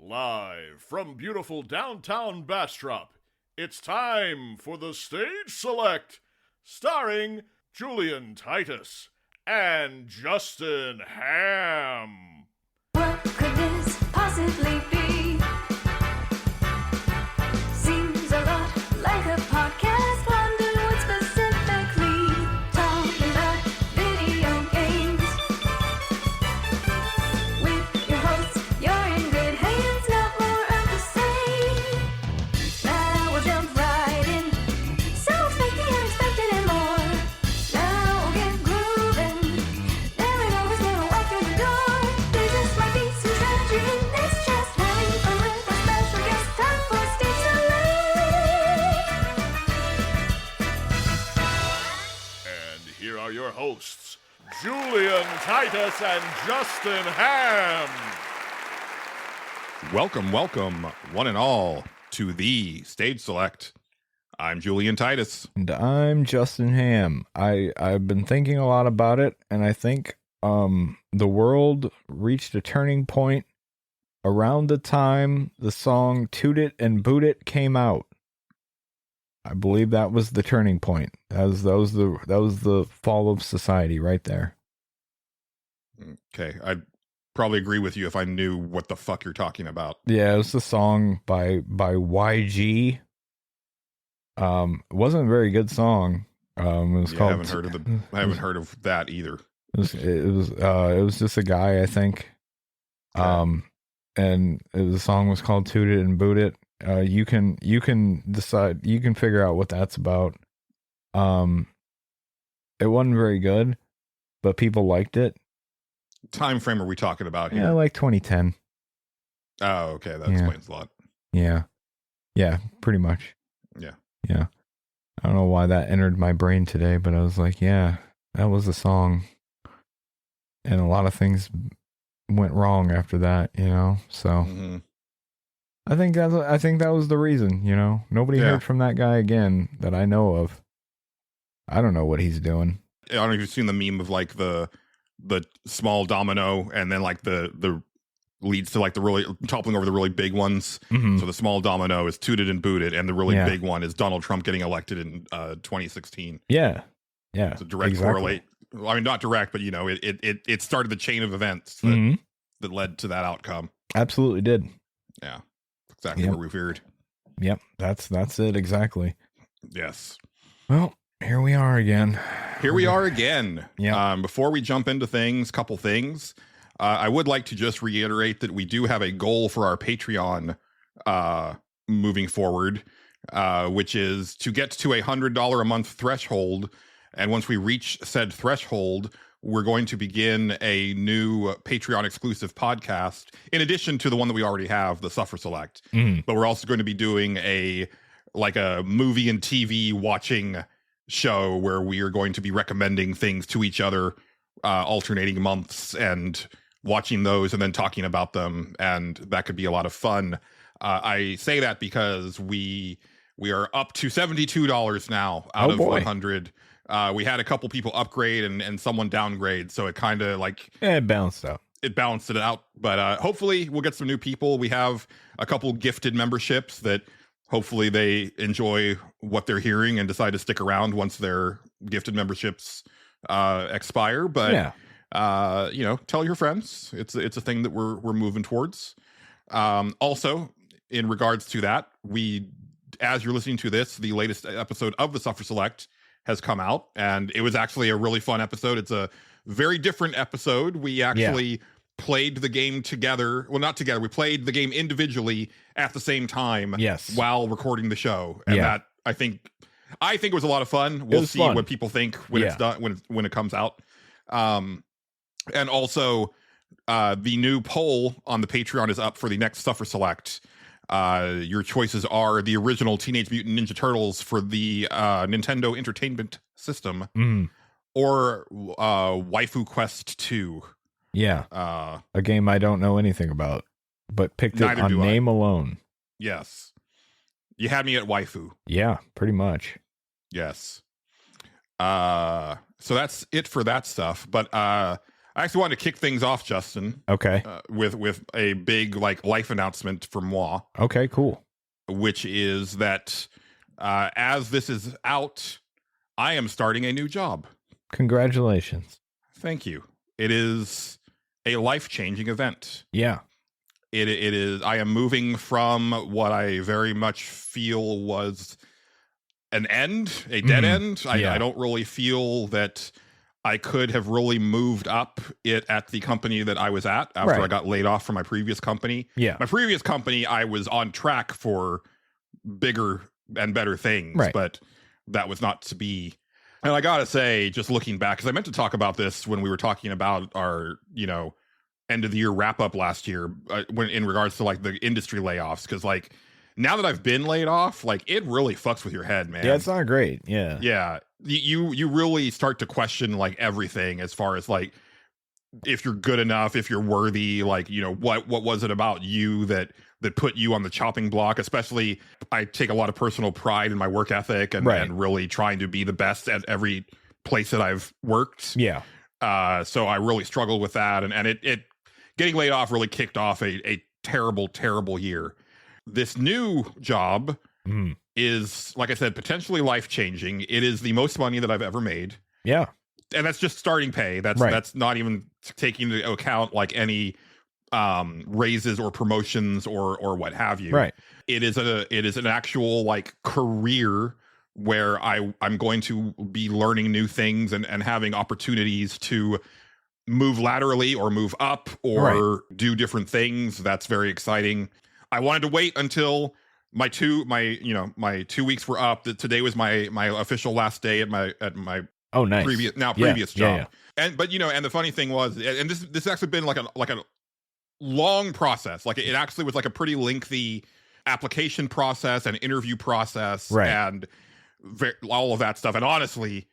Live from beautiful downtown Bastrop, it's time for the Stage Select, starring Julian Titus and Justin Ham. What could this possibly be? Seems a lot like a podcast. Wonder what specifically. Talking about video games. With your hosts, you're in good hands. Not more of the same. Now we'll jump right in. So expect the unexpected and more. Now we'll get grooving. Never know who's gonna walk through the door. There just might be some strategy in this. Just having fun with our special guest. Time for Stage Select. And here are your hosts, Julian Titus and Justin Ham. Welcome, one and all, to the Stage Select. I'm Julian Titus. And I'm Justin Ham. I've been thinking a lot about it, and I think the world reached a turning point around the time the song Toot It and Boot It came out. I believe that was the turning point. That was the fall of society right there. Okay, I'd probably agree with you if I knew what the fuck you're talking about. Yeah, it was the song by YG. It wasn't a very good song. It was Yeah, called. I haven't heard of that either. It was just a guy, I think. Okay. And the song was called Toot It and Boot It. You can decide, you can figure out what that's about. It wasn't very good, but people liked it. Time frame are we talking about here? Yeah, like 2010. Oh, okay, that Yeah. explains a lot. Yeah, pretty much. Yeah. I don't know why that entered my brain today, but I was like, yeah, that was the song. And a lot of things went wrong after that, So Mhm. I think that was the reason, Nobody Yeah. heard from that guy again that I know of. I don't know what he's doing. I don't know if you've seen the meme of like the small domino, and then like the leads to like the really toppling over the really big ones. Mhm. So the small domino is Tooted and Booted, and the really Yeah. big one is Donald Trump getting elected in 2016. Yeah. It's a direct exactly. correlate. Well, I mean, not direct, but it started the chain of events that, Mhm. that led to that outcome. Absolutely did. Yeah, exactly Yep. what we feared. Yep. That's it exactly. Yes. Well, here we are again. Here we are again. Yeah. Before we jump into couple things, I would like to just reiterate that we do have a goal for our Patreon moving forward, which is to get to $100 a month threshold. And once we reach said threshold, we're going to begin a new Patreon exclusive podcast, in addition to the one that we already have, the Suffer Select. Mhm. But we're also going to be doing a movie and TV watching show where we are going to be recommending things to each other, alternating months, and watching those and then talking about them. And that could be a lot of fun. I say that because we are up to $72 now out of 100. We had a couple people upgrade and someone downgrade, so it kind of It balanced out. it balanced it out. But hopefully we'll get some new people. We have a couple gifted memberships that hopefully they enjoy what they're hearing and decide to stick around once their gifted memberships expire. But Yeah. tell your friends. It's a thing that we're moving towards. Also, in regards to that, as you're listening to this, the latest episode of the Suffer Select has come out, and it was actually a really fun episode. It's a very different episode. We actually played the game together. Well, not together. We played the game individually at the same time. Yes. While recording the show, and Yeah. that I think it was a lot of fun. We'll was see fun. what people think when it's done, when it comes out. And also, the new poll on the Patreon is up for the next Suffer Select. Your choices are the original Teenage Mutant Ninja Turtles for the Nintendo Entertainment System, Mhm. or Waifu Quest 2. Yeah. A game I don't know anything about, but picked it Neither on do I. name alone. Yes. You had me at Waifu. Yeah, pretty much. Yes. So that's it for that stuff. But I actually wanted to kick things off, Justin, Okay. with a big like life announcement for moi, Okay, cool. which is that as this is out, I am starting a new job. Congratulations. Thank you. It is a life-changing event. Yeah. It is. I am moving from what I very much feel was an end, a dead end. I don't really feel that I could have really moved up it at the company that I was at after I got laid off from my previous company. Yeah. My previous company, I was on track for bigger and better things, but that was not to be. And I gotta say, just looking back, because I meant to talk about this when we were talking about our, end of the year wrap up last year, when in regards to like the industry layoffs, because like now that I've been laid off, like it really fucks with your head, man. Yeah, it's not great. Yeah. Yeah. You really start to question like everything as far as like if you're good enough, if you're worthy, like, what was it about you that put you on the chopping block? Especially I take a lot of personal pride in my work ethic and really trying to be the best at every place that I've worked. Yeah. So I really struggled with that. And it getting laid off really kicked off a terrible, terrible year. This new job is, like I said, potentially life-changing. It is the most money that I've ever made. Yeah. And that's just starting pay. That's not even taking into account like any raises or promotions or what have you. Right. It is an actual like career where I'm going to be learning new things and having opportunities to move laterally or move up or do different things. That's very exciting. I wanted to wait until my 2 weeks were up. Today was my official last day at my previous job. And the funny thing was, and this actually been like a long process. Like it actually was like a pretty lengthy application process and interview process and all of that stuff. And honestly,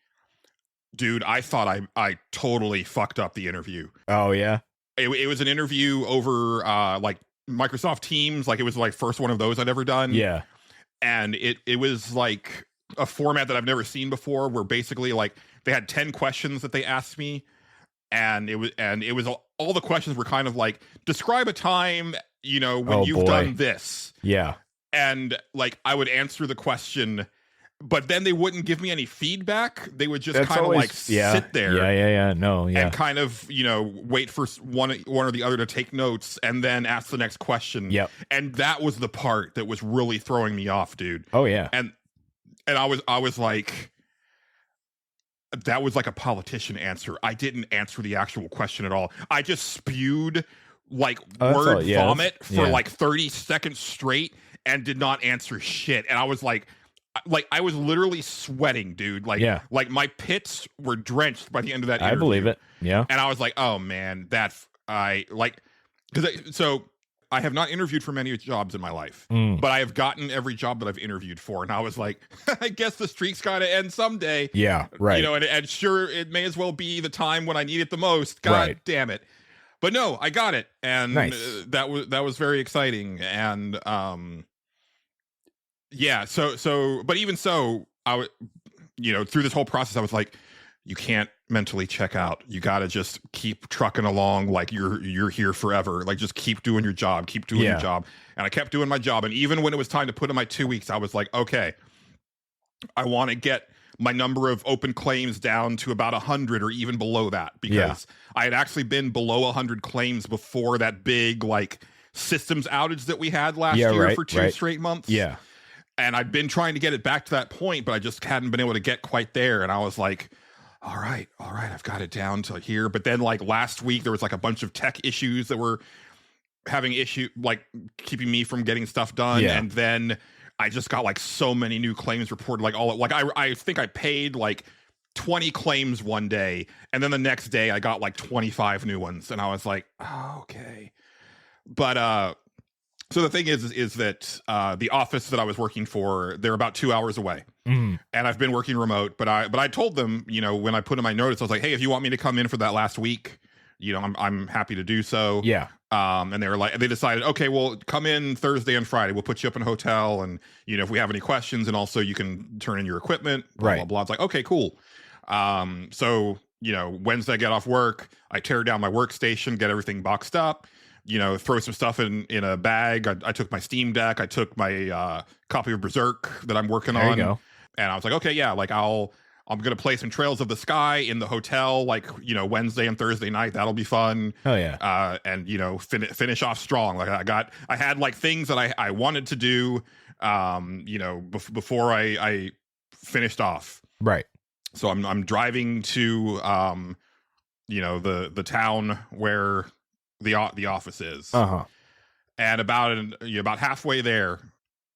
dude, I thought I totally fucked up the interview. Oh yeah. It was an interview over like Microsoft Teams. Like it was like first one of those I'd ever done. Yeah. And it was like a format that I've never seen before, where basically like they had 10 questions that they asked me, and it was all the questions were kind of like, describe a time, when you've done this. Yeah. And like I would answer the question, but then they wouldn't give me any feedback. They would just kind of like sit there. Yeah. No. Yeah. And kind of, wait for one or the other to take notes and then ask the next question. Yep. And that was the part that was really throwing me off, dude. Oh yeah. And I was like, that was like a politician answer. I didn't answer the actual question at all. I just spewed like word vomit for like 30 seconds straight and did not answer shit. And I was like I was literally sweating, dude. Like my pits were drenched by the end of that interview. I believe it. Yeah. And I was like, oh man, so I have not interviewed for many jobs in my life, but I have gotten every job that I've interviewed for. And I was like, I guess the streak's got to end someday. Yeah. Right. And sure, it may as well be the time when I need it the most. God damn it. But no, I got it. And that was very exciting. And, yeah. So, but even so, I through this whole process, I was like, you can't mentally check out. You got to just keep trucking along. Like you're here forever. Like just keep doing your job, keep doing your job. And I kept doing my job. And even when it was time to put in my 2 weeks, I was like, okay, I want to get my number of open claims down to about 100 or even below that, because I had actually been below 100 claims before that big like systems outage that we had last year for 2 straight months. Yeah. And I'd been trying to get it back to that point, but I just hadn't been able to get quite there. And I was like, all right, I've got it down to here. But then like last week, there was like a bunch of tech issues that were having like keeping me from getting stuff done. Yeah. And then I just got like so many new claims reported, I think I paid like 20 claims one day. And then the next day I got like 25 new ones. And I was like, oh, okay. But, so the thing is that the office that I was working for, they're about 2 hours away, and I've been working remote. But I told them, when I put in my notice, I was like, hey, if you want me to come in for that last week, I'm happy to do so. Yeah. And they decided, okay, well, come in Thursday and Friday. We'll put you up in a hotel, and if we have any questions, and also you can turn in your equipment. Blah blah blah. It's like, okay, cool. So Wednesday I get off work, I tear down my workstation, get everything boxed up, throw some stuff in a bag. I took my Steam Deck, I took my copy of Berserk that I'm working There on. you go. And I was like, okay, yeah, like I'm going to play some Trails of the Sky in the hotel, like, Wednesday and Thursday night. That'll be fun. Oh yeah. And, finish off strong. Like I had like things that I wanted to do, before I finished off. Right. So I'm driving to, the town where the office is. Uh-huh. And about halfway there,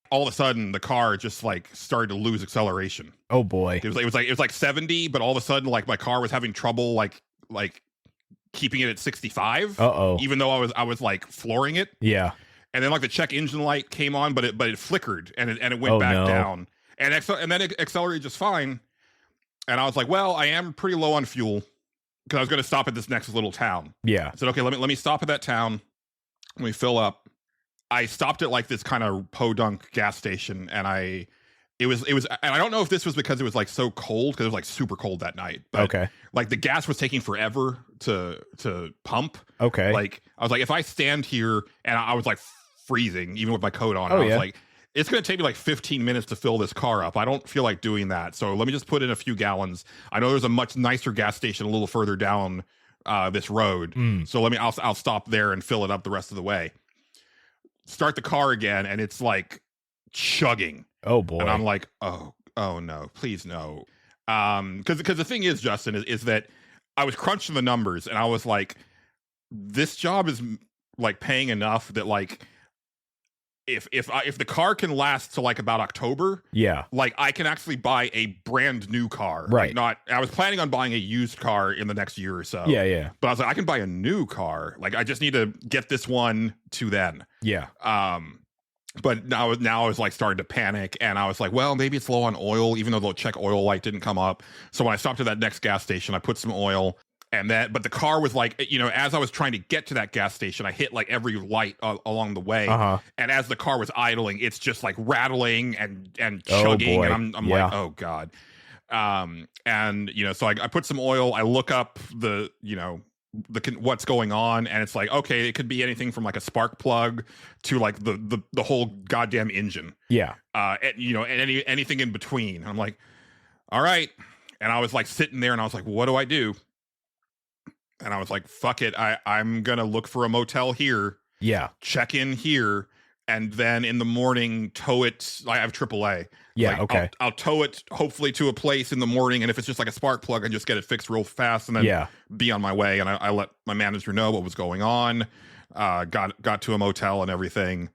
all of a sudden the car just like started to lose acceleration. Oh boy. It was like 70, but all of a sudden like my car was having trouble like keeping it at 65. Uh-oh. Even though I was like flooring it. Yeah. And then like the check engine light came on, but it flickered and it went back down. And then it accelerated just fine. And I was like, well, I am pretty low on fuel because I was going to stop at this next little town. Yeah. I said, okay, let me stop at that town. Let me fill up. I stopped at like this kind of podunk gas station, and it was, and I don't know if this was because it was like so cold, because it was like super cold that night. But Okay. like the gas was taking forever to pump. Okay. Like I was like, if I stand here, and I was like freezing even with my coat on. Oh, I was yeah. like, it's going to take me like 15 minutes to fill this car up. I don't feel like doing that. So let me just put in a few gallons. I know there's a much nicer gas station a little further down this road. So I'll stop there and fill it up the rest of the way. Start the car again, and it's like chugging. Oh boy. And I'm like, oh no, please no. Because the thing is, Justin, is that I was crunching the numbers, and I was like, this job is like paying enough that like if the car can last to like about October, yeah, like I can actually buy a brand new car. Right. Like I was planning on buying a used car in the next year or so. Yeah. But I was like, I can buy a new car. Like I just need to get this one to then. Yeah. But now I was like starting to panic, and I was like, well, maybe it's low on oil, even though the check oil light didn't come up. So when I stopped at that next gas station, I put some oil, but the car was like, as I was trying to get to that gas station, I hit like every light along the way. Uh-huh. And as the car was idling, it's just like rattling and Oh, chugging. boy. And I'm Yeah. like, oh God. So I put some oil, I look up what's going on, and it's like, okay, it could be anything from like a spark plug to like the whole goddamn engine. Yeah. And anything in between. And I'm like, all right. And I was like sitting there, and I was like, what do I do? And I was like, fuck it. I'm going to look for a motel here, Yeah. check in here, and then in the morning tow it. I have AAA. Yeah. Like, Okay. I'll tow it hopefully to a place in the morning, and if it's just like a spark plug, I just get it fixed real fast and then be on my way. And I let my manager know what was going on. Got to a motel and everything.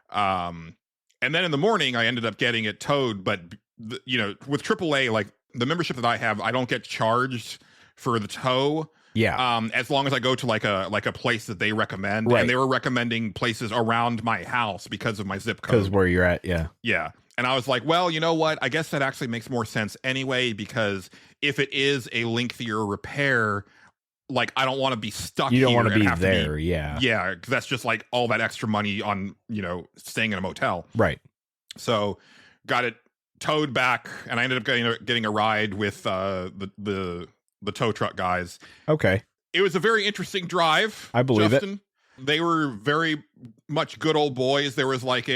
And then in the morning, I ended up getting it towed. But with AAA, like the membership that I have, I don't get charged for the tow. Yeah. As long as I go to like a place that they recommend. Right. And they were recommending places around my house because of my zip code. Because where you're at. Yeah. Yeah. And I was like, well, you know what? I guess that actually makes more sense anyway, because if it is a lengthier repair, like I don't want to be stuck You don't here want to and be have there. Yeah. Yeah. Because that's just like all that extra money on, staying in a motel. Right. So got it towed back, and I ended up getting a ride with the tow truck guys. Okay. It was a very interesting drive. I believe it. Justin. They were very much good old boys. There was like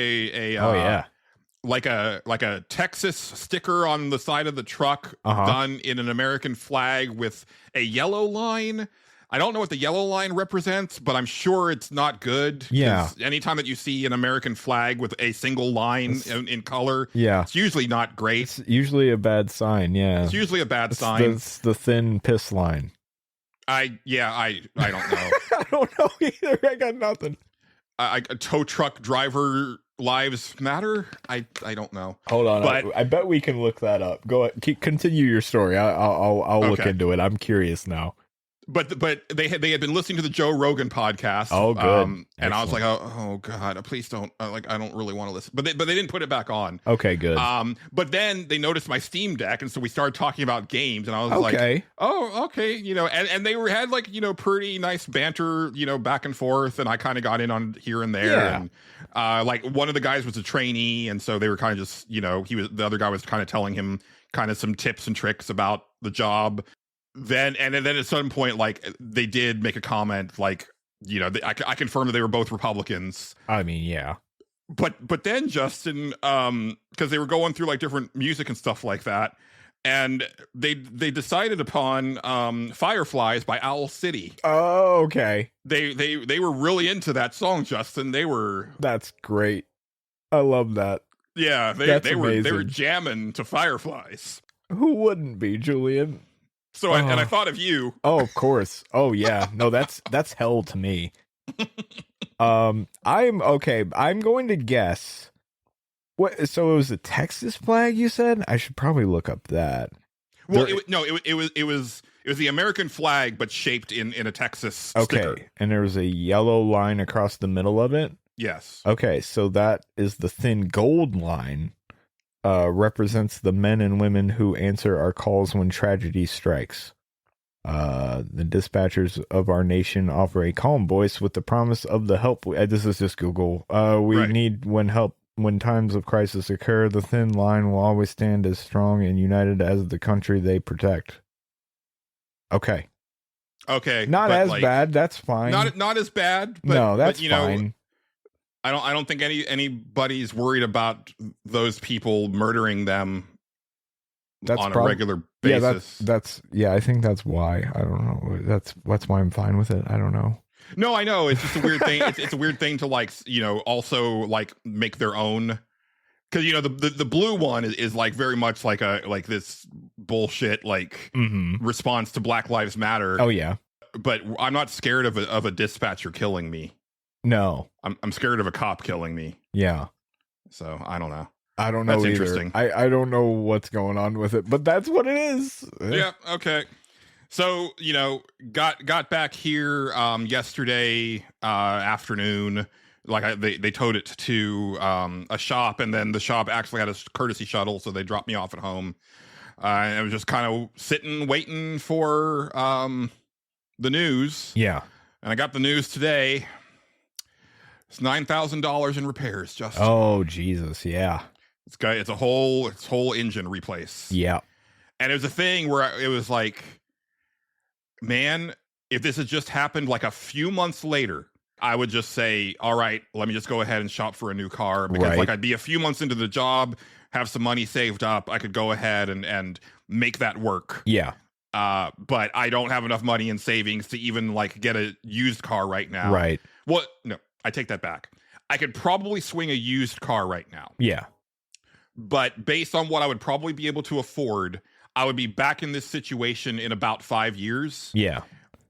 like a Texas sticker on the side of the truck done in an American flag with a yellow line. I don't know what the yellow line represents, but I'm sure it's not good. Yeah. Anytime that you see an American flag with a single line in color, it's usually not great. It's usually a bad sign. Yeah. It's usually a bad sign. It's the thin piss line. I don't know. I don't know either. I got nothing. A tow truck driver lives matter. I don't know. Hold on. But I bet we can look that up. Go ahead. Continue your story. I'll look Okay. into it. I'm curious now. But they had been listening to the Joe Rogan podcast. Oh, good. And I was like, oh God, please don't. I don't really want to listen. But they didn't put it back on. Okay, good. But then they noticed my Steam Deck, and so we started talking about games, and I was Okay. like, oh, okay, and they had like pretty nice banter, back and forth, and I kind of got in on here and there, Yeah. and like one of the guys was a the and so they were kind of just the other guy was kind of telling him kind of some tips and tricks about the job. then at some point, like they did make a comment, like, you know, I confirmed that they were both Republicans. I mean, yeah. But then Justin, because they were going through like different music and stuff like that, and they decided upon Fireflies by Owl City. Oh, okay. They were really into that song, Justin. That's great. I love that. Yeah, they were jamming to Fireflies. Who wouldn't be, Julian? So and I thought of you. Oh, of course. Oh yeah. No, that's hell to me. I'm okay. I'm going to guess. What? So it was a Texas flag, you said? I should probably look up that. Well, it was the American flag, but shaped in a Texas sticker. Okay, and there was a yellow line across the middle of it. Yes. Okay, so that is the thin gold line. Represents the men and women who answer our calls when tragedy strikes. The dispatchers of our nation offer a calm voice with the promise of the help. This is just Google. We need when times of crisis occur. The thin line will always stand as strong and united as the country they protect. Okay. Not as bad. That's fine. Not as bad. But, no, that's but, you fine. know, I don't think anybody's worried about those people murdering them on a regular basis. I think that's why. I don't know. That's why I'm fine with it. I don't know. No, I know. It's just a weird thing. It's a weird thing to like, you know, also like make their own. Because, you know, the blue one is like very much like this bullshit like response to Black Lives Matter. Oh yeah. But I'm not scared of a dispatcher killing me. No, I'm scared of a cop killing me. Yeah. So I don't know. I don't know. That's either. interesting. I don't know what's going on with it, but that's what it is. Yeah. Okay. So, you know, got back here yesterday afternoon. Like they towed it to a shop, and then the shop actually had a courtesy shuttle, so they dropped me off at home. I was just kind of sitting, waiting for the news. Yeah. And I got the news today. It's $9,000 in repairs, Justin. Oh Jesus, yeah. It's a whole engine replace. Yeah. And it was a thing where it was like, man, if this had just happened like a few months later, I would just say, all right, let me just go ahead and shop for a new car, because like I'd be a few months into the job, have some money saved up, I could go ahead and make that work. Yeah. But I don't have enough money in savings to even like get a used car right now. Right. Well, no, I take that back. I could probably swing a used car right now. Yeah. But based on what I would probably be able to afford, I would be back in this situation in about 5 years. Yeah.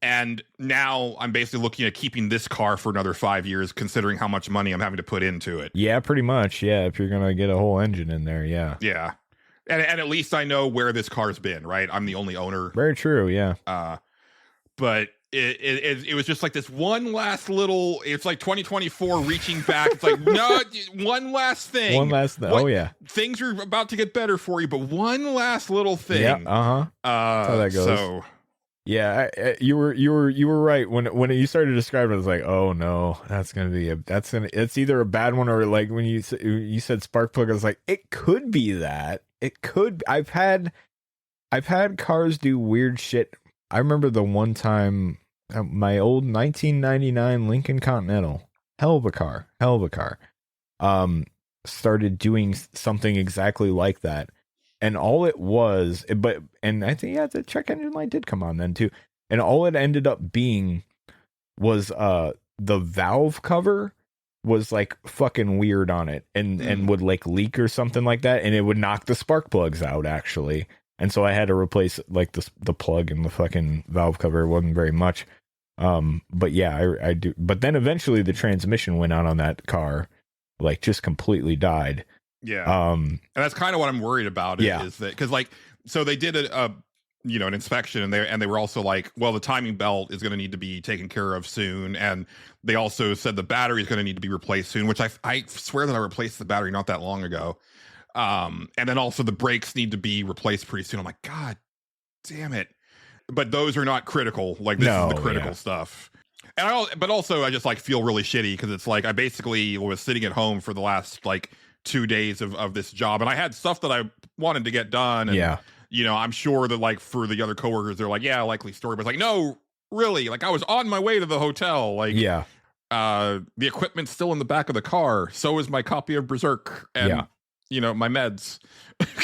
And now I'm basically looking at keeping this car for another 5 years, considering how much money I'm having to put into it. Yeah, pretty much. Yeah, if you're going to get a whole engine in there, yeah. Yeah. And at least I know where this car's been, right? I'm the only owner. Very true, yeah. But it was just like this one last little, it's like 2024 reaching back. It's like, no, one last thing. One last thing. Oh, yeah. Things are about to get better for you, but one last little thing. Yeah, that's how that goes. So, yeah, you were right when you started describing it. I was like, oh no, it's either a bad one, or like when you said spark plug, I was like, it could be that. It could. I've had cars do weird shit. I remember the one time my old 1999 Lincoln Continental, hell of a car, started doing something exactly like that. And all it was, and I think, yeah, the check engine light did come on then too. And all it ended up being was the valve cover was like fucking weird on it, and would like leak or something like that, and it would knock the spark plugs out actually. And so I had to replace like the plug and the fucking valve cover. It wasn't very much. But yeah, I do. But then eventually the transmission went out on that car, like just completely died. Yeah. And that's kind of what I'm worried about. Is that because like, so they did an inspection, and they were also like, well, the timing belt is going to need to be taken care of soon, and they also said the battery is going to need to be replaced soon, which I swear that I replaced the battery not that long ago. And then also the brakes need to be replaced pretty soon. I'm like, God damn it. But those are not critical. Like this is the critical stuff. And but also I just like feel really shitty, because it's like I basically was sitting at home for the last like 2 days of this job, and I had stuff that I wanted to get done. And, I'm sure that like for the other coworkers, they're like, yeah, likely story. But it's like, no, really, like I was on my way to the hotel. Like, Yeah. the equipment's still in the back of the car. So is my copy of Berserk and, my meds.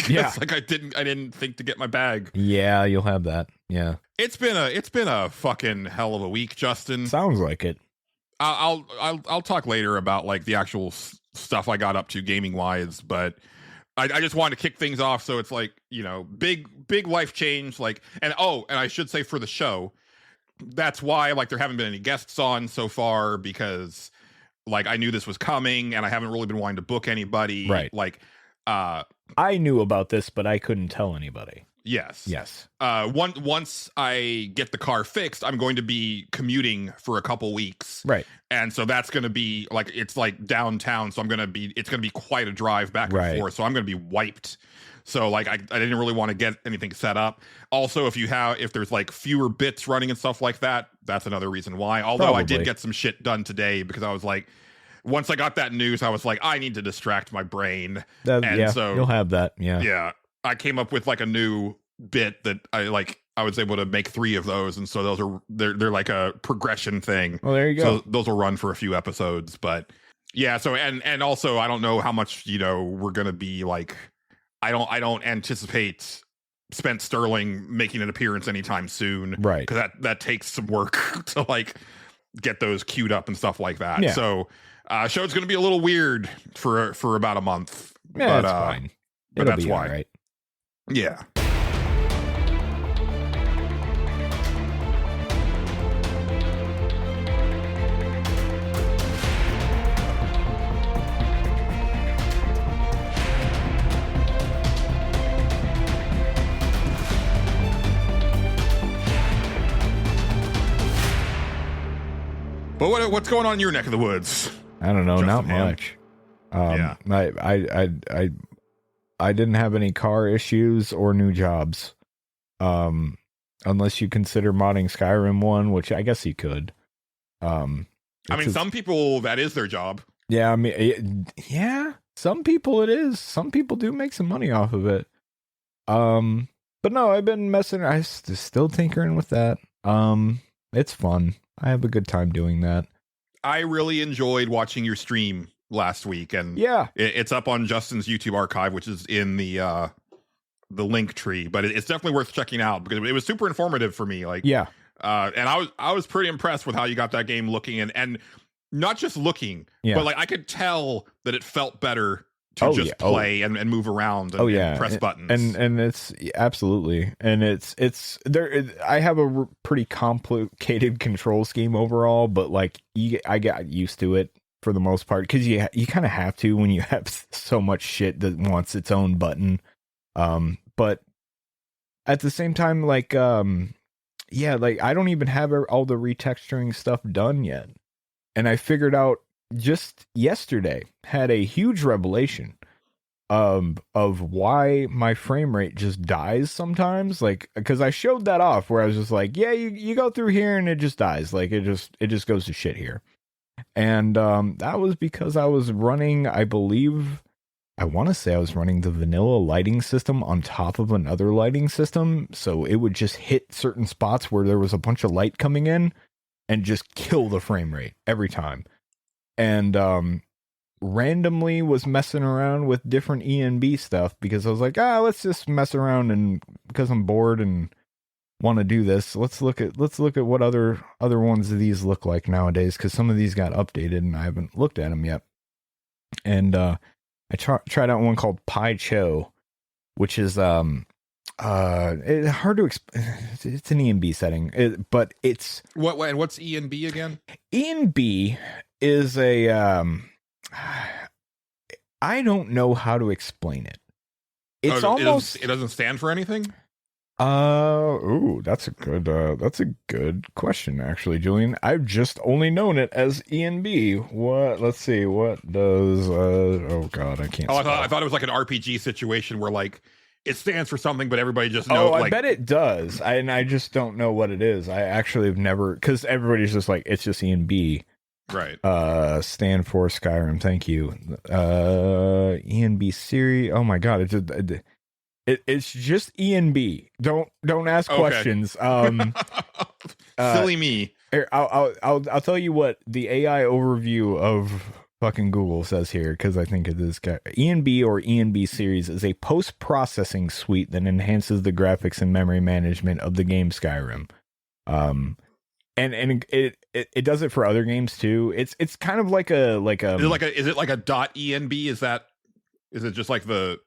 Yeah. It's like I didn't think to get my bag. Yeah, you'll have that. Yeah. It's been a fucking hell of a week, Justin. Sounds like it. I'll talk later about like the actual stuff I got up to gaming wise, but I just wanted to kick things off. So it's like, big life change. Like, and I should say for the show, that's why like there haven't been any guests on so far, because like I knew this was coming and I haven't really been wanting to book anybody. Right. Like, I knew about this, but I couldn't tell anybody. Yes. Once I get the car fixed, I'm going to be commuting for a couple weeks. Right. And so that's going to be like, it's like downtown. So it's going to be quite a drive back and forth. So I'm going to be wiped. So like, I didn't really want to get anything set up. Also, if there's like fewer bits running and stuff like that, that's another reason why. Although I did get some shit done today, because I was like, once I got that news, I was like, I need to distract my brain. So you'll have that. Yeah. Yeah. I came up with like a new bit that I was able to make 3 of those. And so they're like a progression thing. Well, there you go. So those will run for a few episodes, but yeah. So, and also I don't know how much, we're going to be like, I don't anticipate Spence Sterling making an appearance anytime soon. Right. Cause that takes some work to like get those queued up and stuff like that. Yeah. So, show's going to be a little weird for about a month. Yeah, that's fine. But It'll that's be why. all right. Yeah. But what's going on in your neck of the woods? I don't know, Justin not Ham? much. I didn't have any car issues or new jobs. Unless you consider modding Skyrim 1, which I guess you could. Some people, that is their job. Yeah, some people it is. Some people do make some money off of it. But no, I've been still tinkering with that. It's fun. I have a good time doing that. I really enjoyed watching your stream last week, and yeah, it's up on Justin's YouTube archive, which is in the link tree. But it's definitely worth checking out because it was super informative for me. Like, yeah, and I was pretty impressed with how you got that game looking, and not just looking, but like I could tell that it felt better to play and move around and press buttons. And it's absolutely, and it's there. I have a pretty complicated control scheme overall, but like I got used to it for the most part, because you kind of have to when you have so much shit that wants its own button. But at the same time, like like I don't even have all the retexturing stuff done yet, and I figured out just yesterday, had a huge revelation of why my frame rate just dies sometimes. Like, because I showed that off where I was just like, yeah, you go through here and it just dies. Like it just goes to shit here. And that was because I was running, I want to say I was running the vanilla lighting system on top of another lighting system, so it would just hit certain spots where there was a bunch of light coming in and just kill the frame rate every time. And randomly was messing around with different ENB stuff because I was like, let's just mess around, and because I'm bored and want to do this, let's look at what other ones of these look like nowadays, because some of these got updated and I haven't looked at them yet. And I tried out one called Pi Cho, which is it's hard to explain. It's an ENB setting, but it's what's ENB again? ENB is a I don't know how to explain it. It's almost it doesn't stand for anything. That's a good question, actually, Julian. I've just only known it as ENB. Let's see, what does oh god, I can't. I thought it was like an RPG situation where like it stands for something, but everybody just knows. I bet it does. I just don't know what it is. I actually have never, because everybody's just like, it's just ENB. Right. Stand for Skyrim. Thank you. ENB Siri. Oh my god, It's just E and B. Don't ask Okay. questions. Silly me. Here, I'll tell you what the AI overview of fucking Google says here, because I think it is ENB or ENB series is a post-processing suite that enhances the graphics and memory management of the game Skyrim. And it does it for other games too. It's kind of like a Is it like a .enb? Is it just like the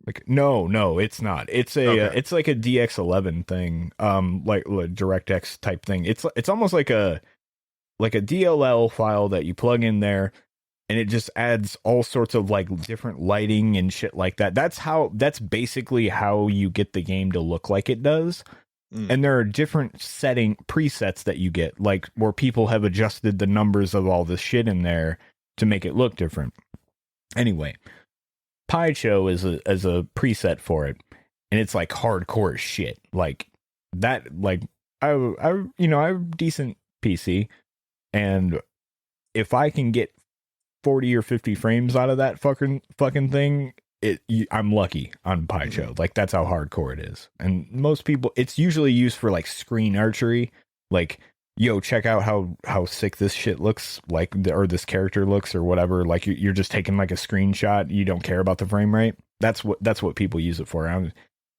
like no, it's not. It's it's like a DX11 thing, like DirectX type thing. It's almost like a DLL file that you plug in there, and it just adds all sorts of like different lighting and shit like that. That's basically how you get the game to look like it does. And there are different presets that you get, like where people have adjusted the numbers of all this shit in there to make it look different. Anyway, Pycho is a preset for it, and it's like hardcore shit. Like that, like I have a decent PC, and if I can get 40 or 50 frames out of that fucking thing, I'm lucky on Pycho. Like that's how hardcore it is. And most people, it's usually used for like screen archery. Like, yo, check out how sick this shit looks, like, or this character looks, or whatever. Like you're just taking like a screenshot. You don't care about the frame rate. That's what people use it for. I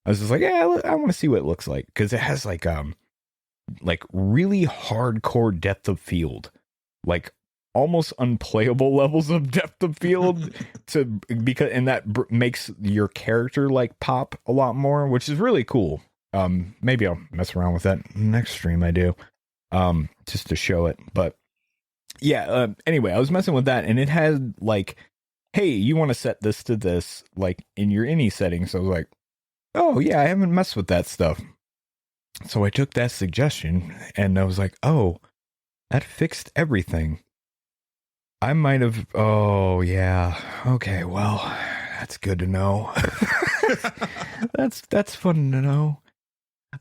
was just like, yeah, I want to see what it looks like, because it has like really hardcore depth of field, like almost unplayable levels of depth of field and that makes your character like pop a lot more, which is really cool. Maybe I'll mess around with that next stream I do, just to show it. But yeah, anyway, I was messing with that, and it had like, hey, you want to set this to this, like in your any settings. So I was like, oh yeah, I haven't messed with that stuff. So I took that suggestion, and I was like, oh, that fixed everything. I might have. Oh yeah. Okay. Well, that's good to know. that's fun to know.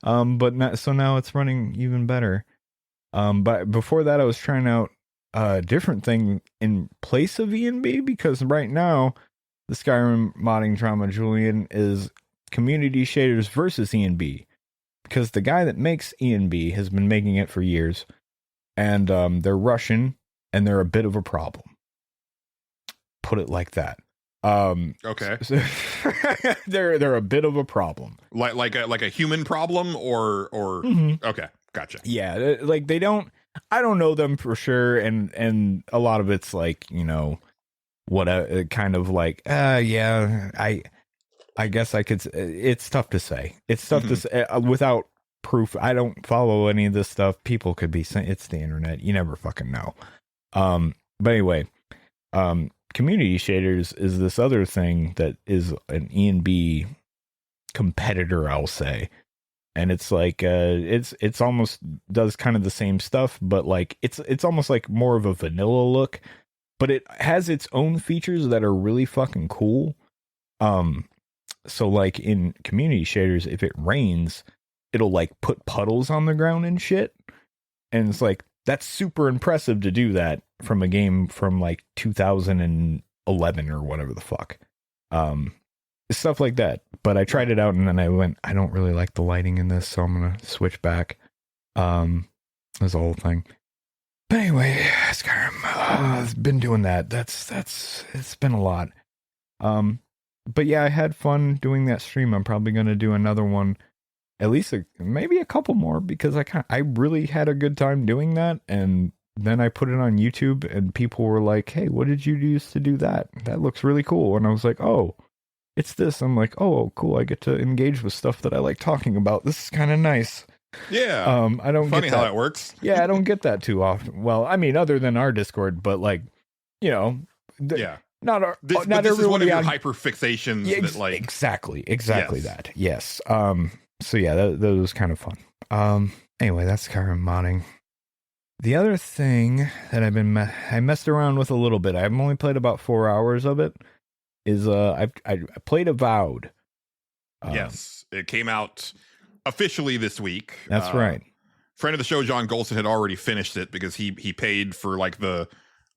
But not, so now it's running even better. But before that, I was trying out a different thing in place of ENB, because right now the Skyrim modding drama Julian is community shaders versus ENB, because the guy that makes ENB has been making it for years, and they're Russian. And they're a bit of a problem. Put it like that. Okay. So they're a bit of a problem. Like a human problem, or Mm-hmm. Okay, gotcha. Yeah, like they don't. I don't know them for sure, and a lot of it's like, what a kind of like yeah. I guess I could. It's tough to say. It's tough to say without proof. I don't follow any of this stuff. People could be saying it's the internet. You never fucking know. But anyway, community shaders is this other thing that is an ENB competitor, I'll say. And it's like, it's almost does kind of the same stuff, but like, it's almost like more of a vanilla look, but it has its own features that are really fucking cool. So like in community shaders, if it rains, it'll like put puddles on the ground and shit. And it's like, that's super impressive to do that from a game from like 2011 or whatever the fuck. Stuff like that. But I tried it out, and then I went, I don't really like the lighting in this, so I'm going to switch back. That's the whole thing. But anyway, Skyrim, I've been doing that. It's been a lot. But yeah, I had fun doing that stream. I'm probably going to do another one. At least maybe a couple more, because I really had a good time doing that. And then I put it on YouTube, and people were like, hey, what did you use to do that? That looks really cool. And I was like, oh, it's this. I'm like, oh, cool. I get to engage with stuff that I like talking about. This is kind of nice. Yeah. I don't Funny get how that. that works. Yeah, I don't get that too often. Well, I mean, other than our Discord, but like, Yeah. Not our, This not is one of your on- hyper fixations that like exactly Yes. that. Yes. So yeah, that was kind of fun. Anyway, that's Skyrim modding. The other thing that I messed around with a little bit. I've only played about 4 hours of it. Is I played Avowed. yes, it came out officially this week. That's right. Friend of the show, John Gholson, had already finished it because he paid for like the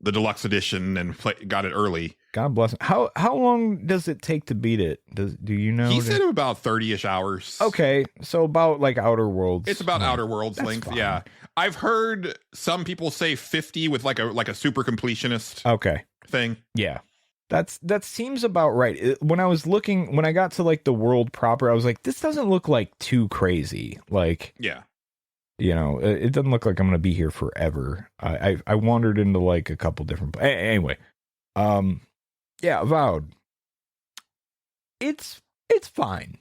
deluxe edition and got it early. God bless him. How long does it take to beat it? Do you know? He said about 30-ish hours. Okay, so about like Outer Worlds. It's about Outer Worlds that's length. fine. Yeah, I've heard some people say 50 with like a super completionist Okay. thing. Yeah. That seems about right. When I got to like the world proper, I was like, this doesn't look like too crazy. Like, Yeah. it doesn't look like I'm going to be here forever. I wandered into like a couple different anyway. Yeah, Avowed. It's fine.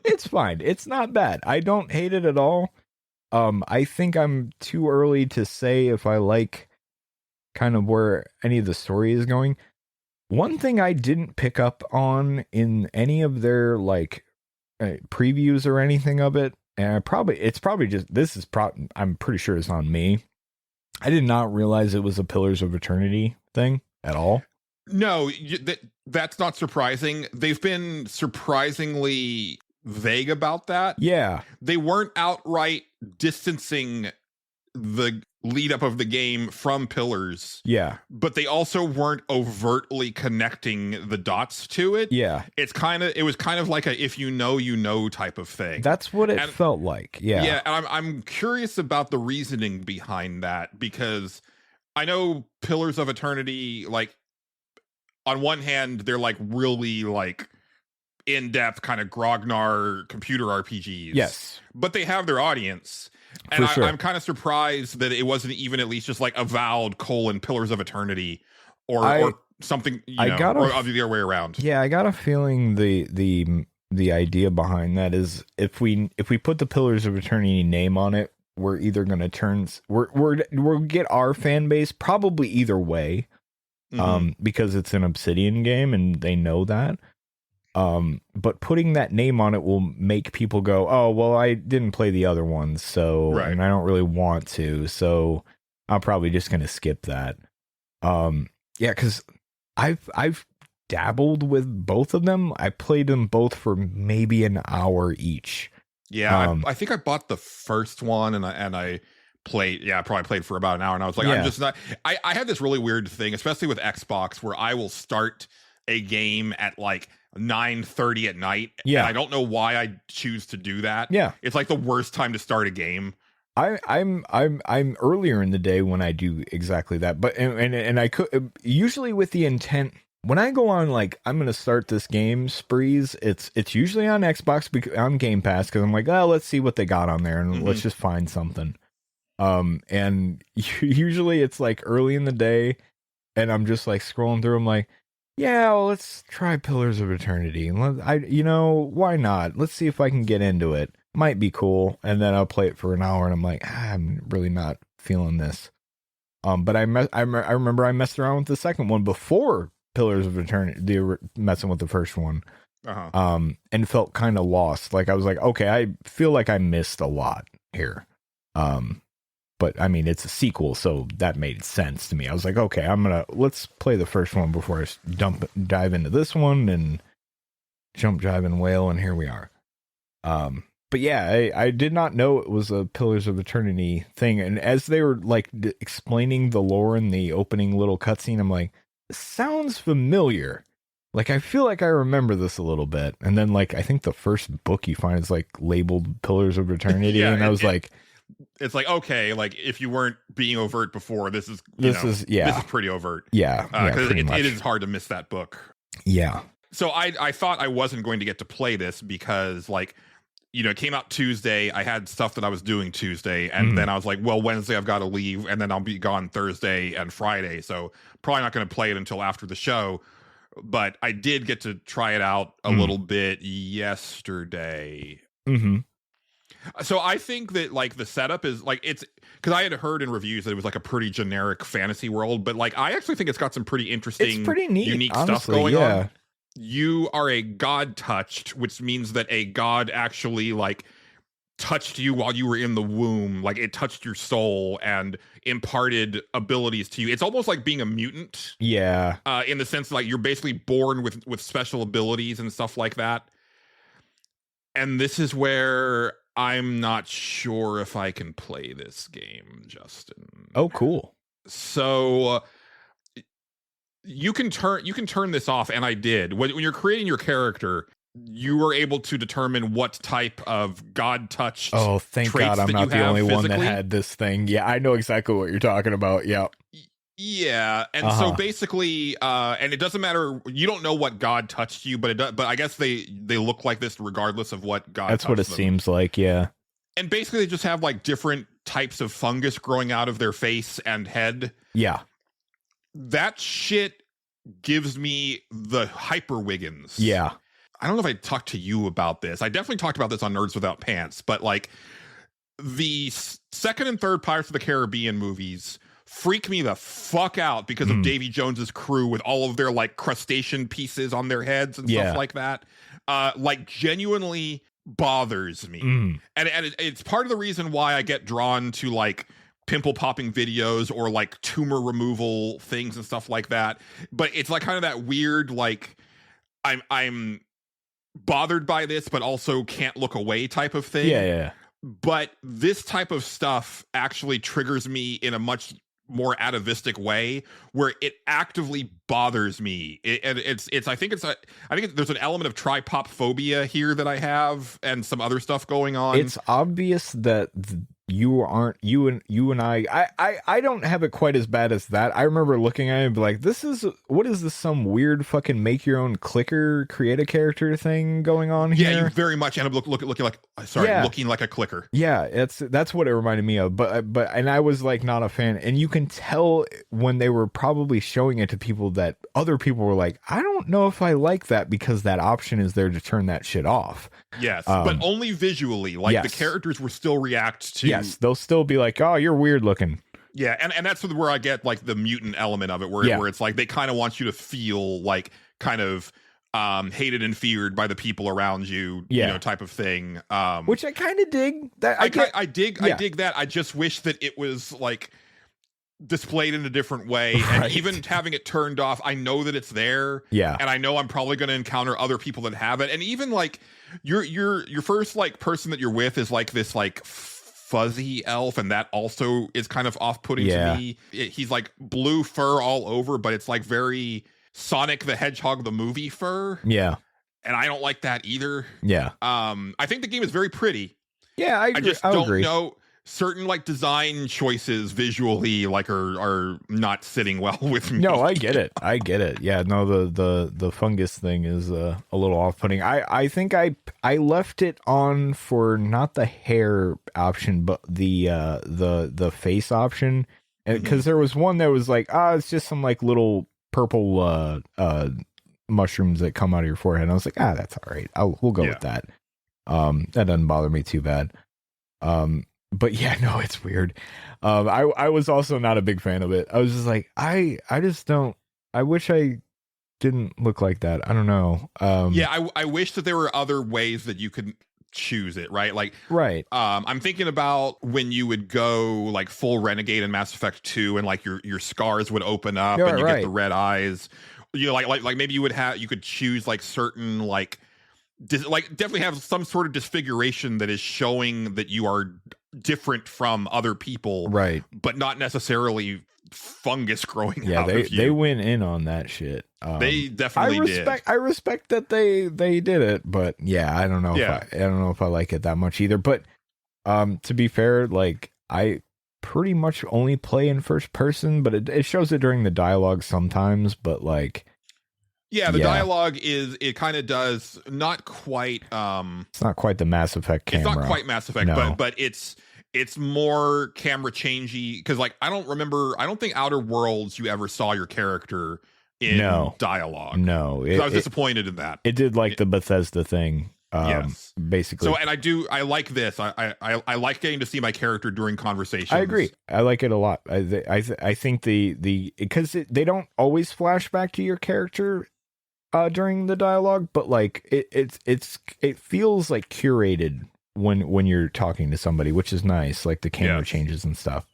It's fine. It's not bad. I don't hate it at all. I think I'm too early to say if I like kind of where any of the story is going. One thing I didn't pick up on in any of their like previews or anything of it, and it's probably just I'm pretty sure it's on me. I did not realize it was a Pillars of Eternity thing at all. No, that's not surprising. They've been surprisingly vague about that. Yeah. They weren't outright distancing the lead up of the game from Pillars. Yeah. But they also weren't overtly connecting the dots to it. Yeah. It was kind of like a if you know type of thing. That's what it felt like. Yeah. Yeah, and I'm curious about the reasoning behind that, because I know Pillars of Eternity, like, on one hand, they're like really like in-depth kind of Grognar computer RPGs. Yes. But they have their audience. And sure. I'm kind of surprised that it wasn't even at least just like Avowed : Pillars of Eternity or something, or the other way around. Yeah, I got a feeling the idea behind that is if we put the Pillars of Eternity name on it, we're either going to we'll get our fan base probably either way. Because it's an Obsidian game and they know that. But putting that name on it will make people go, oh, well, I didn't play the other ones, so right. And I don't really want to, so I'm probably just gonna skip that. Yeah, because I've dabbled with both of them. I played them both for maybe an hour each. Yeah, I think I bought the first one and I probably played for about an hour, and I was like, I'm just not. I had this really weird thing, especially with Xbox, where I will start a game at like 9:30 at night. Yeah, and I don't know why I choose to do that. Yeah, it's like the worst time to start a game. I'm earlier in the day when I do exactly that, but and I could usually with the intent. When I go on like I'm gonna start this game sprees, it's usually on Xbox on Game Pass because I'm like, oh, let's see what they got on there and let's just find something. And usually it's like early in the day and I'm just like scrolling through. I'm like, yeah, well, let's try Pillars of Eternity. And why not? Let's see if I can get into it. Might be cool. And then I'll play it for an hour and I'm like, I'm really not feeling this. But I remember I messed around with the second one before Pillars of Eternity, messing with the first one. And felt kind of lost. Like I was like, okay, I feel like I missed a lot here. But I mean, it's a sequel, so that made sense to me. I was like, okay, let's play the first one before I dive into this one and jump, jive, and whale, and here we are. But yeah, I did not know it was a Pillars of Eternity thing. And as they were like explaining the lore in the opening little cutscene, I'm like, this sounds familiar. Like, I feel like I remember this a little bit. And then, like, I think the first book you find is like labeled Pillars of Eternity, and I was like, it's like, okay, like if you weren't being overt before, this is pretty overt. Yeah, because it is hard to miss that book. Yeah. So I thought I wasn't going to get to play this because, like, it came out Tuesday. I had stuff that I was doing Tuesday, and then I was like, well, Wednesday I've got to leave, and then I'll be gone Thursday and Friday, so probably not going to play it until after the show. But I did get to try it out a little bit yesterday. So I think that like the setup is like, it's because I had heard in reviews that it was like a pretty generic fantasy world, but like I actually think it's got some pretty interesting, it's pretty neat, unique honestly, stuff going on. You are a god touched, which means that a god actually like touched you while you were in the womb. Like it touched your soul and imparted abilities to you. It's almost like being a mutant. Yeah. In the sense that, like, you're basically born with special abilities and stuff like that. And this is where I'm not sure if I can play this game, Justin. Oh, cool. So you can turn this off, and I did. When you're creating your character, you were able to determine what type of god touched. Oh, thank traits God I'm that not you the have only one that physically. had this thing. Yeah, I know exactly what you're talking about. Yeah. Yeah, and so basically, and it doesn't matter. You don't know what god touched you, but it does. But I guess they look like this regardless of what god. That's what it touched them. seems like. Yeah. And basically, they just have like different types of fungus growing out of their face and head. Yeah. That shit gives me the hyper Wiggins. Yeah. I don't know if I talked to you about this. I definitely talked about this on Nerds Without Pants, but like the second and third Pirates of the Caribbean movies freak me the fuck out because of Davy Jones's crew with all of their like crustacean pieces on their heads and stuff like that. Like genuinely bothers me. And it's part of the reason why I get drawn to like pimple popping videos or like tumor removal things and stuff like that. But it's like kind of that weird like I'm bothered by this but also can't look away type of thing. Yeah. But this type of stuff actually triggers me in a much more atavistic way where it actively bothers me. I think there's an element of tripop phobia here that I have and some other stuff going on. It's obvious that you and I don't have it quite as bad as that. I remember looking at it and be like, what is this, some weird fucking make your own clicker, create a character thing going on here? Yeah, you very much end up looking like a clicker. Yeah, that's what it reminded me of. But and I was like not a fan. And you can tell when they were probably showing it to people that other people were like, I don't know if I like that because that option is there to turn that shit off. Yes, but only visually. Like the characters will still react to. Yes, they'll still be like, oh, you're weird looking. Yeah, and that's where I get like the mutant element of it, where it's like they kind of want you to feel like kind of hated and feared by the people around you, you know, type of thing. Which I kind of dig. I dig that. I just wish that it was like displayed in a different way, and even having it turned off, I know that it's there. Yeah, and I know I'm probably going to encounter other people that have it, and even like your first like person that you're with is like this like fuzzy elf, and that also is kind of off-putting to me. He's like blue fur all over, but it's like very Sonic the Hedgehog the movie fur. Yeah, and I don't like that either. Yeah, I think the game is very pretty. Yeah, I just don't know. Certain like design choices visually like are not sitting well with me. No, I get it. Yeah, no, the fungus thing is a little off-putting. I think I left it on for not the hair option but the face option, because there was one that was like, it's just some like little purple mushrooms that come out of your forehead, and I was like, that's all right, we'll go with that. That doesn't bother me too bad. But yeah, no, it's weird. I was also not a big fan of it. I was just like, I just don't. I wish I didn't look like that. I don't know. I wish that there were other ways that you could choose it. Right, like I'm thinking about when you would go like full renegade in Mass Effect 2, and like your scars would open up, and you get the red eyes. You know, like maybe you could choose like certain like definitely have some sort of disfiguration that is showing that you are different from other people, right? But not necessarily fungus growing out of you. They went in on that shit. They definitely did. I respect that they did it, but I don't know. I don't know if I like it that much either. But to be fair, like I pretty much only play in first person, but it shows it during the dialogue sometimes. But like. Yeah, the dialogue it kind of does not quite it's not quite the Mass Effect camera. It's not quite Mass Effect, but it's more camera changey, because like I don't think Outer Worlds you ever saw your character in dialogue. No. I was disappointed in that. It did like the Bethesda thing. Yes. Basically. So, and I like this. I like getting to see my character during conversations. I agree. I like it a lot. I think because they don't always flash back to your character during the dialogue, but like it feels like curated when you're talking to somebody, which is nice, like the camera changes and stuff.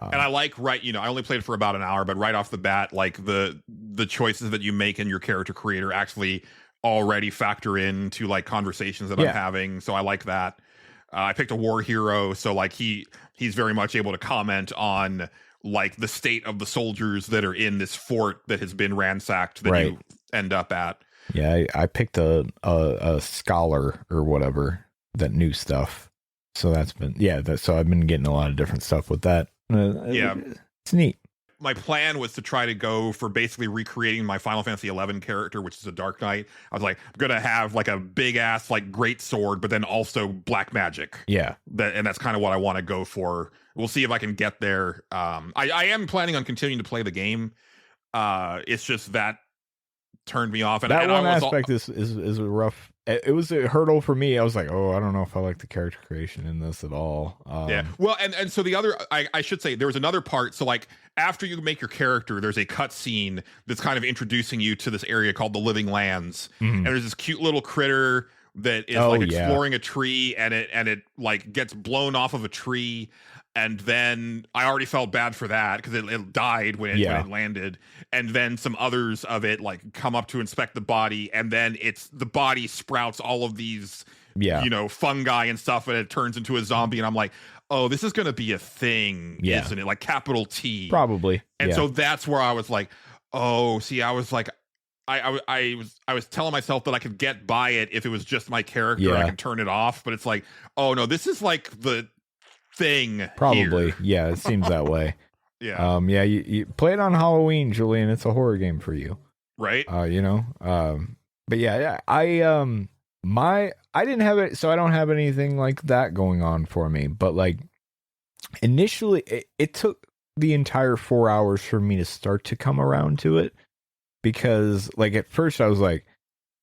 And I like I only played for about an hour, but right off the bat, like the choices that you make in your character creator actually already factor into like conversations that I'm having, so I like that. I picked a war hero, so like he's very much able to comment on like the state of the soldiers that are in this fort that has been ransacked that Right. you end up at. Yeah, I picked a scholar or whatever that knew stuff. So that's been so I've been getting a lot of different stuff with that. Yeah. It's neat. My plan was to try to go for basically recreating my Final Fantasy 11 character, which is a Dark Knight. I was like, I'm gonna have like a big ass like great sword, but then also black magic. Yeah. And that's kind of what I want to go for. We'll see if I can get there. I am planning on continuing to play the game. It's just that turned me off. And That and one I was aspect is a rough. It was a hurdle for me. I was like, oh, I don't know if I like the character creation in this at all. Yeah. Well, and so the other, I should say, there was another part. So like after you make your character, there's a cut scene that's kind of introducing you to this area called the Living Lands, and there's this cute little critter that is like exploring a tree, and it like gets blown off of a tree. And then I already felt bad for that because it died when it landed. And then some others of it like come up to inspect the body, and then the body sprouts all of these, fungi and stuff, and it turns into a zombie. And I'm like, oh, this is going to be a thing, isn't it? Like capital T, probably. And so that's where I was like, oh, see, I was like, I was telling myself that I could get by it if it was just my character. And I could turn it off, but it's like, oh no, this is like the thing. Probably. Here. Yeah, it seems that way. Yeah. You play it on Halloween, Julian. It's a horror game for you, right? But yeah, I didn't have it, so I don't have anything like that going on for me. But like initially, it took the entire 4 hours for me to start to come around to it, because like at first I was like,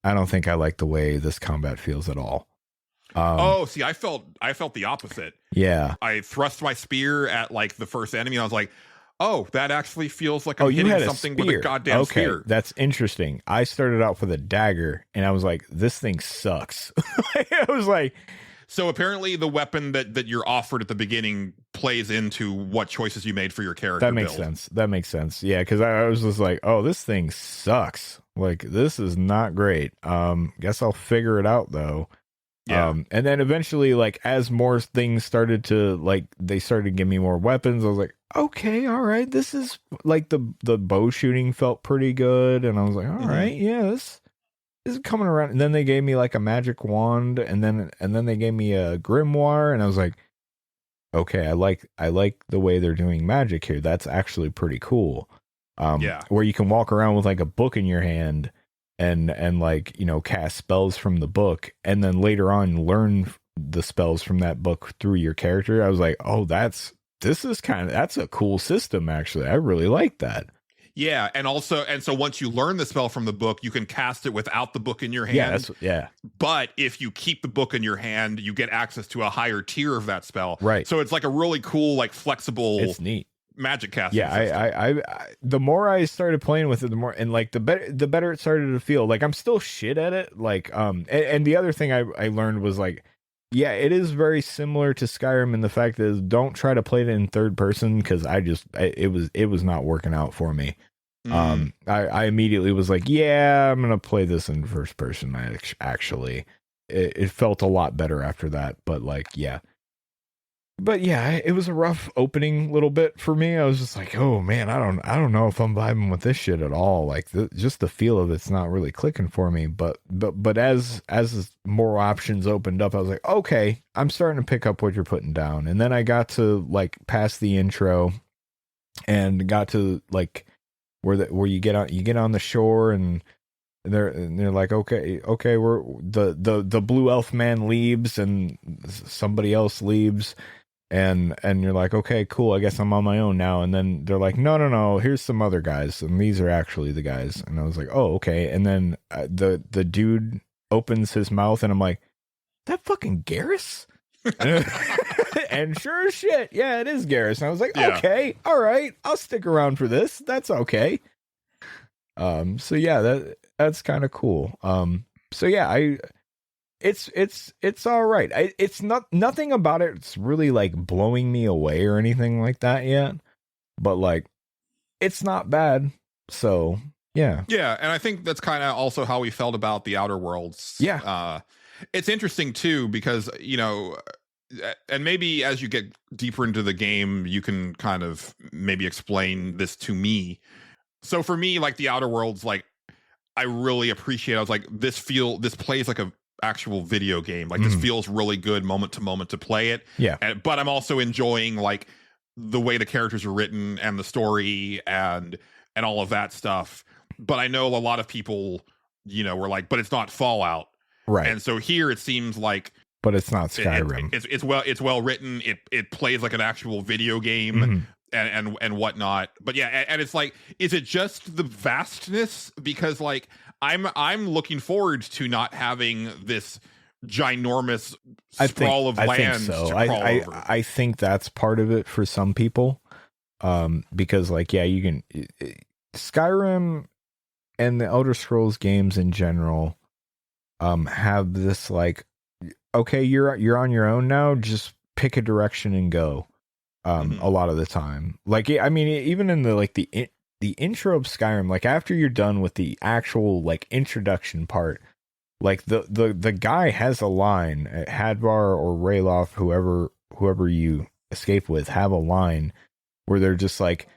I don't think I like the way this combat feels at all. See, I felt the opposite. Yeah. I thrust my spear at like the first enemy, and I was like, oh, that actually feels like I'm you hitting had something with a goddamn spear. That's interesting. I started out with a dagger, and I was like, this thing sucks. I was like, so apparently the weapon that you're offered at the beginning plays into what choices you made for your character. That makes sense. That makes sense. Yeah, because I was just like, oh, this thing sucks. Like, this is not great. Guess I'll figure it out though. Yeah. And then eventually, like, as more things started to, like, they started to give me more weapons, I was like, okay, all right, this is, like, the bow shooting felt pretty good, and I was like, all right, yeah, this is coming around. And then they gave me, like, a magic wand, and then they gave me a grimoire, and I was like, okay, I like the way they're doing magic here. That's actually pretty cool. Where you can walk around with, like, a book in your hand, and like, cast spells from the book, and then later on learn the spells from that book through your character. I was like, oh, that's a cool system, actually. I really like that. Yeah, and so once you learn the spell from the book, you can cast it without the book in your hand. But if you keep the book in your hand, you get access to a higher tier of that spell. Right. So it's like a really cool, like flexible. It's neat. Magic casting. Yeah, I the more I started playing with it, the more, and like the better it started to feel. Like, I'm still shit at it. Like, and the other thing I learned was like, yeah, it is very similar to Skyrim in the fact that don't try to play it in third person, because it was not working out for me. I immediately was like, yeah, I'm gonna play this in first person. It felt a lot better after that. But like, yeah. But yeah, it was a rough opening little bit for me. I was just like, oh man, I don't know if I'm vibing with this shit at all. Like, just the feel of it's not really clicking for me. But as more options opened up, I was like, okay, I'm starting to pick up what you're putting down. And then I got to like past the intro, and got to like where you get on the shore, and they're like, okay, we're the blue elf man leaves, and somebody else leaves. And you're like, okay, cool, I guess I'm on my own now. And then they're like, no, here's some other guys, and these are actually the guys. And I was like, oh, okay. And then the dude opens his mouth, and I'm like, that fucking Garrus? And sure as shit, yeah, it is Garrus. And I was like, okay, all right, I'll stick around for this. That's okay. So yeah, that's kind of cool. So yeah, it's all right. It's nothing about it's really like blowing me away or anything like that yet, but like, it's not bad. So yeah, and I think that's kind of also how we felt about the Outer Worlds. Yeah, it's interesting too, because and maybe as you get deeper into the game, you can kind of maybe explain this to me. So for me, like the Outer Worlds, like I really appreciate. I was like, this plays like a actual video game. Like this feels really good moment to moment to play it. Yeah. But I'm also enjoying like the way the characters are written and the story and all of that stuff. But I know a lot of people, you know, were like, but it's not Fallout. Right. And so here it seems like, but it's not Skyrim. It's well written. It plays like an actual video game and whatnot. But yeah, and it's like, is it just the vastness? Because like I'm looking forward to not having this ginormous sprawl of land. I think so. To crawl over. I think that's part of it for some people. Because like, yeah, you can Skyrim and the Elder Scrolls games in general have this like, okay, you're on your own now, just pick a direction and go. A lot of the time, like, I mean, even in the like the intro of Skyrim, like after you're done with the actual like introduction part, like the guy has a line, Hadvar or Rayloff, whoever you escape with, have a line where they're just like,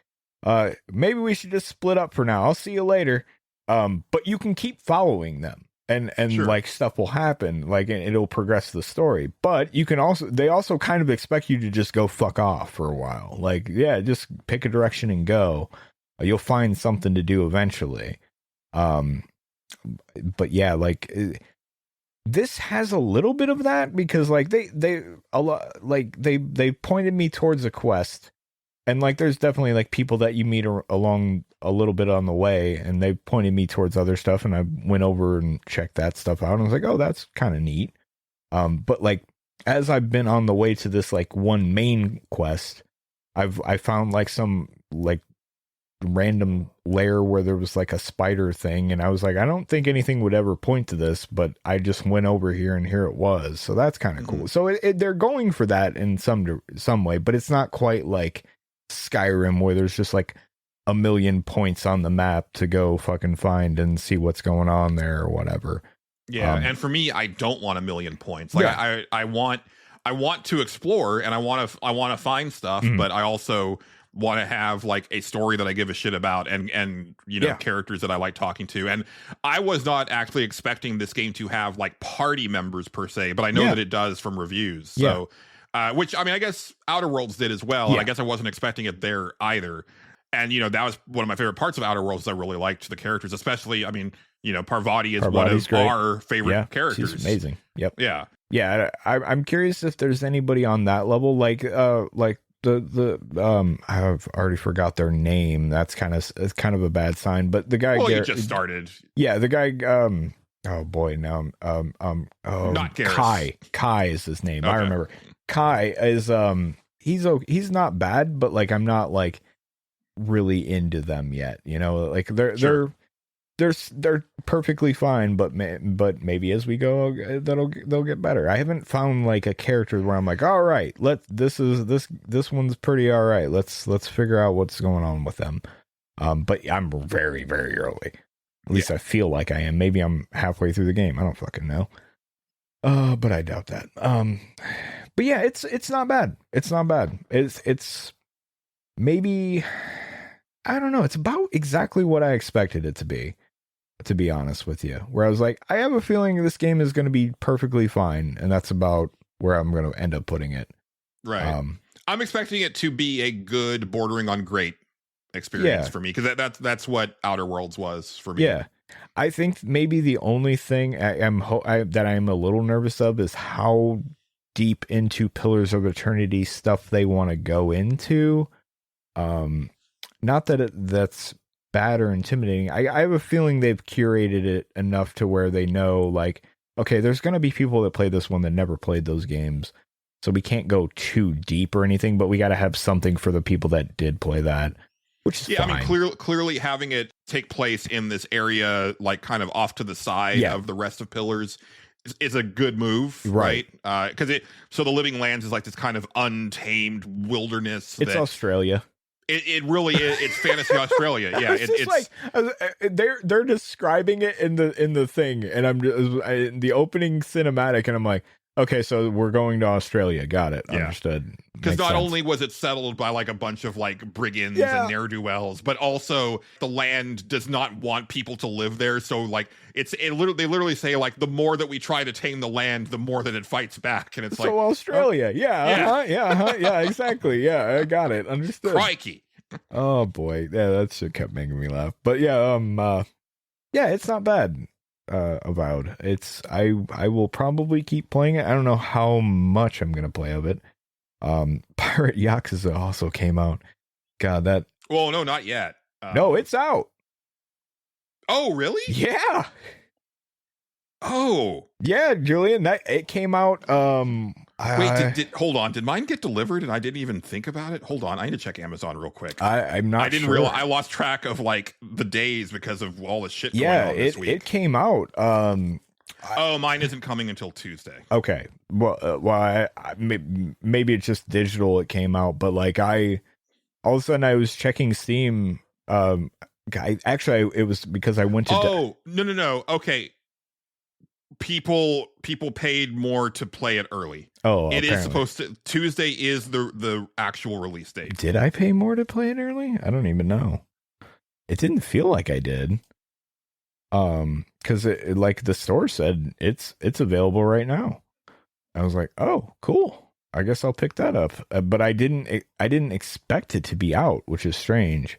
maybe we should just split up for now. I'll see you later. But you can keep following them. And sure, like stuff will happen, like, and it'll progress the story. But you can they also kind of expect you to just go fuck off for a while. Like, yeah, just pick a direction and go. You'll find something to do eventually. But yeah, like this has a little bit of that because like they pointed me towards a quest. And like, there's definitely like people that you meet along a little bit on the way, and they pointed me towards other stuff, and I went over and checked that stuff out. And I was like, oh, that's kind of neat. But like, as I've been on the way to this like one main quest, I found like some like random lair where there was like a spider thing, and I was like, I don't think anything would ever point to this, but I just went over here, and here it was. So that's kind of cool. So they're going for that in some way, but it's not quite like Skyrim where there's just like a million points on the map to go fucking find and see what's going on there or whatever. Yeah, and for me, I don't want a million points. Like, yeah. I want to explore, and I want to find stuff, but I also want to have like a story that I give a shit about, and you know, characters that I like talking to. And I was not actually expecting this game to have like party members per se, but I know that it does from reviews. So which, I mean, I guess Outer Worlds did as well. And I guess I wasn't expecting it there either. And, you know, that was one of my favorite parts of Outer Worlds. I really liked the characters, especially, I mean, you know, Parvati is one of our favorite characters. She's amazing. Yep. Yeah. Yeah. I'm curious if there's anybody on that level, like the I've already forgot their name. That's kind of a bad sign, but the guy, he just started. Yeah. The guy, oh boy, now not Garrus. Kai is his name. Okay. I remember. Kai is he's not bad, but like I'm not like really into them yet, you know, like they're perfectly fine, but maybe as we go they'll get better. I haven't found like a character where I'm like, all right, this one's pretty all right, let's figure out what's going on with them. But I'm very, very early. At least I feel like I am. Maybe I'm halfway through the game. I don't fucking know. But I doubt that. But yeah, it's not bad. It's not bad. It's maybe, I don't know. It's about exactly what I expected it to be honest with you. Where I was like, I have a feeling this game is going to be perfectly fine, and that's about where I'm going to end up putting it. Right. I'm expecting it to be a good, bordering on great experience for me, because that's what Outer Worlds was for me. Yeah. I think maybe the only thing that I'm a little nervous of is how deep into Pillars of Eternity stuff they want to go into. Not that that's bad or intimidating. I have a feeling they've curated it enough to where they know, like, okay, there's going to be people that play this one that never played those games, so we can't go too deep or anything, but we got to have something for the people that did play that, which is fine. I mean, clearly having it take place in this area, like kind of off to the side of the rest of Pillars, is a good move, right? Because so the Living Lands is like this kind of untamed wilderness. It's Australia. It really is. It's fantasy Australia. Yeah, it's like they're describing it in the thing, and I'm just the opening cinematic, and I'm like, Okay, so we're going to Australia. Got it. Yeah. Understood. Because Makes not sense. only was it settled by like a bunch of like brigands Yeah. and ne'er-do-wells, but also the land does not want people to live there. So like they literally say like the more that we try to tame the land, the more that it fights back. And it's So like Australia, yeah, exactly. Yeah, I got it. Understood. crikey. Oh boy, yeah, that shit kept making me laugh. But yeah, it's not bad. Avowed. I will probably keep playing it. I don't know how much I'm gonna play of it. Pirate Yakuza also came out. God, that Well, no, not yet. no, it's out. Oh, really? Yeah, Oh, yeah, Julian. That it came out. wait. Did hold on? Did mine get delivered and I didn't even think about it? Hold on. I need to check Amazon real quick. I'm not. I didn't sure. realize. I lost track of like the days because of all the shit going Yeah, on this week. it came out. Oh, mine isn't coming until Tuesday. Okay. Well, maybe it's just digital. It came out, but like all of a sudden I was checking Steam. It was because I went to. Oh, no. Okay. People paid more to play it early. Oh, it is apparently. supposed to. Tuesday is the actual release date. Did I pay more to play it early? I don't even know. It didn't feel like I did. Because it like the store said it's available right now. I was like, oh, cool. I guess I'll pick that up. But I didn't expect it to be out, which is strange.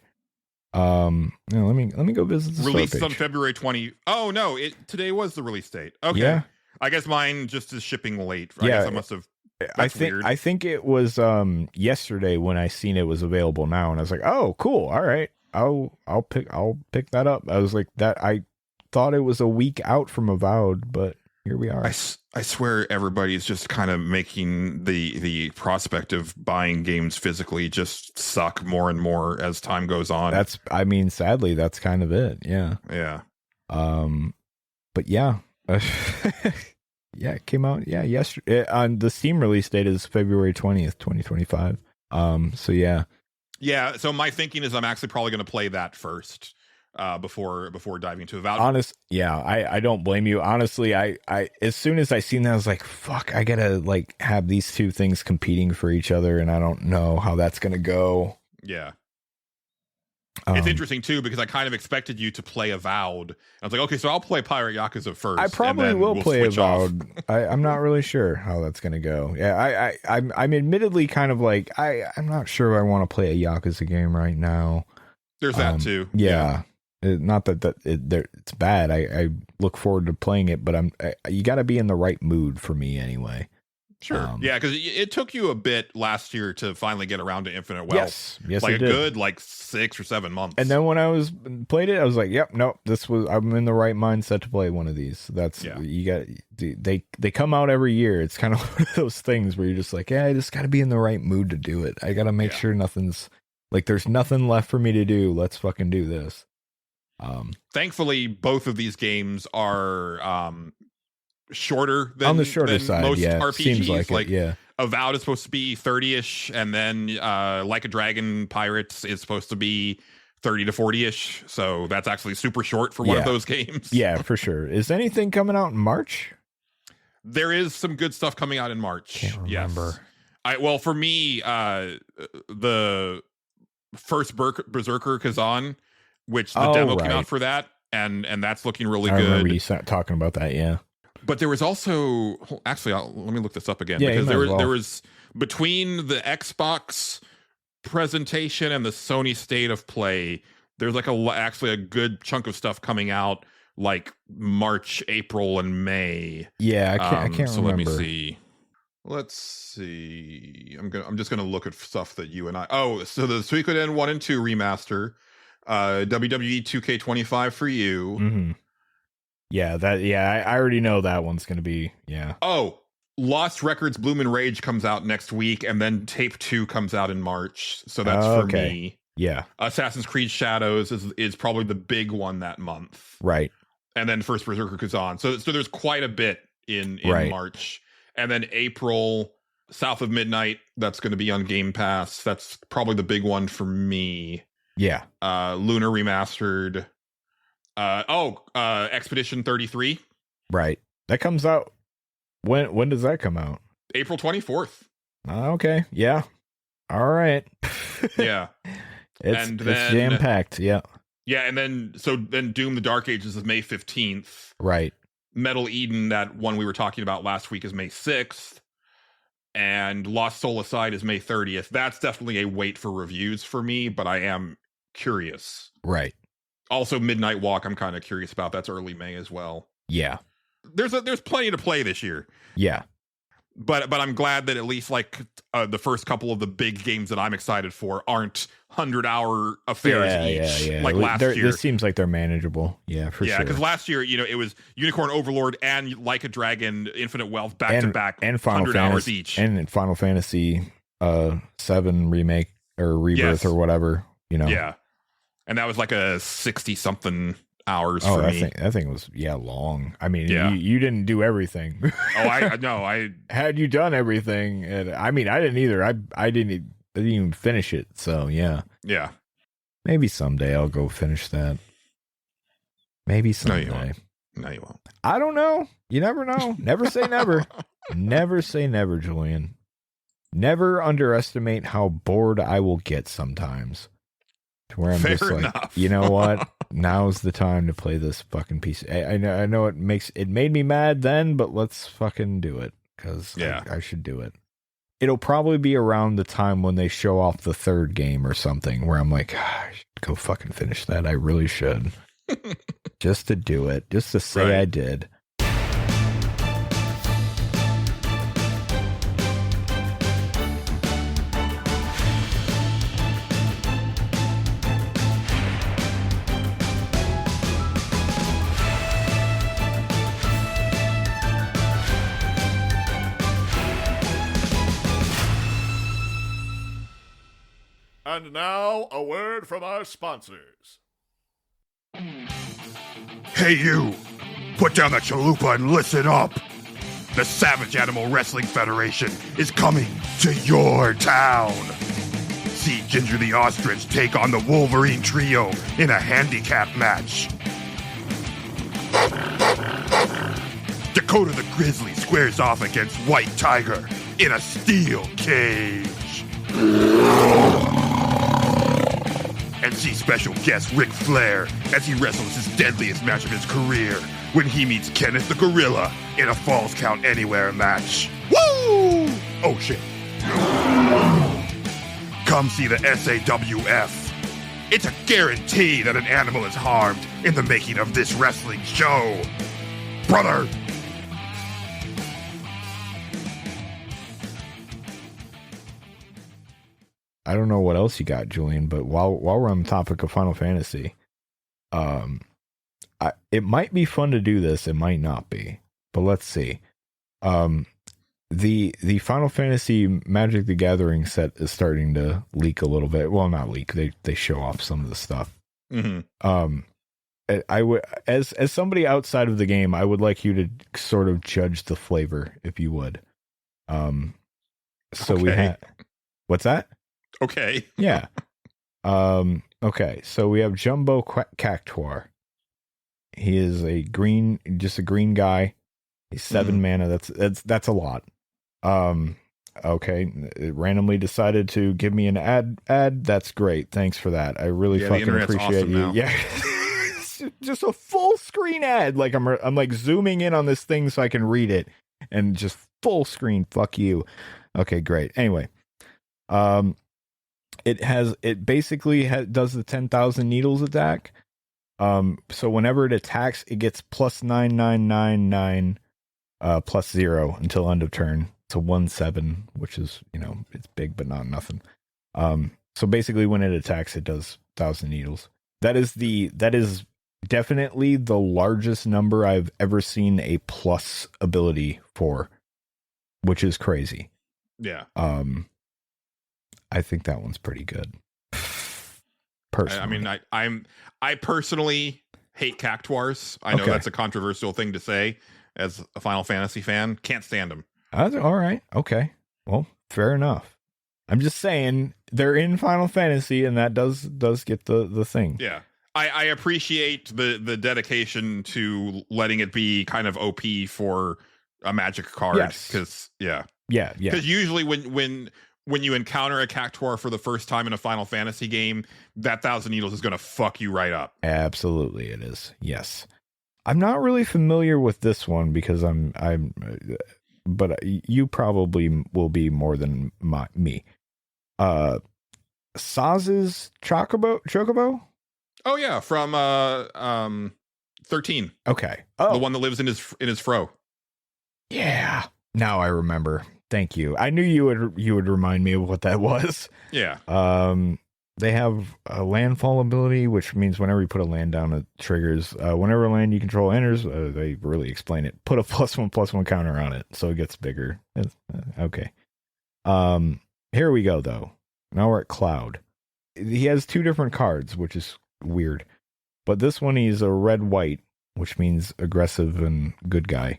Let me go visit the Released store on page. February 20. Oh no, today was the release date. Okay. Yeah. I guess mine just is shipping late. I Yeah. guess I must have. That's weird. I think it was yesterday when I seen it was available now, and I was like, oh, cool. All right, I'll pick that up. I was like that. I thought it was a week out from Avowed, but here we are. I swear everybody's just kind of making the prospect of buying games physically just suck more and more as time goes on. Sadly, that's kind of it. Yeah. Yeah. But yeah. Yeah, it came out. Yeah, yesterday. On the Steam release date is February 20th, 2025. So yeah. Yeah. So my thinking is I'm actually probably going to play that first before diving into Avowed. I don't blame you. Honestly, I as soon as I seen that, I was like, fuck, I gotta like have these two things competing for each other, and I don't know how that's gonna go. Yeah. It's interesting too because I kind of expected you to play Avowed. I was like, okay, so I'll play Pirate Yakuza first. I probably and then will we'll play switch off. Avowed. I'm not really sure how that's gonna go. Yeah, I'm admittedly kind of like I'm not sure I want to play a Yakuza game right now. There's that too. Yeah. Not that it's bad. I look forward to playing it, but you got to be in the right mood for me anyway. Sure. Yeah, because it took you a bit last year to finally get around to Infinite Wealth. Yes, like it a did. good 6 or 7 months. And then when I played it, I was like, "Yep, nope, I'm in the right mindset to play one of these." You got they come out every year. It's kind of one of those things where you're just like, "Yeah, I just got to be in the right mood to do it. I got to make sure nothing's like there's nothing left for me to do. Let's fucking do this." Thankfully, both of these games are shorter than on the shorter side. most Yeah, RPGs. seems like it, yeah. Avowed is supposed to be 30-ish, and then Like a Dragon Pirates is supposed to be 30 to 40-ish. So that's actually super short for one of those games. Yeah, for sure. Is anything coming out in March? There is some good stuff coming out in March. Can't remember. Yes. Well, for me, the first Berserker Kazan, which the demo came out for that, and that's looking really I good. remember you talking about that, yeah. But there was also actually, let me look this up again, Yeah, because you might as well. there was between the Xbox presentation and the Sony State of Play, there's like actually a good chunk of stuff coming out like March, April, and May. Yeah, I can't so remember. let me see. Let's see. I'm just gonna look at stuff that you and I. Oh, so the Suikoden 1 and 2 remaster, WWE 2K25 for you. Mm-hmm. Yeah, I already know that one's gonna be Oh, Lost Records Bloom and Rage comes out next week, and then Tape 2 comes out in March. So that's for me. Yeah. Assassin's Creed Shadows is probably the big one that month. Right. And then first Berserker Kazan. So there's quite a bit in March. And then April, South of Midnight, that's going to be on Game Pass. That's probably the big one for me. Yeah. Lunar Remastered. Expedition 33. Right. That comes out When does that come out? April 24th. Okay. Yeah. All right. Yeah. It's And then- jam packed. Yeah. Yeah, and then Doom the Dark Ages is May 15th. Right. Metal Eden, that one we were talking about last week, is May 6th. And Lost Soul Aside is May 30th. That's definitely a wait for reviews for me, but I am curious. Right. Also, Midnight Walk, I'm kind of curious about. That's early May as well. Yeah. There's plenty to play this year. Yeah. But I'm glad that at least like the first couple of the big games that I'm excited for aren't 100-hour affairs each like last year. This seems like they're manageable. Yeah, for sure. Yeah, because last year, it was Unicorn Overlord and Like a Dragon Infinite Wealth back to back, and Final 100 Fantasy, hours each. and Final Fantasy 7 remake or rebirth or whatever. Yeah, and that was like a 60-something hours Oh, for that me. thing was long. I mean, Yeah. you didn't do everything. I Had you done everything, and I mean, I didn't either. I didn't even finish it. So yeah, maybe someday I'll go finish that. Maybe someday. No, you won't. I don't know. You never know. Never say never. Never say never, Julian. Never underestimate how bored I will get sometimes. To where I'm Fair just like, enough. you know what? Now's the time to play this fucking piece. I know it made me mad then, but let's fucking do it because I should do it. It'll probably be around the time when they show off the third game or something where I'm like, I should go fucking finish that. I really should. Just to do it. Just to say Right. I did. And now, a word from our sponsors. Hey you! Put down that chalupa and listen up! The Savage Animal Wrestling Federation is coming to your town! See Ginger the Ostrich take on the Wolverine Trio in a handicap match. Dakota the Grizzly squares off against White Tiger in a steel cage. And see special guest Ric Flair as he wrestles his deadliest match of his career when he meets Kenneth the Gorilla in a Falls Count Anywhere match. Woo! Oh shit. Come see the SAWF. It's a guarantee that an animal is harmed in the making of this wrestling show. Brother! I don't know what else you got, Julian, but while we're on the topic of Final Fantasy, it might be fun to do this. It might not be, but let's see. The Final Fantasy Magic the Gathering set is starting to leak a little bit. Well, not leak. They show off some of the stuff. Mm-hmm. I would, as somebody outside of the game, I would like you to sort of judge the flavor, if you would. So we Okay. have, what's that? Okay. Yeah. Okay. So we have Jumbo Cactuar. He is just a green guy. He's 7 mana. That's a lot. Okay. It randomly decided to give me an ad. That's great. Thanks for that. I really Yeah, the fucking internet's appreciate awesome you. now. Yeah. It's just a full screen ad. Like I'm like zooming in on this thing so I can read it, and just full screen. Fuck you. Okay, great. Anyway, it basically does the 10,000 needles attack. So whenever it attacks, it gets plus 9999 plus 0 until end of turn. It's a 1/7, which is, it's big but not nothing. So basically when it attacks, it does 1,000 needles. That is definitely the largest number I've ever seen a plus ability for, which is crazy. Yeah. I think that one's pretty good. Personally. I personally hate cactuars. I know Okay. that's a controversial thing to say as a Final Fantasy fan. Can't stand them. All right. Okay. Well, fair enough. I'm just saying they're in Final Fantasy, and that does get the thing. Yeah. I appreciate the dedication to letting it be kind of OP for a magic card. Yes. Because Yeah. Because usually when you encounter a Cactuar for the first time in a Final Fantasy game, that Thousand Needles is going to fuck you right up. Absolutely, it is. Yes. I'm not really familiar with this one because but you probably will be more than me. Saz's Chocobo? Oh yeah, from 13. Okay. The Oh, one that lives in his fro. yeah. Now I remember. Thank you. I knew you would remind me of what that was. Yeah. They have a landfall ability, which means whenever you put a land down, it triggers. Whenever a land you control enters, they really explain it. Put a +1/+1 counter on it, so it gets bigger. Okay. Here we go, though. Now we're at Cloud. He has 2 different cards, which is weird. But this one, he's a red-white, which means aggressive and good guy.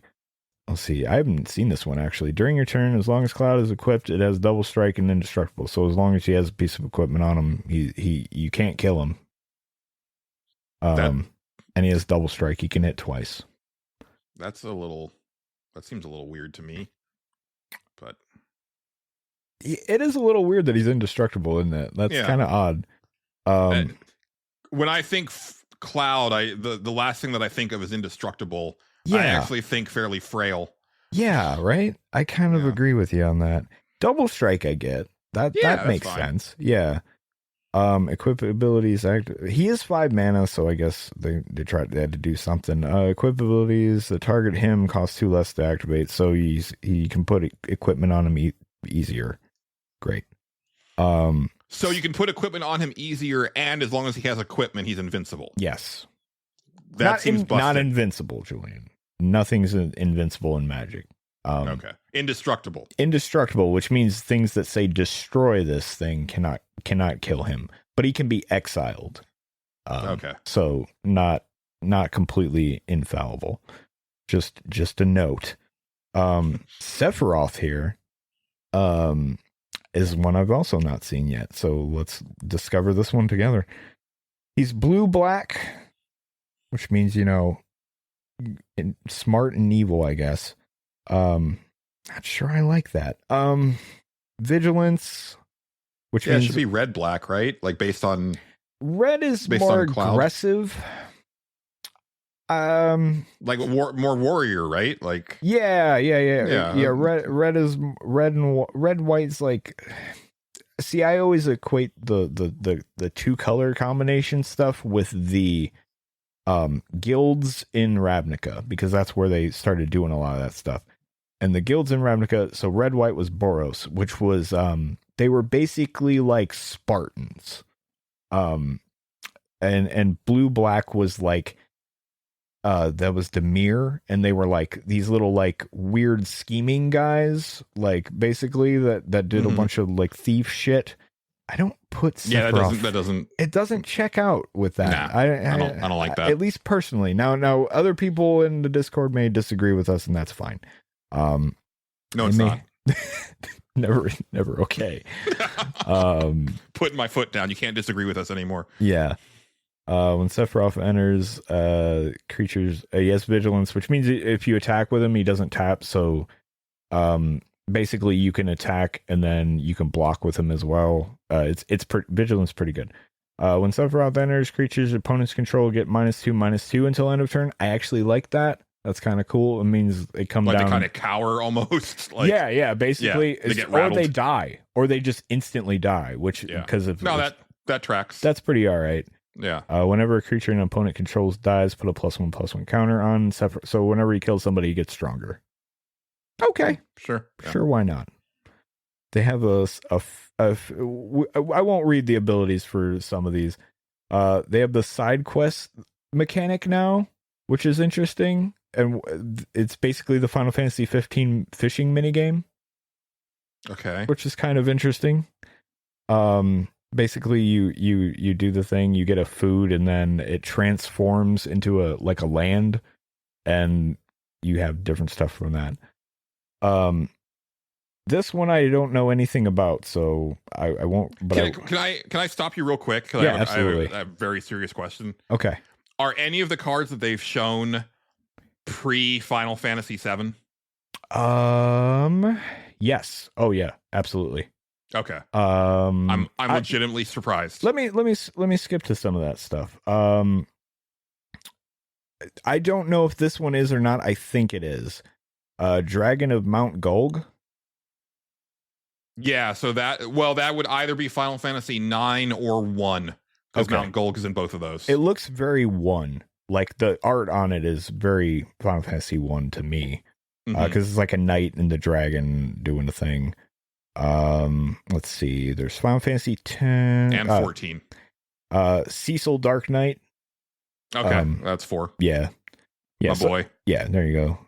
Let's see. I haven't seen this one, actually. During your turn, as long as Cloud is equipped, it has double strike and indestructible. So as long as he has a piece of equipment on him, you can't kill him. And he has double strike. He can hit twice. That seems a little weird to me. But It is a little weird that he's indestructible, isn't it? That's kind of odd. When I think Cloud, the last thing that I think of is indestructible. Yeah. I actually think fairly frail. Yeah, right? I kind of agree with you on that. Double strike, I get. That makes sense. Yeah. Equip abilities he is 5 mana, so I guess they had to do something. Equip abilities that target him cost 2 less to activate, so he can put equipment on him easier. Great. So you can put equipment on him easier, and as long as he has equipment, he's invincible. Yes. That seems busted. Not invincible, Julian. Nothing's invincible in Magic. Okay. Indestructible. Indestructible, which means things that say destroy this thing cannot kill him, but he can be exiled. Okay. So not completely infallible. Just a note. Sephiroth here is one I've also not seen yet. So let's discover this one together. He's blue-black, which means, smart and evil, I guess. Not sure I like that. Vigilance, which means it should be red-black, right? Like based on red is more aggressive. Like more warrior, right? Like yeah. Red white's like. See, I always equate the 2 color combination stuff with the guilds in Ravnica, because that's where they started doing a lot of that stuff. And the guilds in Ravnica, so red white was Boros, which was they were basically like Spartans. And blue black was like that was Demir, and they were like these little like weird scheming guys, like basically that did a bunch of like thief shit. I don't put Sephiroth. That doesn't it doesn't check out with that. Nah, I don't like that. At least personally. Now other people in the Discord may disagree with us, and that's fine. No, it's not. Never okay. Putting my foot down. You can't disagree with us anymore. Yeah. When Sephiroth enters, creatures, he has vigilance, which means if you attack with him, he doesn't tap. So, basically, you can attack and then you can block with him as well. Vigilance pretty good. When Sephiroth enters, creatures opponents control get -2/-2 until end of turn. I actually like that. That's kind of cool. It means they come like down. They kind of cower almost. Like, yeah. Basically, they get or rattled. they die, or they just instantly die. Which because of that tracks. That's pretty all right. Yeah. Whenever a creature an opponent controls dies, put a +1/+1 counter on. So whenever he kills somebody, he gets stronger. Okay, sure. Sure, why not? They have I won't read the abilities for some of these. They have the side quest mechanic now, which is interesting, and it's basically the Final Fantasy 15 fishing minigame. Okay. Which is kind of interesting. Basically you do the thing, you get a food, and then it transforms into a land, and you have different stuff from that. This one I don't know anything about, so I won't. But can I stop you real quick? Yeah, absolutely. I have a very serious question. Okay. Are any of the cards that they've shown pre Final Fantasy VII? Yes. Oh yeah, absolutely. Okay. I'm I'm legitimately surprised. Let me skip to some of that stuff. I don't know if this one is or not. I think it is. Dragon of Mount Golg. Yeah, so that would either be Final Fantasy 9 or 1. Because Okay. Mount Golg is in both of those. It looks very 1. Like the art on it is very Final Fantasy 1 to me. Mhm. Because it's like a knight and the dragon doing the thing. Let's see. There's Final Fantasy 10 and 14. Cecil Dark Knight. Okay, that's 4. Yeah. My boy. Yeah, there you go.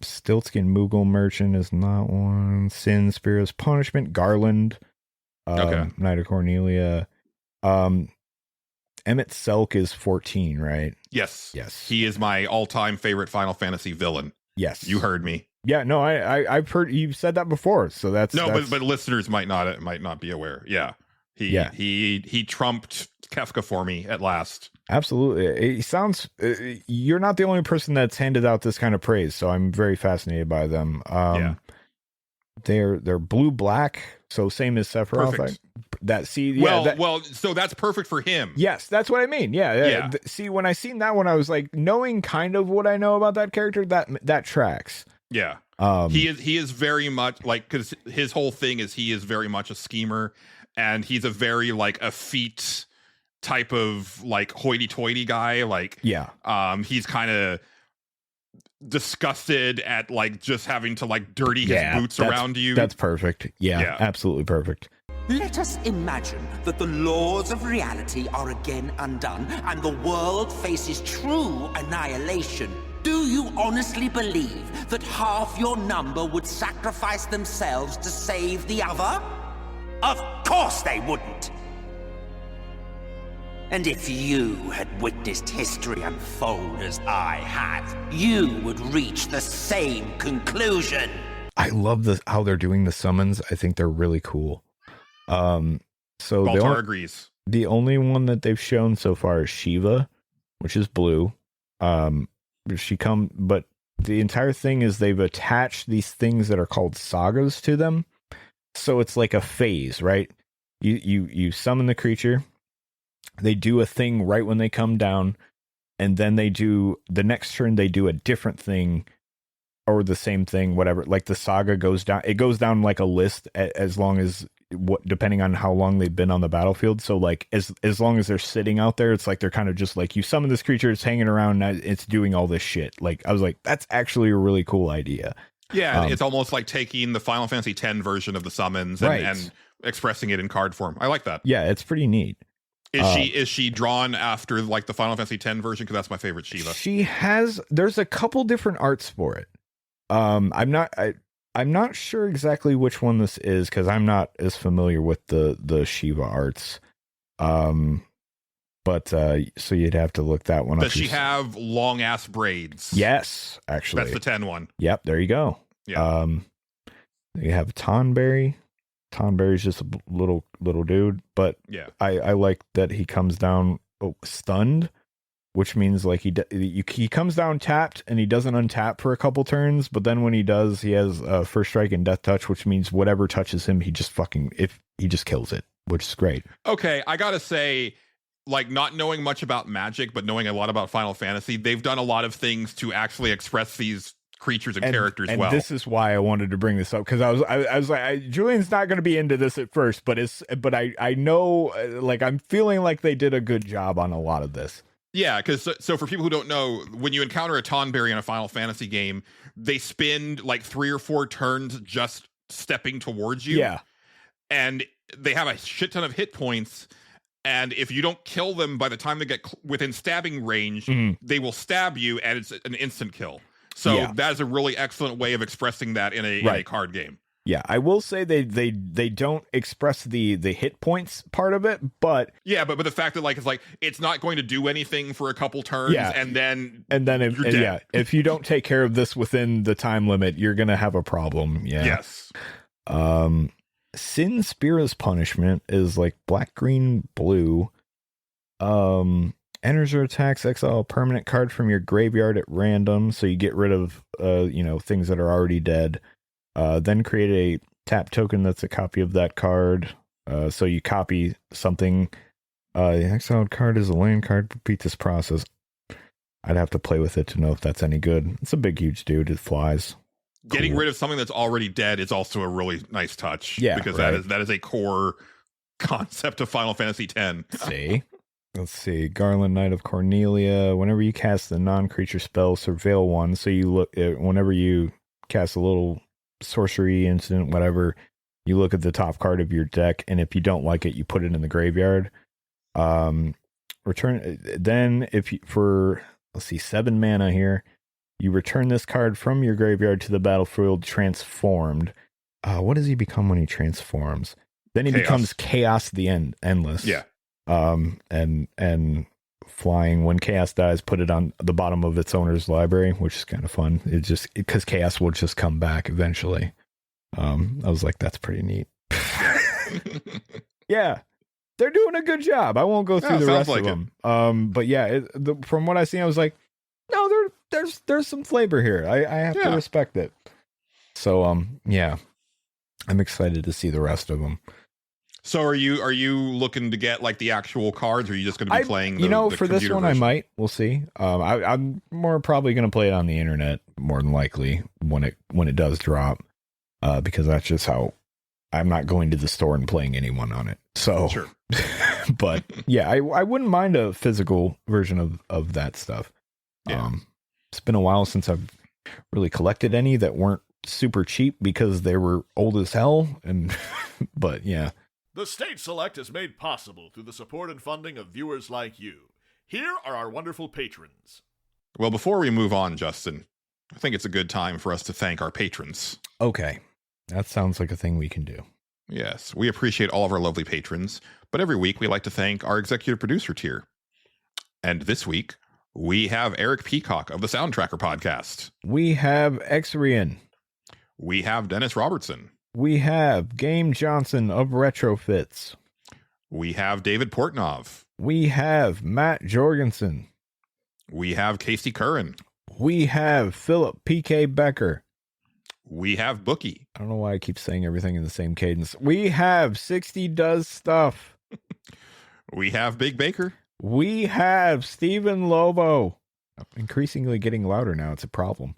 Stiltskin Moogle Merchant is not one. Sin, Spirit's Punishment, Garland, Okay. Knight of Cornelia. Emmett Selk is 14, right? Yes. Yes. He is my all-time favorite Final Fantasy villain. Yes. You heard me. Yeah, no, I've heard you've said that before, so that's But listeners might not be aware. Yeah. He trumped Kefka for me at last. Absolutely. It sounds you're not the only person that's handed out this kind of praise, so I'm very fascinated by them. Yeah. They're blue black, so same as Sephiroth. Perfect. So that's perfect for him. yes, that's what I mean. Yeah. See, when I seen that one, I was like, knowing kind of what I know about that character, that tracks. Yeah. He is very much like, because his whole thing is he is very much a schemer, and he's a very like effete type of like hoity-toity guy. Like, Yeah. He's kind of disgusted at like just having to like dirty his boots around you. That's perfect. Yeah, absolutely perfect. Let us imagine that the laws of reality are again undone and the world faces true annihilation. Do you honestly believe that half your number would sacrifice themselves to save the other? Of course they wouldn't! And if you had witnessed history unfold as I have, you would reach the same conclusion. I love how they're doing the summons. I think they're really cool. So Baltar agrees. The only one that they've shown so far is Shiva, which is blue. But the entire thing is they've attached these things that are called sagas to them. So it's like a phase, right? You summon the creature. They do a thing right when they come down, and then they do the next turn. They do a different thing, or the same thing, whatever. Like the saga goes down. It goes down like a list as long as depending on how long they've been on the battlefield. So like as long as they're sitting out there, it's like they're kind of just like, you summon this creature, it's hanging around, it's doing all this shit. Like I was like, that's actually a really cool idea. Yeah, it's almost like taking the Final Fantasy X version of the summons and expressing it in card form. I like that. Yeah, it's pretty neat. Is she drawn after like the Final Fantasy X version? Because that's my favorite Shiva. There's a couple different arts for it. I'm not sure exactly which one this is because I'm not as familiar with the Shiva arts. So you'd have to look that one up. Does she have long ass braids? Yes, actually. That's the 10 one. Yep, there you go. Yeah. You have Tonberry. Tonberry's just a little dude, but yeah, I like that he comes down stunned, which means like he comes down tapped and he doesn't untap for a couple turns, but then when he does, he has first strike and death touch, which means whatever touches him, he just kills it, which is great. Okay, I gotta say, like, not knowing much about Magic, but knowing a lot about Final Fantasy, they've done a lot of things to actually express these creatures and characters and well. This is why I wanted to bring this up, because I was like, Julian's not going to be into this at first, but I know, like, I'm feeling like they did a good job on a lot of this. Yeah, because so for people who don't know, when you encounter a Tonberry in a Final Fantasy game, they spend like 3 or 4 turns just stepping towards you. Yeah, and they have a shit ton of hit points. And if you don't kill them by the time they get within stabbing range, they will stab you, and it's an instant kill. So that is a really excellent way of expressing that in a card game. Yeah, I will say they don't express the hit points part of it, but yeah, but the fact that it's not going to do anything for a couple turns, and then if you don't take care of this within the time limit, you're gonna have a problem. Yeah. Yes. Sin Spira's Punishment is like black, green, blue. Enters or attacks, exile a permanent card from your graveyard at random, so you get rid of things that are already dead. Then create a tap token that's a copy of that card. So you copy something. The exiled card is a land card. Repeat this process. I'd have to play with it to know if that's any good. It's a big, huge dude. It flies. Getting Cool. rid of something that's already dead is also a really nice touch. Yeah, because right. that is a core concept of Final Fantasy X. See? Let's see. Garland Knight of Cornelia. Whenever you cast a non-creature spell, surveil one. So you look at whenever you cast a little sorcery incident, whatever, you look at the top card of your deck, and if you don't like it, you put it in the graveyard. Return. Then if you, for let's see, 7 mana here, you return this card from your graveyard to the battlefield transformed. What does he become when he transforms? Then he becomes Chaos the Endless. Yeah. And flying. When Chaos dies, put it on the bottom of its owner's library, which is kind of fun. It just because Chaos will just come back eventually. I was like, that's pretty neat. Yeah, they're doing a good job. I won't go through the rest of them. But yeah, from what I see, I was like, no, there's some flavor here. I have to respect it. So yeah, I'm excited to see the rest of them. So are you looking to get like the actual cards, or are you just going to be playing? The For this one, version? I might. We'll see. I'm more probably going to play it on the internet more than likely when it does drop, because that's just how I'm not going to the store and playing anyone on it. So, sure. But yeah, I wouldn't mind a physical version of that stuff. Yeah. It's been a while since I've really collected any that weren't super cheap because they were old as hell. And but yeah. The State Select is made possible through the support and funding of viewers like you. Here are our wonderful patrons. Well, before we move on, Justin, I think it's a good time for us to thank our patrons. Okay. That sounds like a thing we can do. Yes, we appreciate all of our lovely patrons, but every week we like to thank our executive producer tier. And this week, we have Eric Peacock of the Soundtracker podcast. We have Exrian. We have Dennis Robertson. We have Game Johnson of Retrofits. We have David Portnov. We have Matt Jorgensen. We have Casey Curran. We have Philip P.K. Becker. We have Bookie. I don't know why I keep saying everything in the same cadence. We have 60 Does Stuff. We have Big Baker. We have Stephen Lobo. Increasingly getting louder now. It's a problem.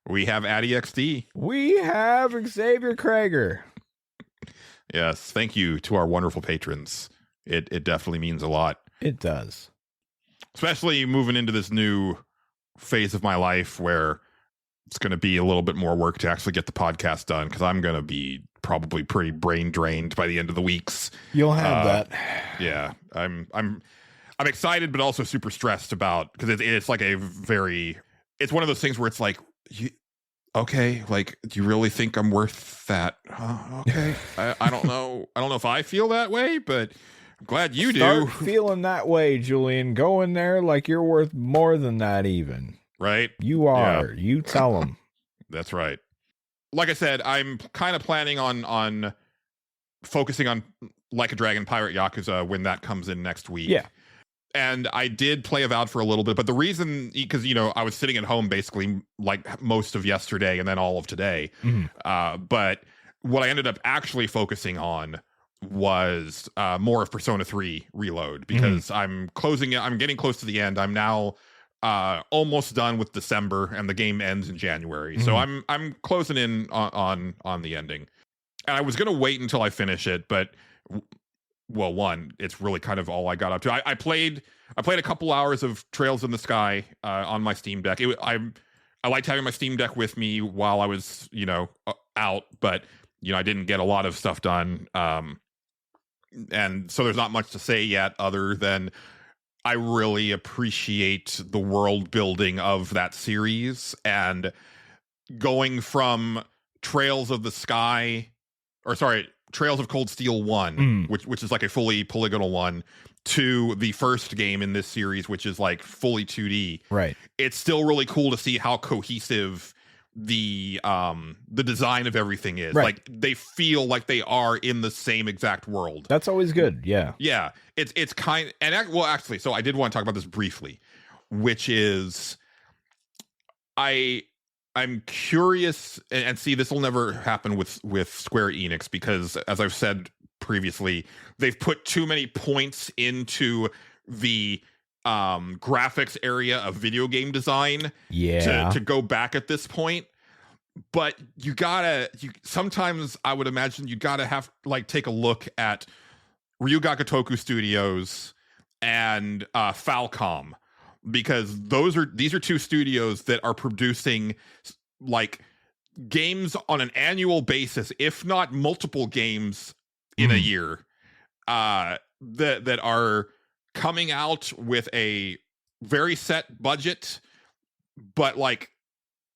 We have Addy XD. We have Xavier Krager. Yes, thank you to our wonderful patrons. It definitely means a lot. It does. Especially moving into this new phase of my life where it's going to be a little bit more work to actually get the podcast done, because I'm going to be probably pretty brain drained by the end of the weeks. You'll have that. Yeah, I'm excited, but also super stressed about, because it's like it's one of those things where it's like, okay, like, do you really think I'm worth that? Okay, I don't know. I don't know if I feel that way, but I'm glad you do. Start feeling that way, Julian. Go in there like you're worth more than that, even. Right? You are. Yeah. You tell them. That's right. Like I said, I'm kind of planning on focusing on Like a Dragon Pirate Yakuza when that comes in next week. Yeah. And I did play Avowed for a little bit, but the reason, because, I was sitting at home basically like most of yesterday and then all of today. Mm-hmm. But what I ended up actually focusing on was more of Persona 3 Reload, because I'm getting close to the end. I'm now almost done with December, and the game ends in January. So I'm closing in on the ending. And I was going to wait until I finish it, but well, one, it's really kind of all I got up to. I played a couple hours of Trails in the Sky on my Steam Deck. I liked having my Steam Deck with me while I was, out, but I didn't get a lot of stuff done. And so there's not much to say yet, other than I really appreciate the world building of that series, and going from Trails of Cold Steel 1, which is like a fully polygonal one, to the first game in this series, which is like fully 2D. Right. It's still really cool to see how cohesive the design of everything is. Right. Like they feel like they are in the same exact world. That's always good. Yeah. Yeah, it's kind and well, actually, so I did want to talk about this briefly, which is I'm curious, and see, this will never happen with Square Enix because, as I've said previously, they've put too many points into the graphics area of video game design to go back at this point. But sometimes I would imagine you gotta have like take a look at Ryuga Gotoku Studios and Falcom, because these are two studios that are producing like games on an annual basis, if not multiple games in a year, that are coming out with a very set budget, but like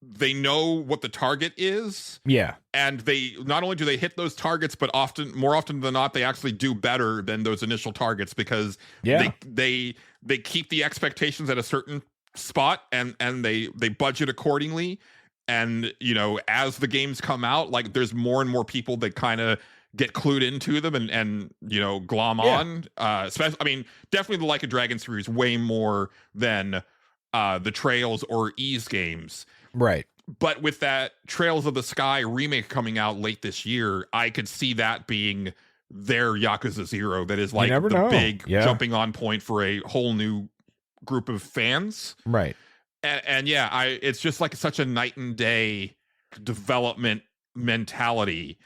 they know what the target is. Yeah. And they not only do they hit those targets, but more often than not, they actually do better than those initial targets because they keep the expectations at a certain spot and they budget accordingly. And, you know, as the games come out, like there's more and more people that kind of get clued into them and you know, glom on. Especially, I mean, definitely the Like a Dragon series way more than the Trails or Ys games. Right. But with that Trails of the Sky remake coming out late this year, I could see that being their Yakuza 0 that is like the big jumping on point for a whole new group of fans. Right. And it's just like such a night and day development mentality.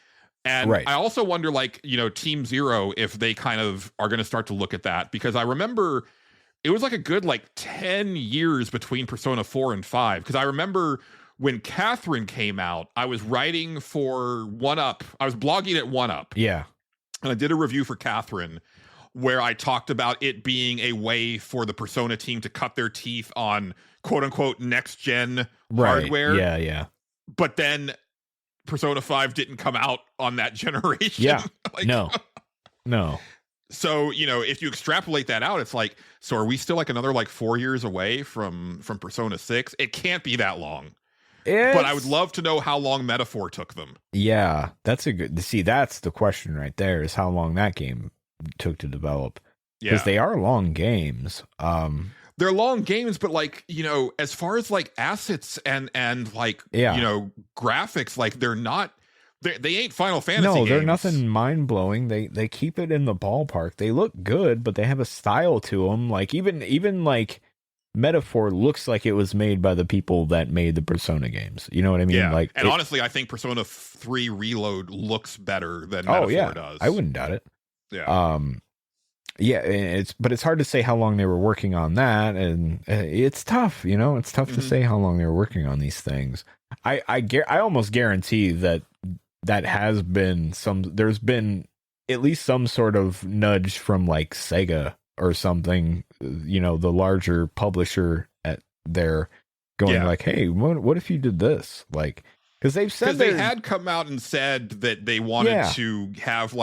And I also wonder, like, you know, Team Zero, if they kind of are going to start to look at that, because I remember it was like a good 10 years between Persona 4 and 5. Because I remember when Catherine came out, I was writing for 1UP. I was blogging at 1UP. Yeah. And I did a review for Catherine where I talked about it being a way for the Persona team to cut their teeth on quote unquote next gen hardware. Yeah, yeah. But then Persona 5 didn't come out on that generation. Yeah. No. So, you know, if you extrapolate that out, it's like, so are we still like another 4 years away from Persona 6? It can't be that long. But I would love to know how long Metaphor took them. Yeah, that's that's the question right there, is how long that game took to develop. Because they are long games. They're long games, but you know, as far as assets and you know, graphics, they're not, they ain't Final Fantasy games. They're nothing mind blowing. They keep it in the ballpark. They look good, but they have a style to them. Even Metaphor looks like it was made by the people that made the Persona games. You know what I mean? Yeah. And honestly, I think Persona 3 Reload looks better than Metaphor does. I wouldn't doubt it. Yeah. Yeah, it's hard to say how long they were working on that, and it's tough, you know. It's tough to say how long they were working on these things. I almost guarantee that has been there's been at least some sort of nudge from Sega or something, you know, the larger publisher at their going hey, what if you did this? Because they've said they had come out and said that they wanted to have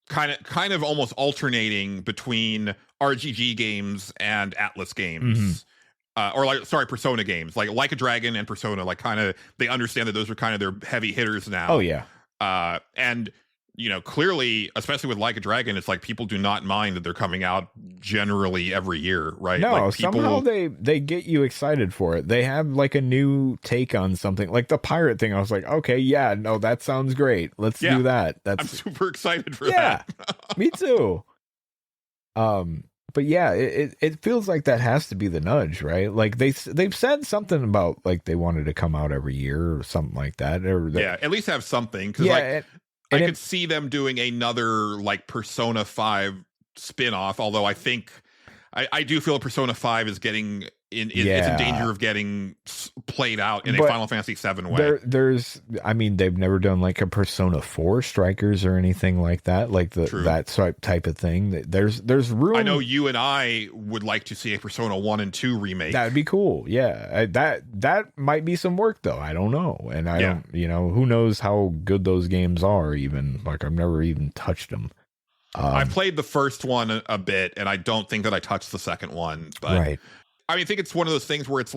kind of almost alternating between RGG games and Atlas games, Persona games, like a Dragon and Persona, kind of, they understand that those are kind of their heavy hitters now. Oh yeah. And you know, clearly, especially with Like a Dragon, it's people do not mind that they're coming out generally every year, right? No, somehow they get you excited for it. They have a new take on something, like the pirate thing. I was like, okay, yeah, no, that sounds great. Let's do that. I'm super excited for that. Me too. But yeah, it feels like that has to be the nudge, right? They've said something about they wanted to come out every year or something like that, or at least have something, because I could see them doing another Persona 5 spin-off, although I think I do feel Persona 5 is getting it's in danger of getting played out in a Final Fantasy 7 way. They've never done a Persona 4 Strikers or anything like that, that type of thing. There's room. I know you and I would like to see a Persona 1 and 2 remake. That'd be cool. Yeah, that might be some work though. I don't know, and I don't. You know, who knows how good those games are? Even I've never even touched them. I played the first one a bit, and I don't think that I touched the second one. But I think it's one of those things where it's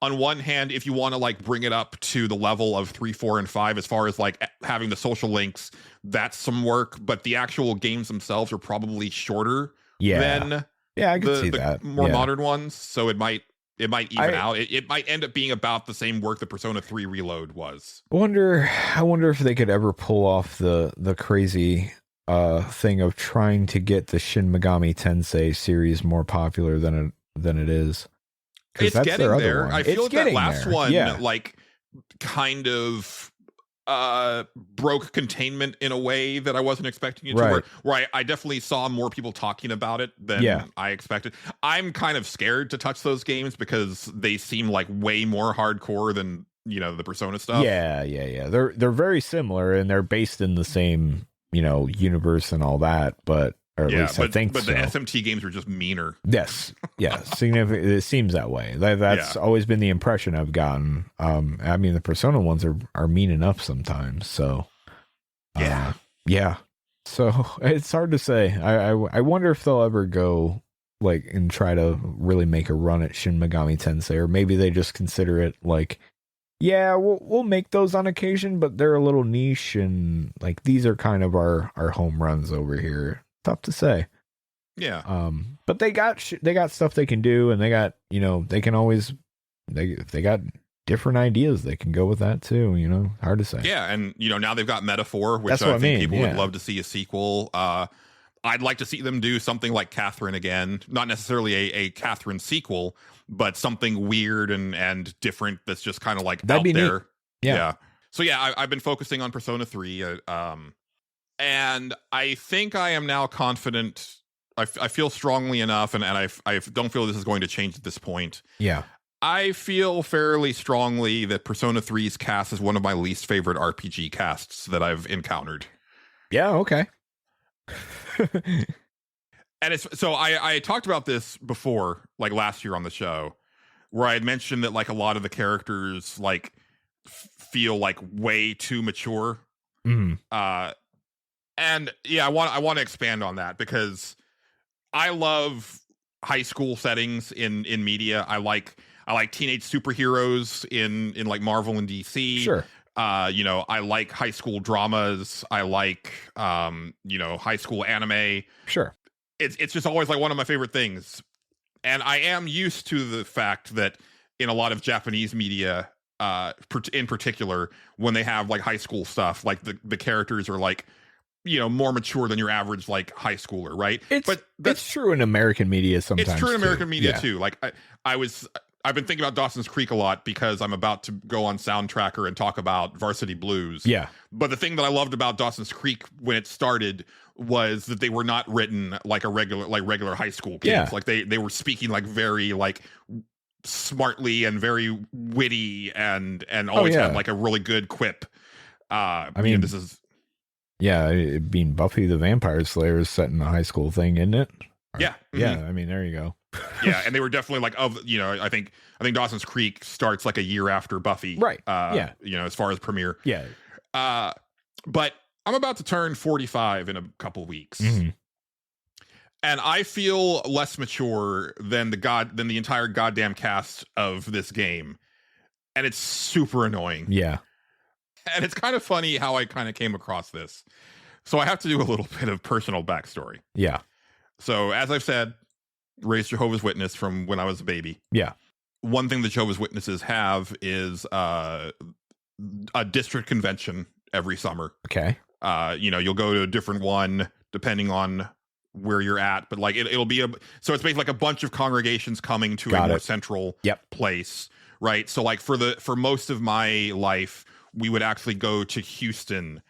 on one hand, if you want to like bring it up to the level of 3, 4, and 5, as far as like having the social links, that's some work. But the actual games themselves are probably shorter than I can see that more modern ones. So it might even out. It might end up being about the same work that Persona 3 Reload was. I wonder if they could ever pull off the crazy thing of trying to get the Shin Megami Tensei series more popular than it is. It's getting there. I feel that last one like kind of broke containment in a way that I wasn't expecting it to, where I definitely saw more people talking about it than I expected. I'm kind of scared to touch those games because they seem like way more hardcore than, you know, the Persona stuff. Yeah. They're very similar and they're based in the same, you know, universe and all that, but at least I think but so. The SMT games are just meaner. Yes. Yeah. Significant. It seems that way. That's always been the impression I've gotten. I mean, the Persona ones are mean enough sometimes. So, yeah. So it's hard to say. I wonder if they'll ever go like and try to really make a run at Shin Megami Tensei, or maybe they just consider it like, yeah, we'll make those on occasion, but they're a little niche and like these are kind of our home runs over here. Tough to say. Yeah. But they got stuff they can do, and they got, you know, they can always if they got different ideas, they can go with that too. You know, hard to say. Yeah, and you know now they've got Metaphor, which That's what I think people yeah. would love to see a sequel. I'd like to see them do something like Catherine again, not necessarily a Catherine sequel, but something weird and different that's just kind of like That'd out be there. neat. Yeah. So yeah, I've been focusing on Persona 3. And I think I am now confident. I feel strongly enough, and I don't feel this is going to change at this point. Yeah. I feel fairly strongly that Persona 3's cast is one of my least favorite RPG casts that I've encountered. Yeah, okay. And it's so I talked about this before, like last year on the show, where I had mentioned that like a lot of the characters like feel like way too mature. And yeah, I want to expand on that because I love high school settings in media. I like teenage superheroes in like Marvel and DC. Sure. You know, I like high school dramas. I like you know, high school anime. Sure. It's just always like one of my favorite things. And I am used to the fact that in a lot of Japanese media, in particular, when they have like high school stuff, like the characters are like, you know, more mature than your average like high schooler, right? But that's true in American media sometimes. It's true in American media too. Like I've been thinking about Dawson's Creek a lot because I'm about to go on Soundtracker and talk about Varsity Blues. Yeah. But the thing that I loved about Dawson's Creek when it started was that they were not written like regular high school kids. Yeah. Like they were speaking like very like smartly and very witty and always had like a really good quip. I mean, this is. Yeah, it being Buffy the Vampire Slayer is set in a high school thing, isn't it? Yeah. Yeah, I mean, there you go. Yeah, and they were definitely like you know, I think Dawson's Creek starts like a year after Buffy. Right. You know, as far as premiere. Yeah. But I'm about to turn 45 in a couple weeks. And I feel less mature than the entire goddamn cast of this game. And it's super annoying. Yeah. And it's kind of funny how I kind of came across this. So I have to do a little bit of personal backstory. Yeah. So as I've said, raised Jehovah's Witness from when I was a baby. Yeah. One thing the Jehovah's Witnesses have is a district convention every summer. Okay. You know, you'll go to a different one depending on where you're at, but like it'll be so it's basically like a bunch of congregations coming to a more central place, right? So like for most of my life, we would actually go to Houston,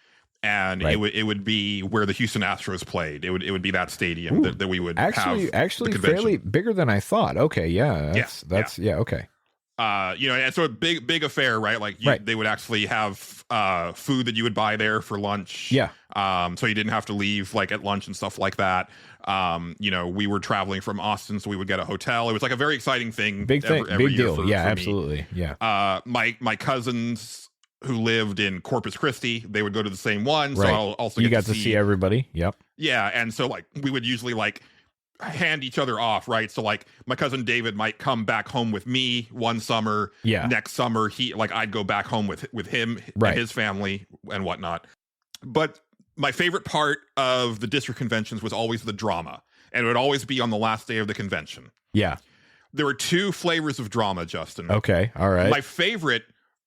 and it would be where the Houston Astros played. It would be that stadium that we would actually fairly bigger than I thought. Okay, that's okay. You know, and so a big affair, right? Like they would actually have food that you would buy there for lunch. Yeah. So you didn't have to leave like at lunch and stuff like that. You know, we were traveling from Austin, so we would get a hotel. It was like a very exciting thing. Big deal. For absolutely. Me. Yeah. My cousins who lived in Corpus Christi, they would go to the same one. So I'll also got to see everybody. Yep. Yeah, and so like we would usually like hand each other off, right? So like my cousin David might come back home with me one summer. Yeah. Next summer, I'd go back home with him Right. and his family and whatnot. But my favorite part of the district conventions was always the drama, and it would always be on the last day of the convention. Yeah. There were two flavors of drama, Justin. Okay. All right. My favorite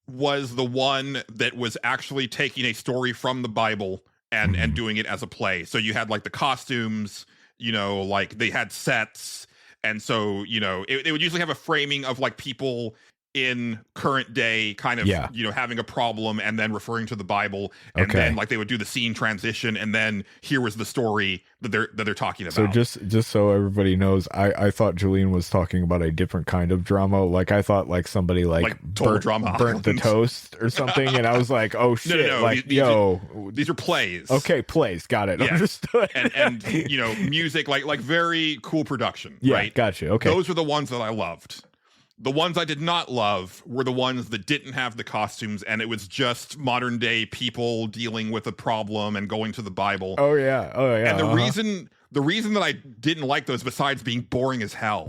was the one that was actually taking a story from the Bible and doing it as a play. So you had like the costumes, you know, like they had sets. And so, you know, it would usually have a framing of like people in current day kind of, you know, having a problem and then referring to the Bible. And then like they would do the scene transition. And then here was the story that they're talking about. So just so everybody knows, I thought Julian was talking about a different kind of drama. Like I thought like somebody like burnt the toast or something. And I was like, oh shit. No. Like, these are plays. Okay. Plays. Got it. Yeah. Understood. and you know, music, like very cool production. Yeah. Right. Gotcha. Okay. Those were the ones that I loved. The ones I did not love were the ones that didn't have the costumes, and it was just modern day people dealing with a problem and going to the Bible. Oh yeah. And the reason that I didn't like those, besides being boring as hell,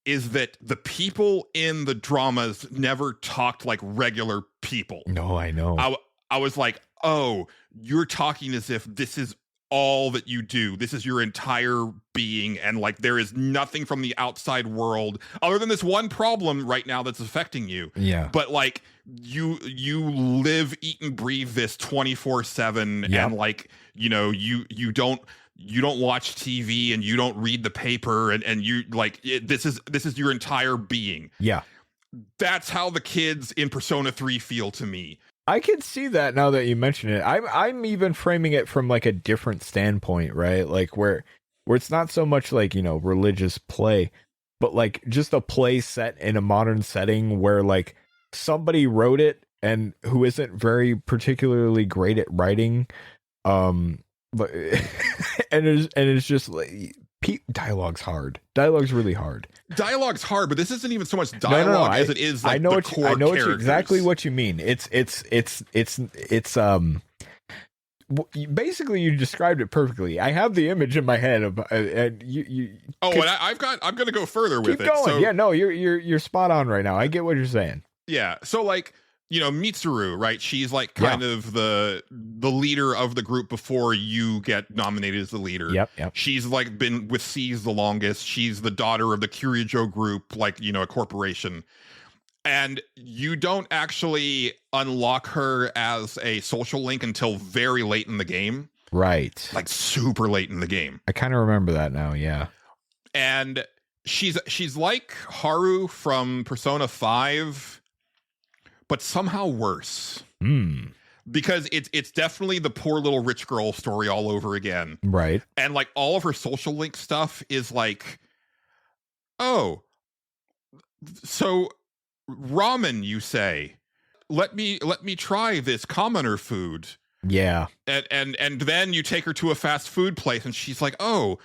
is that the people in the dramas never talked like regular people. No, I know. I was like, oh, you're talking as if this is all that you do. This is your entire being, and like there is nothing from the outside world other than this one problem right now that's affecting you. Yeah. But like you live, eat, and breathe this 24/7, and like, you know, you don't watch TV and you don't read the paper, and you like this is your entire being. Yeah. That's how the kids in Persona 3 feel to me. I can see that now that you mention it. I'm even framing it from like a different standpoint, right? Like where it's not so much like, you know, religious play, but like just a play set in a modern setting where like somebody wrote it and who isn't very particularly great at writing, but and it's just like dialogue's hard. Dialogue's really hard. Dialogue's hard, but this isn't even so much dialogue as it is like the core characters. Exactly what you mean. It's basically you described it perfectly. I have the image in my head of and you. Oh, and I'm going to go further with it. Keep going. So, yeah, no, you're spot on right now. I get what you're saying. Yeah. So like, you know, Mitsuru, right? She's like kind of the leader of the group before you get nominated as the leader. Yep. She's like been with C's the longest. She's the daughter of the Kirijo group, like, you know, a corporation. And you don't actually unlock her as a social link until very late in the game. Right. Like super late in the game. I kind of remember that now, yeah. And she's like Haru from Persona 5, but somehow worse. Because it's definitely the poor little rich girl story all over again. Right. And like all of her social link stuff is like, oh, so ramen, you say? Let me try this commoner food. Yeah. And then you take her to a fast food place and she's like, oh,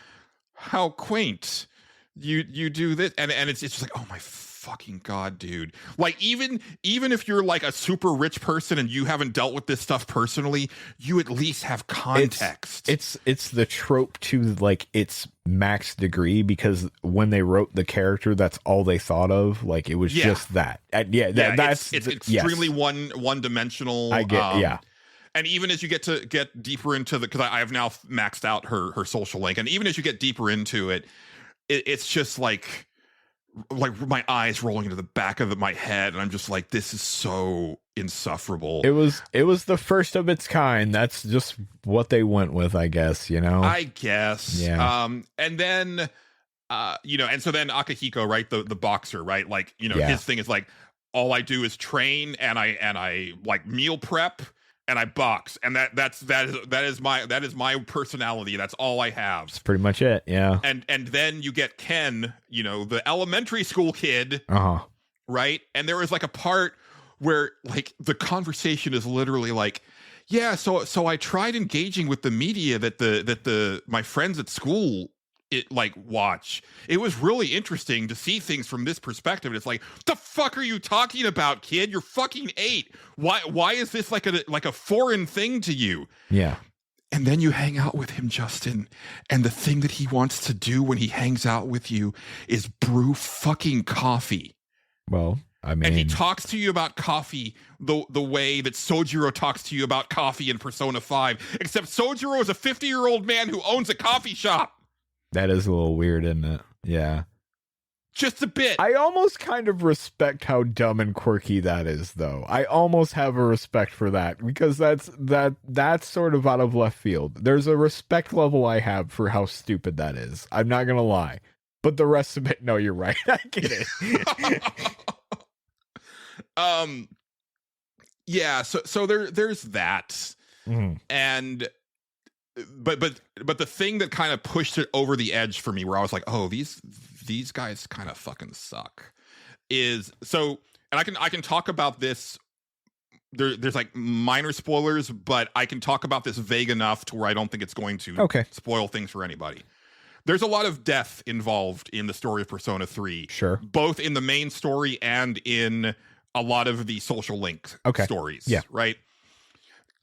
how quaint. You do this, and it's just like, oh my fucking god, dude. Like even if you're like a super rich person and you haven't dealt with this stuff personally, you at least have context. It's the trope to like its max degree, because when they wrote the character, that's all they thought of. Like it was just that. That's it's extremely one dimensional. I get And even as you get deeper into because I have now maxed out her social link, and even as you get deeper into it, it's just like my eyes rolling into the back of my head, and I'm just like, this is so insufferable. It was the first of its kind. That's just what they went with, I guess, you know. I guess. Yeah. And then you know, and so then Akihiko, right, the boxer, right? Like, you know, his thing is like, all I do is train and I like meal prep and I box, and that is my personality. That's all I have. That's pretty much it. Yeah. And then you get Ken, you know, the elementary school kid, right? And there was like a part where like the conversation is literally like, yeah, so I tried engaging with the media that my friends at school watch. It was really interesting to see things from this perspective. And it's like, the fuck are you talking about, kid? You're fucking 8. Why is this like a foreign thing to you? Yeah. And then you hang out with him, Justin, and the thing that he wants to do when he hangs out with you is brew fucking coffee. Well, I mean, and he talks to you about coffee the way that Sojiro talks to you about coffee in Persona 5, except Sojiro is a 50-year-old man who owns a coffee shop. that is a little weird, isn't it? Yeah. Just a bit. I almost kind of respect how dumb and quirky that is, though. I almost have a respect for that because that's sort of out of left field. There's a respect level I have for how stupid that is. I'm not gonna lie, but the rest of it, no, you're right. I get it. Yeah. So there's that, and but the thing that kind of pushed it over the edge for me, where I was like, oh, these guys kind of fucking suck, is so, and I can talk about this. There's like minor spoilers, but I can talk about this vague enough to where I don't think it's going to spoil things for anybody. There's a lot of death involved in the story of Persona 3. Sure. Both in the main story and in a lot of the social link stories. Yeah. Right.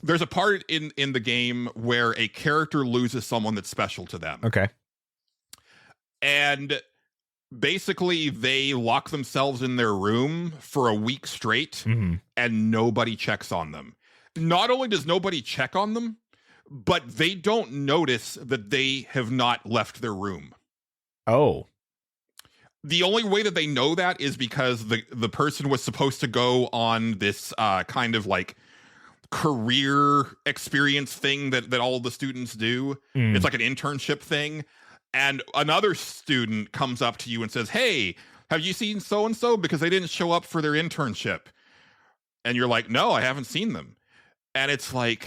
There's a part in the game where a character loses someone that's special to them. Okay. And basically they lock themselves in their room for a week straight and nobody checks on them. Not only does nobody check on them, but they don't notice that they have not left their room. Oh. The only way that they know that is because the person was supposed to go on this kind of like career experience thing that all the students do. It's like an internship thing. And another student comes up to you and says, hey, have you seen so-and-so? Because they didn't show up for their internship. And you're like, no, I haven't seen them. And it's like,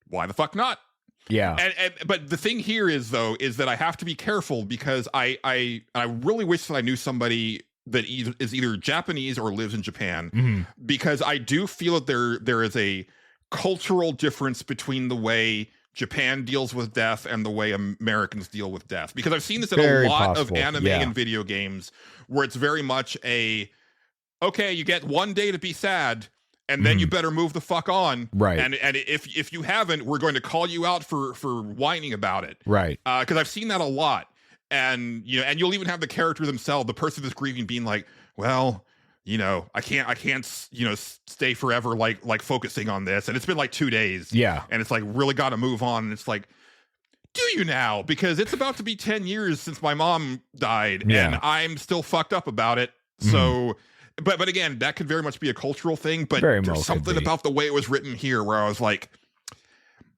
why the fuck not? Yeah. But the thing here is, though, is that I have to be careful because I really wish that I knew somebody that is either Japanese or lives in Japan, because I do feel that there is a cultural difference between the way Japan deals with death and the way Americans deal with death. Because I've seen this in a lot of anime and video games where it's very much okay, you get one day to be sad, and then you better move the fuck on. Right. And if you haven't, we're going to call you out for whining about it. Right. Because I've seen that a lot. And and you'll even have the character themselves, the person that's grieving, being like, well, I can't stay forever like focusing on this. And it's been like 2 days. Yeah. And it's like, really got to move on. And it's like, do you now? Because it's about to be 10 years since my mom died. Yeah. And I'm still fucked up about it. So, but again, that could very much be a cultural thing. But Very there's well something could be. about the way it was written here where I was like,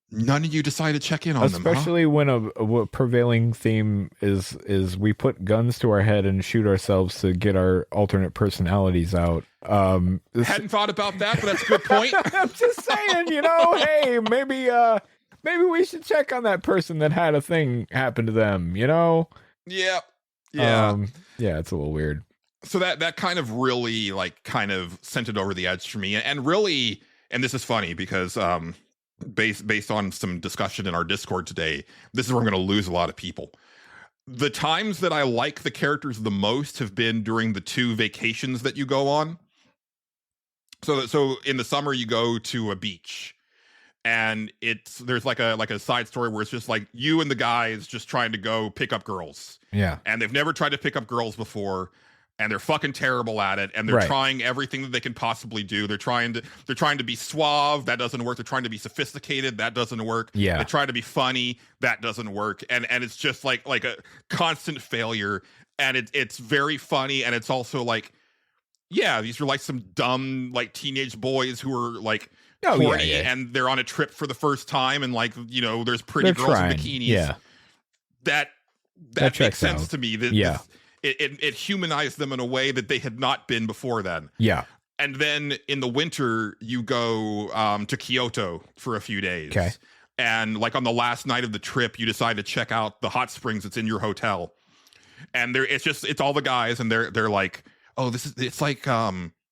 none of you decided to check in on Especially when a prevailing theme is we put guns to our head and shoot ourselves to get our alternate personalities out. Hadn't thought about that, but that's a good point. I'm just saying, hey, maybe we should check on that person that had a thing happen to them, Yeah. Yeah, it's a little weird. So that kind of really kind of sent it over the edge for me. And really, and this is funny because based on some discussion in our Discord today, this is where I'm going to lose a lot of people. The times that I like the characters the most have been during the 2 vacations that you go on. So in the summer you go to a beach, and there's like a side story where it's just like you and the guys just trying to go pick up girls. Yeah. And they've never tried to pick up girls before, and they're fucking terrible at it, and they're trying everything that they can possibly do. They're trying to be suave, that doesn't work. They're trying to be sophisticated, that doesn't work. Yeah. They try to be funny, that doesn't work. And it's just like a constant failure. And it's very funny, and it's also like, yeah, these are like some dumb teenage boys who are like 40 and they're on a trip for the first time, and there's pretty girls in bikinis. Yeah. That makes sense out to me. It humanized them in a way that they had not been before then. Yeah. And then in the winter, you go to Kyoto for a few days. Okay. And on the last night of the trip, you decide to check out the hot springs that's in your hotel. And it's all the guys, and they're like, oh,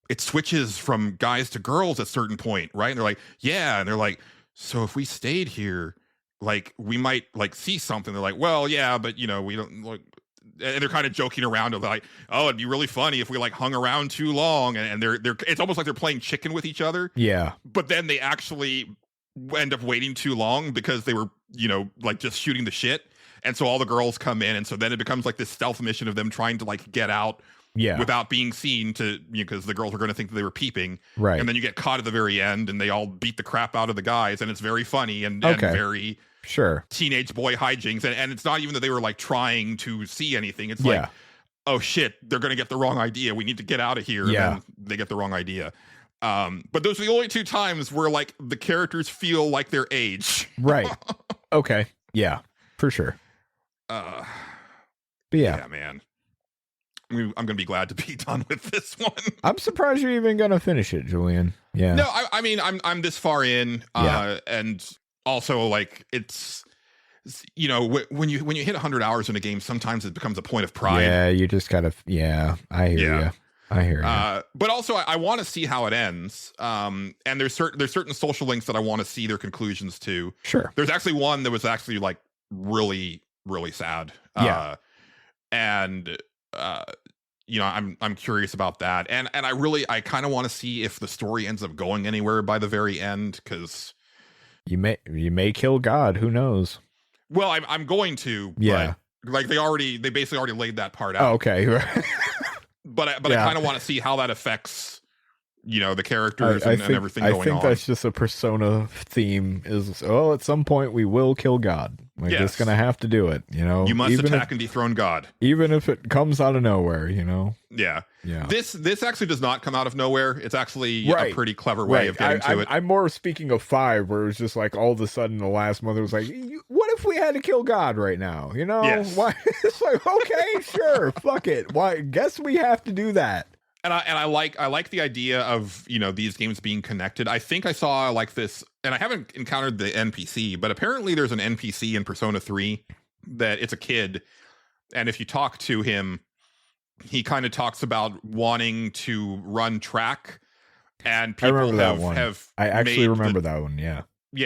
it switches from guys to girls at a certain point, right? And they're like, yeah. And they're like, so if we stayed here, we might see something. They're like, well, yeah, but we don't and they're kind of joking around of like, oh, it'd be really funny if we hung around too long. And they're it's almost like they're playing chicken with each other. Yeah. But then they actually end up waiting too long because they were, like just shooting the shit. And so all the girls come in. And so then it becomes like this stealth mission of them trying to like get out without being seen because the girls are going to think that they were peeping. Right. And then you get caught at the very end and they all beat the crap out of the guys. And it's very funny and very teenage boy hijinks. And it's not even that they were like trying to see anything. It's like, oh shit, they're going to get the wrong idea. We need to get out of here. And then they get the wrong idea. But those are the only 2 times where like the characters feel like their age. Right. Okay. Yeah, for sure. But yeah, man. I'm going to be glad to be done with this one. I'm surprised you're even going to finish it, Julian. Yeah. No, I mean, I'm this far in, and also like it's, when you hit 100 hours in a game, sometimes it becomes a point of pride. Yeah, you just gotta. Yeah, I hear you. I hear you. But also, I want to see how it ends. And there's certain social links that I want to see their conclusions to. Sure. There's actually one that was actually like really, really sad. And I'm curious about that. And I kind of want to see if the story ends up going anywhere by the very end, because you may kill God. Who knows? Well, I'm going to. Yeah. But, like they basically already laid that part out. Oh, okay. But I kind of want to see how that affects, the characters and everything going on. I think that's just a Persona theme is, at some point we will kill God. We're just going to have to do it, You must attack and dethrone God. Even if it comes out of nowhere, Yeah. Yeah. This actually does not come out of nowhere. It's actually a pretty clever way of getting to it. I'm more speaking of 5, where it was just like all of a sudden the last month it was like, what if we had to kill God right now? Yes. Why? It's like, okay, sure, fuck it. Why? Guess we have to do that. And I like the idea of these games being connected. I think I saw like this, and I haven't encountered the NPC, but apparently there's an NPC in Persona 3 that it's a kid, and if you talk to him, he kind of talks about wanting to run track, and people I actually remember that one. Yeah,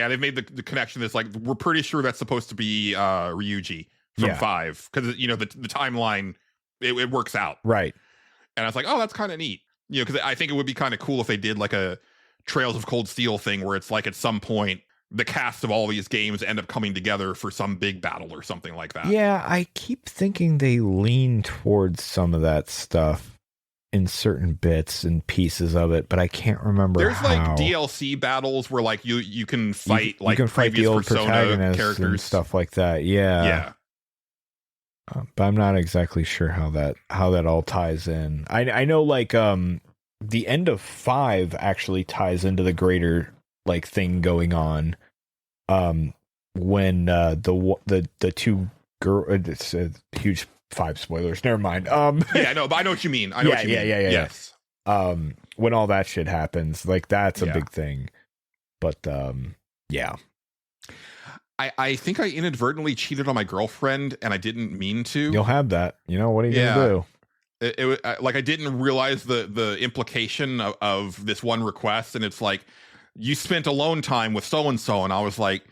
they've made the connection. That's like, we're pretty sure that's supposed to be Ryuji from 5, because the timeline it works out, right. And I was like, oh, that's kind of neat. Because I think it would be kind of cool if they did like a Trails of Cold Steel thing where it's like at some point the cast of all these games end up coming together for some big battle or something like that. Yeah, I keep thinking they lean towards some of that stuff in certain bits and pieces of it, but I can't remember. There's like DLC battles where like you can fight you can fight the old protagonists characters and stuff like that. Yeah. But I'm not exactly sure how that all ties in. I know like the end of 5 actually ties into the greater like thing going on. When the 2 girl, it's a huge 5 spoilers. Never mind. Yeah, no, but I know what you mean. I know what you mean. Yeah. Yes. When all that shit happens, like that's a big thing. But yeah. I think I inadvertently cheated on my girlfriend, and I didn't mean to. You'll have that. What are you gonna do? Like I didn't realize the implication of this one request, and it's like, you spent alone time with so and so, and I was like,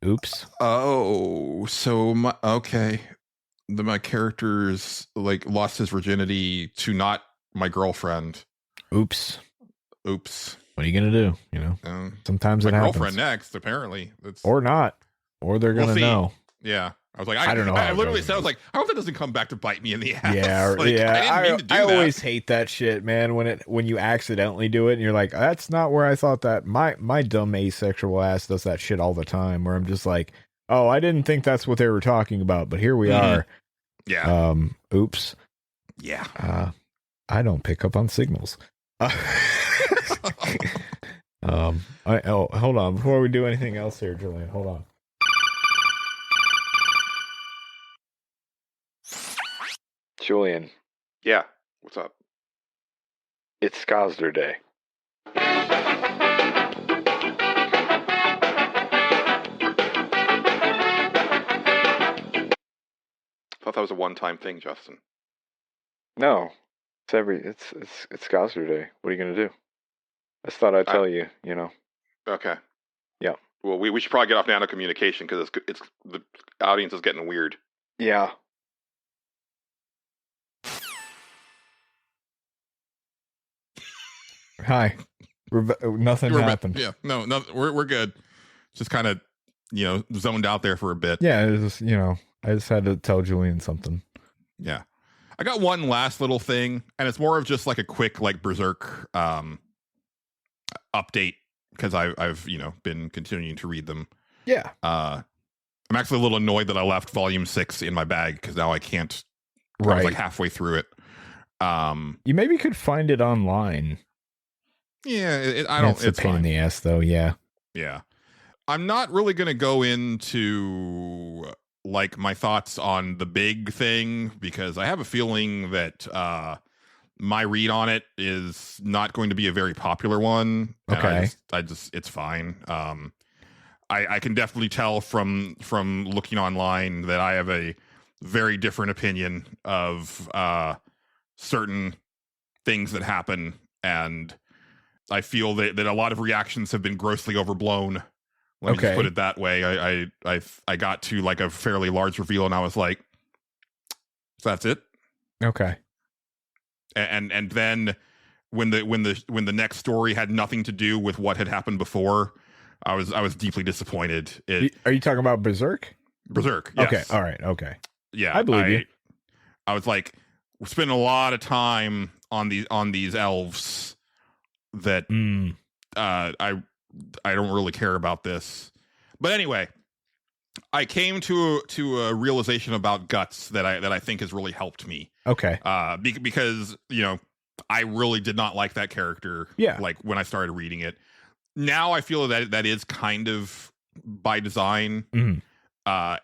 oops. Oh, so my character's like lost his virginity to not my girlfriend. Oops. What are you gonna do? Sometimes it happens. Girlfriend next, apparently, or not, or they're gonna know. Yeah, I was like, I don't know. I literally said, I was like, I hope that doesn't come back to bite me in the ass. Yeah, like, I didn't mean to do that. I always hate that shit, man. When you accidentally do it, and you're like, that's not where I thought that. My dumb asexual ass does that shit all the time. Where I'm just like, oh, I didn't think that's what they were talking about, but here we are. Yeah. Oops. Yeah. I don't pick up on signals. Hold on before we do anything else here, Julian. Hold on. Julian. Yeah. What's up? It's Skazder Day. I thought that was a one-time thing, Justin. No, it's Skazder Day. What are you gonna do? I just thought I'd tell you. Okay. Yeah. Well, we should probably get off nano communication because it's the audience is getting weird. Yeah. Hi. Nothing happened. Yeah, no, we're good. Just kind of, zoned out there for a bit. Yeah, it was just, I just had to tell Julian something. Yeah. I got one last little thing, and it's more of just like a quick like Berserk update, because I've been continuing to read them. Yeah. I'm actually a little annoyed that I left volume 6 in my bag, because now I can't. I was like halfway through it. You maybe could find it online. Yeah, It's a pain in the ass, though. Yeah. Yeah. I'm not really going to go into like my thoughts on the big thing, because I have a feeling that my read on it is not going to be a very popular one. Okay. I just it's fine. I can definitely tell from looking online that I have a very different opinion of certain things that happen, and I feel that a lot of reactions have been grossly overblown. Let me just put it that way. I got to like a fairly large reveal, and I was like, so that's it. Okay. And then when the next story had nothing to do with what had happened before, I was deeply disappointed. Are you talking about Berserk? Berserk. Yes. Okay. All right. Okay. Yeah. I believe you. I was like, we're spending a lot of time on these elves that I don't really care about this. But anyway, I came to a realization about Guts that I think has really helped me. Okay. Because I really did not like that character. Yeah. Like when I started reading it. Now I feel that is kind of by design. Mm-hmm.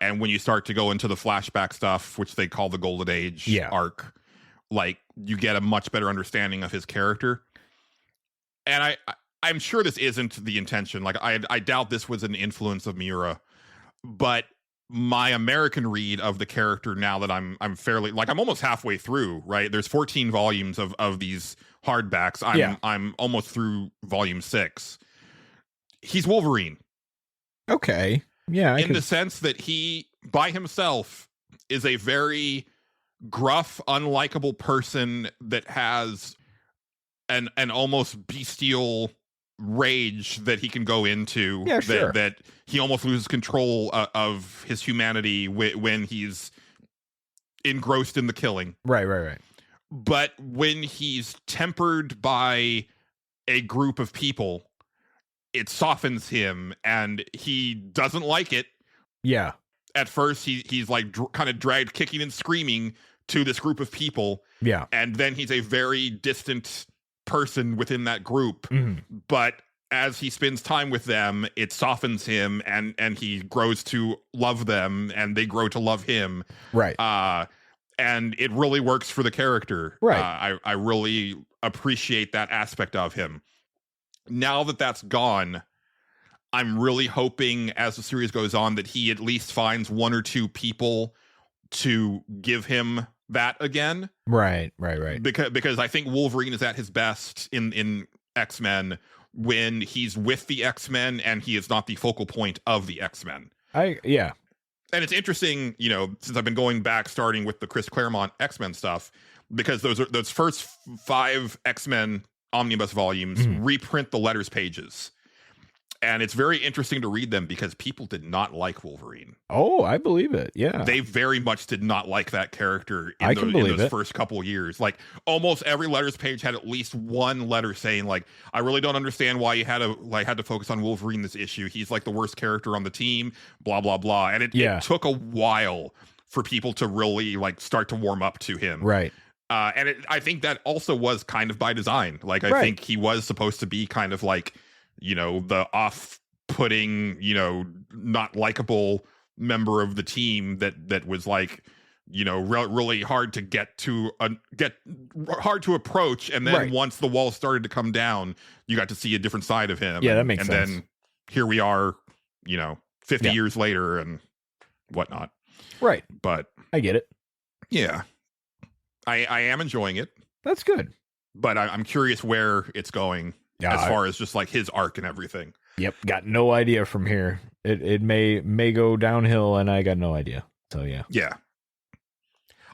And when you start to go into the flashback stuff, which they call the Golden Age arc, like you get a much better understanding of his character. And I'm sure this isn't the intention. Like I doubt this was an influence of Miura, but my American read of the character, now that I'm fairly like I'm almost halfway through, right? There's 14 volumes of these hardbacks. I'm almost through volume 6. He's Wolverine. Okay. Yeah. In the sense that he by himself is a very gruff, unlikable person that has an almost bestial rage that he can go into. Yeah, sure. That he almost loses control of his humanity when he's engrossed in the killing. Right. But when he's tempered by a group of people, it softens him, and he doesn't like it. Yeah. At first, he's like kind of dragged kicking and screaming to this group of people. Yeah. And then he's a very distant person within that group. Mm-hmm. But as he spends time with them, it softens him, and he grows to love them, and they grow to love him. Right. And it really works for the character. Right. I really appreciate that aspect of him. Now that that's gone, I'm really hoping as the series goes on that he at least finds one or two people to give him that again. Right. Because I think Wolverine is at his best in X-Men when he's with the X-Men and he is not the focal point of the X-Men. Yeah. And it's interesting, since I've been going back, starting with the Chris Claremont X-Men stuff, because those first 5 X-Men omnibus volumes reprint the letters pages. And it's very interesting to read them because people did not like Wolverine. Oh, I believe it. Yeah. They very much did not like that character in those first couple of years. Like almost every letters page had at least one letter saying like, I really don't understand why you had to focus on Wolverine this issue. He's like the worst character on the team, blah, blah, blah. And it took a while for people to really like start to warm up to him. Right. And I think that also was kind of by design. Like, I think he was supposed to be kind of like, the off-putting, not likable member of the team that was like, really hard to get hard to approach. And then once the walls started to come down, you got to see a different side of him. Yeah, that makes sense. And then here we are, 50 years later and whatnot. Right. But I get it. Yeah. I am enjoying it. That's good. But I'm curious where it's going as far as just like his arc and everything. Yep. Got no idea from here. It may go downhill and I got no idea. So yeah. Yeah.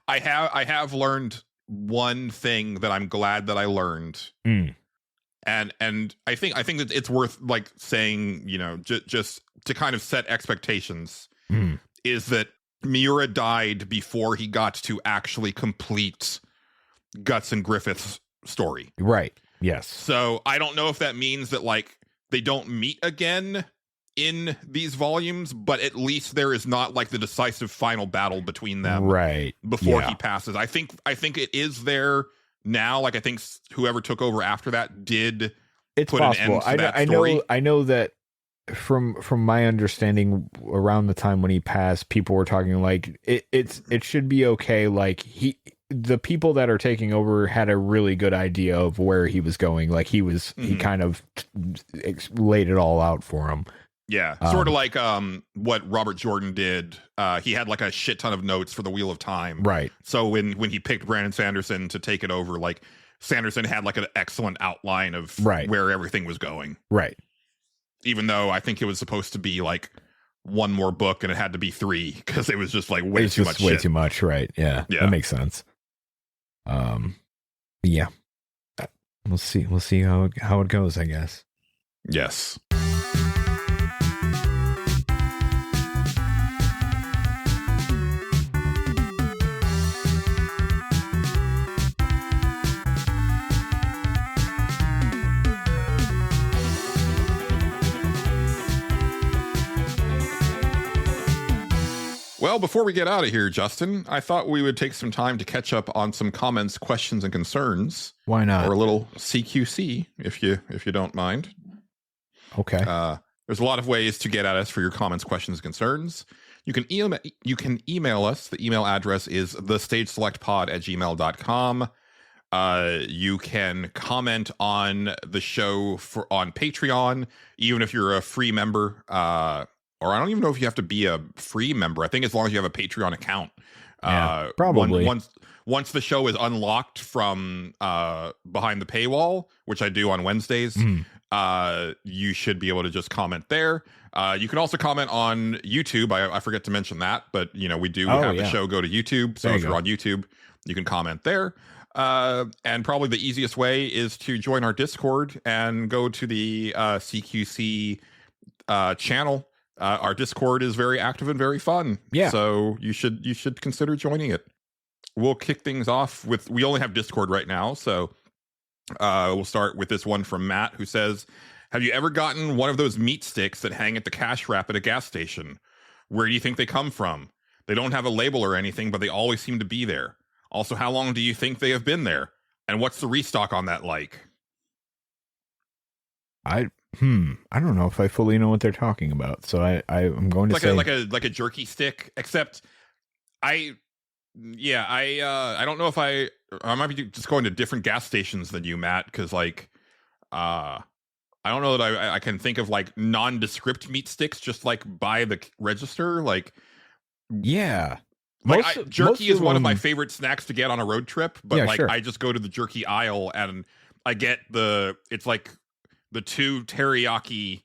I have learned one thing that I'm glad that I learned. And I think that it's worth like saying, you know, just to kind of set expectations, is that Miura died before he got to actually complete Guts and Griffith's story. Right. Yes. So I don't know if that means that like they don't meet again in these volumes, but at least there is not like the decisive final battle between them right before he passes. I think it is there now. Like I think whoever took over after that did it's put possible. an end to that story. I know that from my understanding, around the time when he passed, people were talking like it should be okay. Like the people that are taking over had a really good idea of where he was going. Like he kind of laid it all out for him. Yeah, sort of like what Robert Jordan did. He had like a shit ton of notes for the Wheel of Time. Right. So when he picked Brandon Sanderson to take it over, like Sanderson had like an excellent outline of where everything was going. Right. Even though I think it was supposed to be like one more book and it had to be 3 because it was just like way too much. Way too much. Right. Yeah. That makes sense. Yeah. We'll see. We'll see how it goes, I guess. Yes. Well, before we get out of here, Justin, I thought we would take some time to catch up on some comments, questions, and concerns. Why not? Or a little CQC, if you don't mind. Okay. There's a lot of ways to get at us for your comments, questions, and concerns. You can email us. The email address is thestageselectpod@gmail.com. You can comment on the show on Patreon, even if you're a free member. Or I don't even know if you have to be a free member. I think as long as you have a Patreon account. Probably. Once the show is unlocked from behind the paywall, which I do on Wednesdays, you should be able to just comment there. You can also comment on YouTube. I forget to mention that, but you know we do have the show go to YouTube. So if you're on YouTube, you can comment there. And probably the easiest way is to join our Discord and go to the CQC channel. Our Discord is very active and very fun. Yeah. So you should consider joining it. We'll kick things off with, we only have Discord right now. So we'll start with this one from Matt, who says, have you ever gotten one of those meat sticks that hang at the cash wrap at a gas station? Where do you think they come from? They don't have a label or anything, but they always seem to be there. Also, how long do you think they have been there? And what's the restock on that like? I don't know if I fully know what they're talking about, so I'm going to say like a jerky stick, except I don't know if I might be just going to different gas stations than you, Matt, because like I don't know that I can think of like nondescript meat sticks just like by the register, like jerky is one of my favorite snacks to get on a road trip, but I just go to the jerky aisle and I get it's like the 2 teriyaki,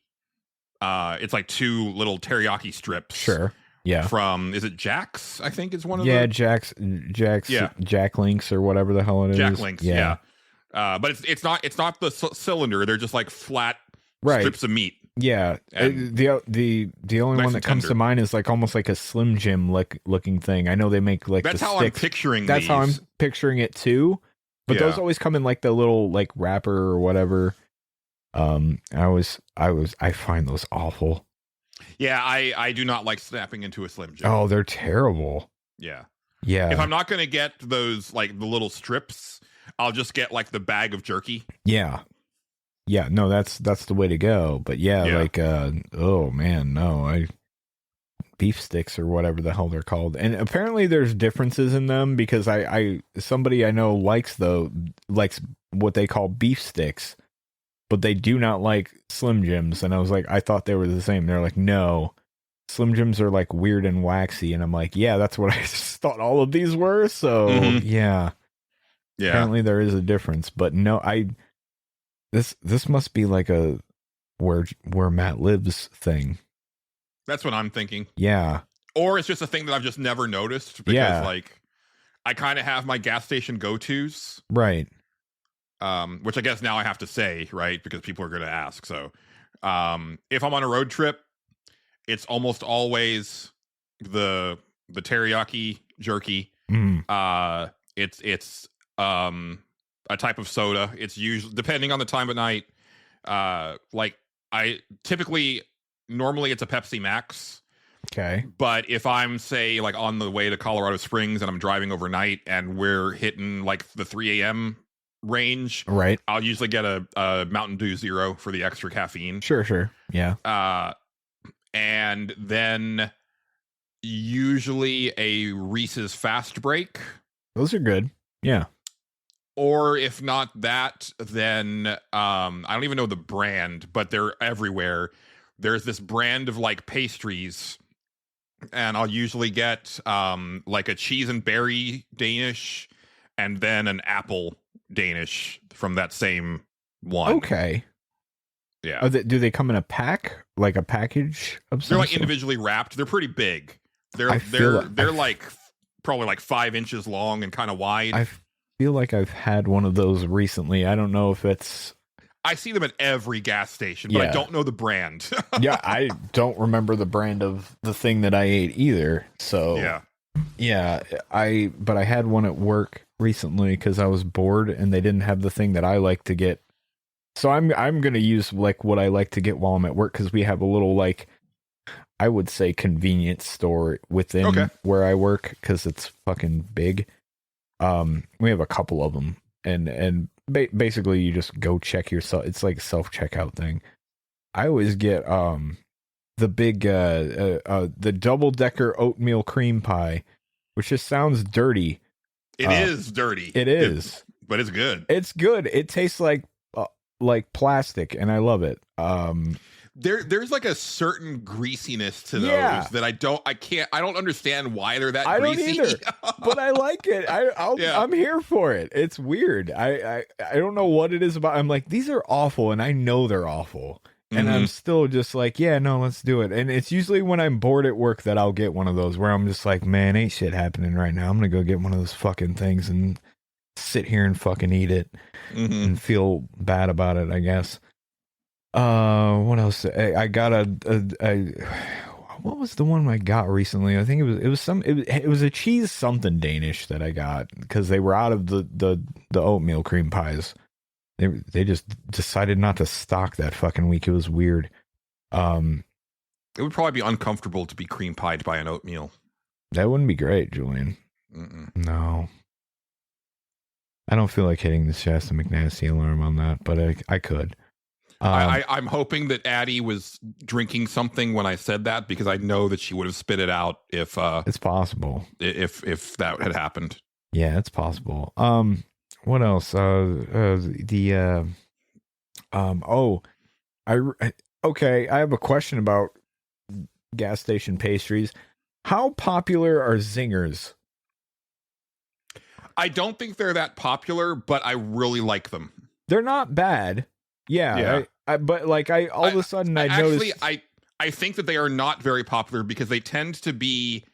it's like 2 little teriyaki strips. Sure. Yeah. From, is it Jack's? I think is one of them. Yeah, Jack's, Jack Links or whatever the hell it is. Jack Links, yeah. But it's not the cylinder. They're just like flat strips of meat. Yeah. The only one that comes to mind is like almost like a Slim Jim looking thing. I know they make like that's the how sticks. I'm picturing. That's how I'm picturing it too. But those always come in like the little like wrapper or whatever. I find those awful. Yeah, I do not like snapping into a Slim Jim. Oh, they're terrible. Yeah. Yeah. If I'm not going to get those, like the little strips, I'll just get like the bag of jerky. Yeah. Yeah, no, that's the way to go. But like, oh man, no, beef sticks or whatever the hell they're called. And apparently there's differences in them because somebody I know likes what they call beef sticks. But they do not like Slim Jims. And I was like, I thought they were the same. They're like, no, Slim Jims are like weird and waxy. And I'm like, yeah, that's what I thought all of these were. So yeah. Apparently there is a difference. But no, this must be like a where Matt lives thing. That's what I'm thinking. Yeah. Or it's just a thing that I've just never noticed because like I kind of have my gas station go-tos. Right. which I guess now I have to say, right, because people are going to ask. So, if I'm on a road trip, it's almost always the teriyaki jerky. It's a type of soda. It's usually, depending on the time of night, like I typically, normally it's a Pepsi Max. Okay. But if I'm, say, like on the way to Colorado Springs and I'm driving overnight and we're hitting like the 3 a.m. range, Right. I'll usually get a Mountain Dew Zero for the extra caffeine. Sure. Yeah. And then usually a Reese's Fast Break. Those are good. Yeah. Or if not that, then I don't even know the brand, but they're everywhere. There's this brand of like pastries, and I'll usually get like a cheese and berry Danish and then an apple Danish from that same one. Okay. Yeah. Do they come in a pack, like a package of some They're like sort? individually wrapped. They're pretty big. I feel They're like probably like 5 inches long and kind of wide. I feel like I've had one of those recently. I don't know if it's... I see them at every gas station, but I Yeah. don't know the brand. Yeah, I don't remember the brand of the thing that I ate either. So Yeah. but I had one at work recently because I was bored and they didn't have the thing that I like to get. So I'm gonna use like what I like to get while I'm at work, because we have a little, like, I would say, convenience store within where I work, because it's fucking big. We have a couple of them, and basically you just go check yourself. It's like a self-checkout thing. I always get the big the double-decker oatmeal cream pie, which just sounds dirty. It is dirty. It is. But it's good. It's good. It tastes like plastic, and I love it. There's like a certain greasiness to those Yeah. that I don't understand why they're that I don't greasy. either, but I like it. I'm here for it. It's weird. I don't know what it is about. I'm like, these are awful, and I know they're awful, and I'm still just like, yeah, no, let's do it. And it's usually when I'm bored at work that I'll get one of those, where I'm just like, man, ain't shit happening right now. I'm gonna go get one of those fucking things and sit here and fucking eat it and feel bad about it, I guess. What else? I got what was the one I got recently? I think it was a cheese something Danish that I got, because they were out of the oatmeal cream pies. They just decided not to stock that fucking week. It was weird. It would probably be uncomfortable to be cream pied by an oatmeal. That wouldn't be great, Julian. No. I don't feel like hitting the Shasta McNasty alarm on that, but I could. I'm hoping that Addie was drinking something when I said that, because I know that she would have spit it out if it's possible. If that had happened. Yeah, it's possible. What else? Okay, I have a question about gas station pastries. How popular are zingers? I don't think they're that popular, but I really like them. They're not bad. Yeah. But like all of a sudden I noticed. Actually, I think that they are not very popular because they tend to be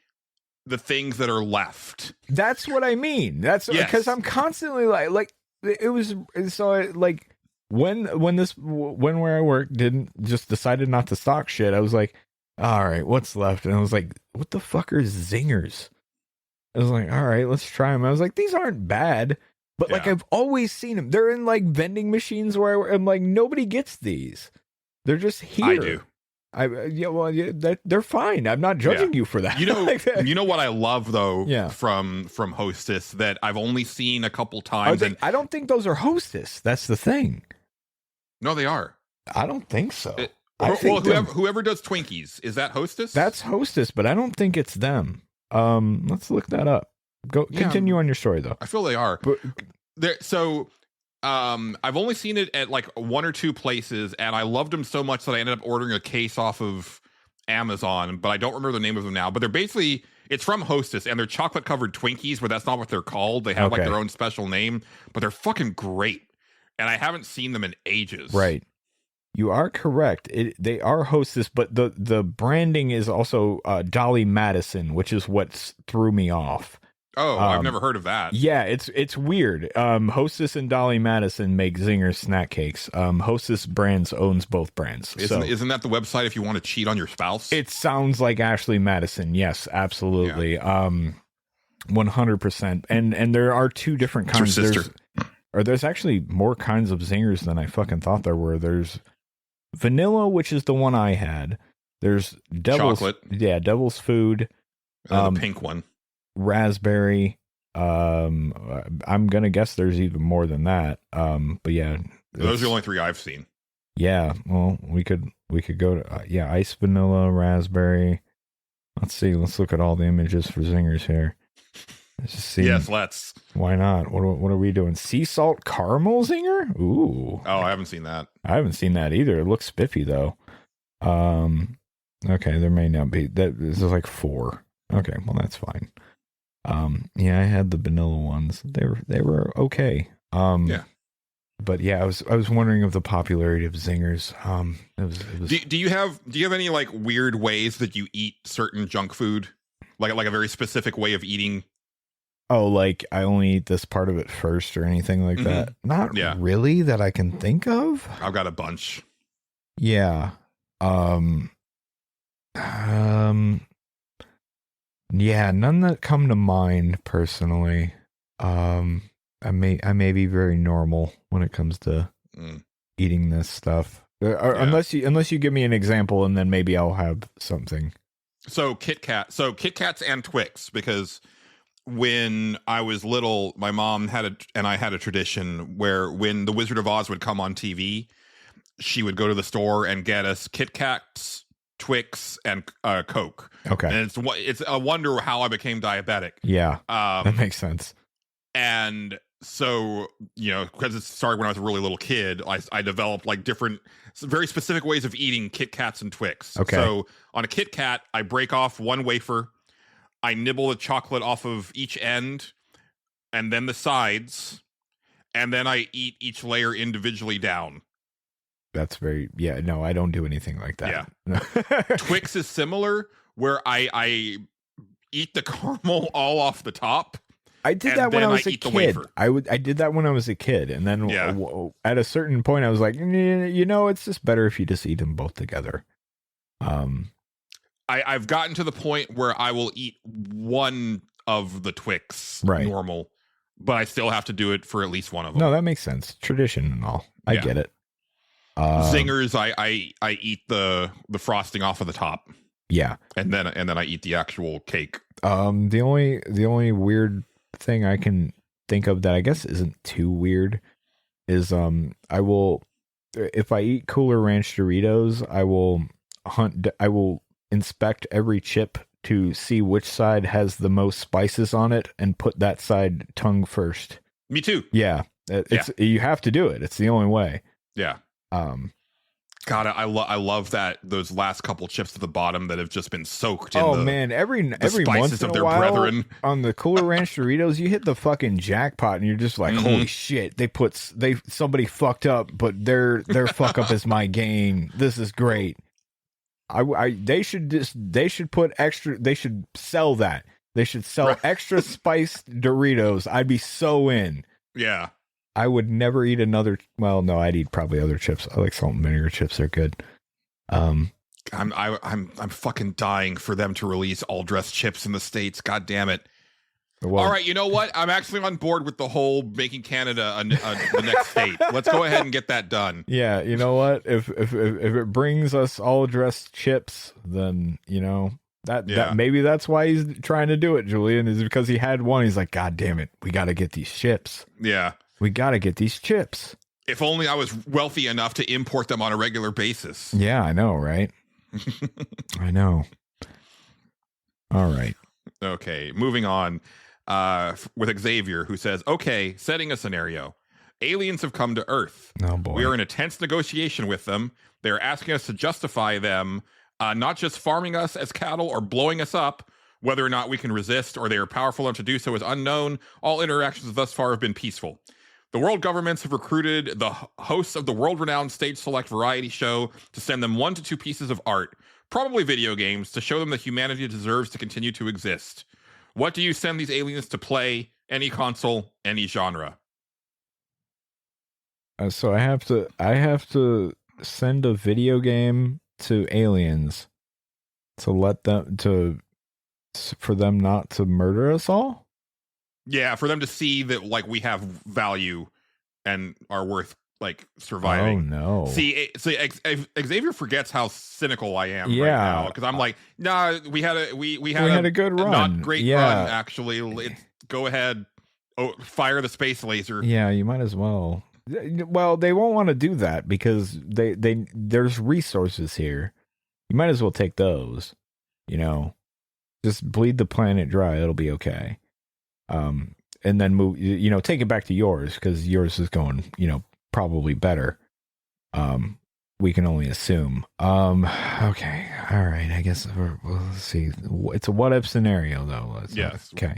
the things that are left. That's what I mean. That's because I'm constantly like it was so like when where I work decided not to stock shit. I was like, all right, what's left? And I was like, what the fuck are zingers? I was like, all right, let's try them. I was like, these aren't bad. But like, I've always seen them. They're in like vending machines where I'm like, nobody gets these. They're just here. I do. They're fine. I'm not judging you for that. You know what I love though. Yeah. From Hostess that I've only seen a couple times. I don't think those are Hostess. That's the thing. No, they are. I don't think so. Whoever does Twinkies, is that Hostess? That's Hostess, but I don't think it's them. Let's look that up. Continue on your story though. I feel they are. But I've only seen it at like one or two places, and I loved them so much that I ended up ordering a case off of Amazon, but I don't remember the name of them now. But they're basically, it's from Hostess, and they're chocolate covered Twinkies, but that's not what they're called. They have like their own special name, but they're fucking great. And I haven't seen them in ages. Right. You are correct. They are Hostess, but the branding is also Dolly Madison, which is what threw me off. Oh, I've never heard of that. Yeah, it's weird. Hostess and Dolly Madison make Zinger snack cakes. Hostess Brands owns both brands. Isn't that the website if you want to cheat on your spouse? It sounds like Ashley Madison. Yes, absolutely. Yeah. 100%. And there are two different kinds. It's her sister. There's actually more kinds of Zingers than I fucking thought there were. There's vanilla, which is the one I had. There's Devil's Chocolate. Yeah, Devil's Food. The pink one. Raspberry. I'm gonna guess there's even more than that. But yeah, Those are the only 3 I've seen. Yeah, well, we could go to ice, vanilla, raspberry. Let's see. Let's look at all the images for Zingers here. Let's just see. Yes, let's. Why not? What are we doing? Sea salt caramel Zinger? Ooh. Oh, I haven't seen that. I haven't seen that either. It looks spiffy though. Okay, there may not be that. This is like 4. Okay, well that's fine. Yeah, I had the vanilla ones. They were okay. Yeah. But yeah, I was wondering of the popularity of Zingers. It was. Do you have any like weird ways that you eat certain junk food? Like a very specific way of eating? Oh, like I only eat this part of it first or anything like that? Not really that I can think of. I've got a bunch. Yeah. Yeah, none that come to mind personally. I may be very normal when it comes to eating this stuff. Unless you give me an example, and then maybe I'll have something. So Kit Kats and Twix, because when I was little, my mom and I had a tradition where when The Wizard of Oz would come on TV, she would go to the store and get us Kit Kats, Twix, and Coke. Okay, and it's a wonder how I became diabetic. Yeah, that makes sense. And so, because it started when I was a really little kid, I developed like different, very specific ways of eating Kit Kats and Twix. Okay. So on a Kit Kat, I break off one wafer, I nibble the chocolate off of each end, and then the sides, and then I eat each layer individually down. That's no, I don't do anything like that. Yeah. Twix is similar, where I eat the caramel all off the top. I did that when I was a kid. I did that when I was a kid, and then at a certain point, I was like, it's just better if you just eat them both together. I've gotten to the point where I will eat one of the Twix normal, but I still have to do it for at least one of them. No, that makes sense. Tradition and all. I get it. Zingers, I eat the frosting off of the top. Yeah, and then I eat the actual cake. The only weird thing I can think of that I guess isn't too weird is I will, if I eat Cooler Ranch Doritos, I will inspect every chip to see which side has the most spices on it and put that side tongue first. Me too. Yeah, you have to do it. It's the only way. Yeah. God, I love that those last couple chips at the bottom that have just been soaked in every spices once in of a their while, brethren. On the Cooler Ranch Doritos, you hit the fucking jackpot and you're just like, holy shit, somebody fucked up, but their fuck up is my gain. This is great. They should put extra, they should sell that. They should sell extra spiced Doritos. I'd be so in. Yeah. I would never eat another. Well, no, I'd eat probably other chips. I like salt and vinegar chips. They're good. I'm fucking dying for them to release all dressed chips in the States. God damn it. Well, all right, you know what? I'm actually on board with the whole making Canada the next state. Let's go ahead and get that done. Yeah, you know what? If it brings us all dressed chips, then that maybe that's why he's trying to do it. Julian, is because he had one. He's like, God damn it, we got to get these chips. Yeah. We got to get these chips. If only I was wealthy enough to import them on a regular basis. Yeah, I know, right? I know. All right. Okay, moving on with Xavier, who says, okay, setting a scenario. Aliens have come to Earth. Oh, boy. We are in a tense negotiation with them. They're asking us to justify them not just farming us as cattle or blowing us up. Whether or not we can resist or they are powerful enough to do so is unknown. All interactions thus far have been peaceful. The world governments have recruited the hosts of the world-renowned stage select variety show to send them 1 to 2 pieces of art, probably video games, to show them that humanity deserves to continue to exist. What do you send these aliens to play? Any console, any genre. So I have to send a video game to aliens for them not to murder us all. Yeah, for them to see that like we have value and are worth like surviving. Oh no! See, Xavier forgets how cynical I am right Yeah. now because I'm like, nah, we had a good run. not great Yeah. run actually. Go ahead, fire the space laser. Yeah, you might as well. Well, they won't want to do that because there's resources here. You might as well take those. You know, just bleed the planet dry. It'll be okay. And then move. You know, take it back to yours because yours is going. You know, probably better. We can only assume. Okay, all right. I guess we'll see. It's a what if scenario though. Yes. Okay.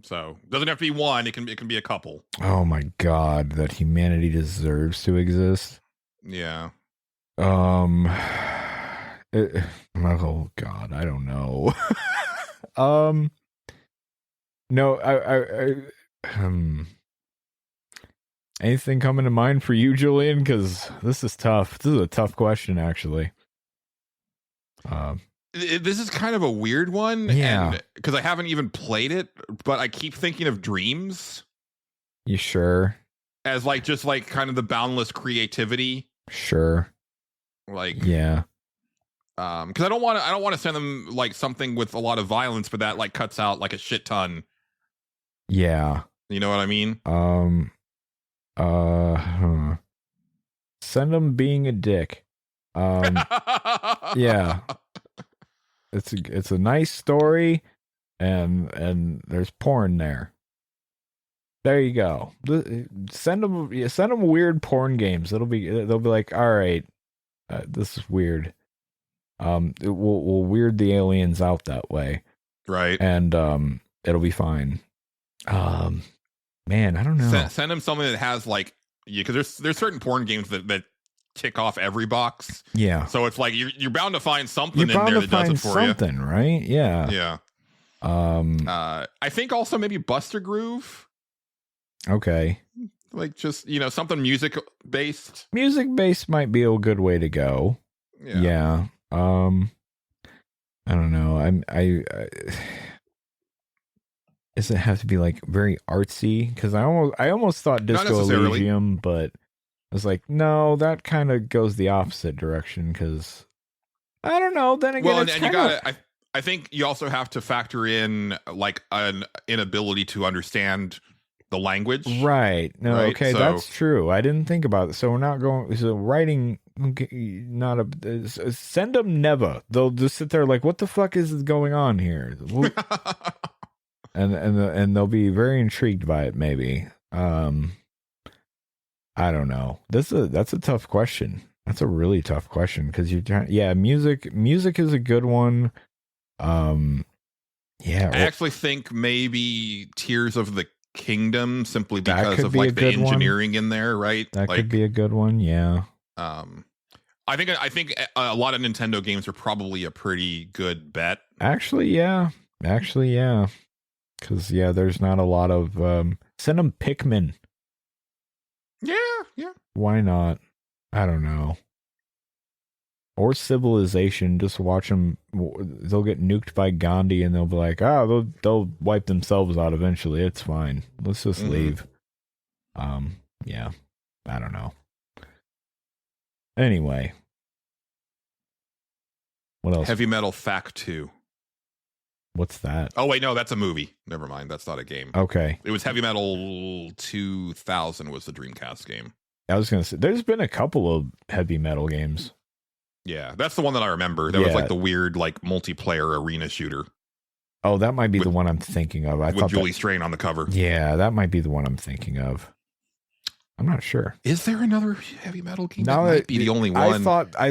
So doesn't have to be one. It can be a couple. Oh my God, that humanity deserves to exist. Yeah. Oh God, I don't know. No, anything coming to mind for you, Julian? Because this is tough. This is a tough question, actually. This is kind of a weird one. Yeah. Because I haven't even played it, but I keep thinking of Dreams You sure? as like just like kind of the boundless creativity. Sure. Like Yeah. because I don't want to send them like something with a lot of violence, but that like cuts out like a shit ton. Yeah. You know what I mean? Send him being a dick. Yeah. It's a nice story, and there's porn there. There you go. Send them weird porn games. They'll be like, all right, this is weird. We'll weird the aliens out that way, Right. and it'll be fine. Man, I don't know. Send them something that has like because there's certain porn games that tick off every box. Yeah. So it's like you're bound to find something You're in bound there to that does find it for something, right? Yeah. you. Yeah. I think also maybe Buster Groove, Okay. like just something music based. Music based might be a good way to go. Yeah. I don't know. I does it have to be like very artsy? Because I almost thought Not Disco necessarily. Elysium, but I was like, no, that kind of goes the opposite direction. Because I don't know. Then again, Well, it's and you kinda- got to. I think you also have to factor in like an inability to understand the language. Right. No, Right, okay, so- that's true. I didn't think about it. So we're not going. So writing, not a. Send them never. They'll just sit there like, what the fuck is going on here? and they'll be very intrigued by it. Maybe. I don't know. That's a tough question. That's a really tough question because you're trying. Yeah, music is a good one. Yeah. I actually think maybe Tears of the Kingdom simply That because could of be a like the good one. engineering in there, right? That like, could be a good one. Yeah. I think a lot of Nintendo games are probably a pretty good bet. Actually, yeah. Because there's not a lot of send them Pikmin. Yeah. Why not? I don't know. Or Civilization. Just watch them. They'll get nuked by Gandhi, and they'll be like, they'll wipe themselves out eventually. It's fine. Let's just leave. Yeah. I don't know. Anyway. What else? Heavy Metal Fact 2. What's that? Oh, wait, no, that's a movie. Never mind. That's not a game. Okay. It was Heavy Metal 2000 was the Dreamcast game. I was going to say, there's been a couple of heavy metal games. Yeah, that's the one that I remember. That was Yeah. like the weird like multiplayer arena shooter Oh, that might be With- the one I'm thinking of. I with thought Julie Strain on the cover. yeah, that might be the one I'm thinking of. I'm not sure. Is there another heavy metal game? Now that might be the only one. I thought, I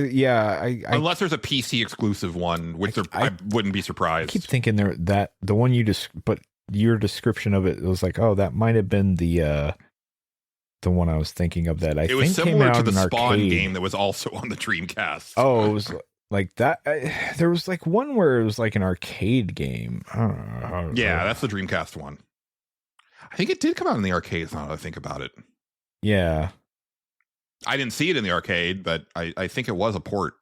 Unless there's a PC exclusive one, which I wouldn't be surprised. keep thinking that the one you just, but your description of it was like, oh, that might have been the one I was thinking of. That I it think was came similar out to the in Spawn arcade. game that was also on the Dreamcast. Oh, it was Like that, there was like one where it was like an arcade game. I don't know. Yeah, that's the Dreamcast one. I think it did come out in the arcades now that I think about it. Yeah. I didn't see it in the arcade, but I think it was a port.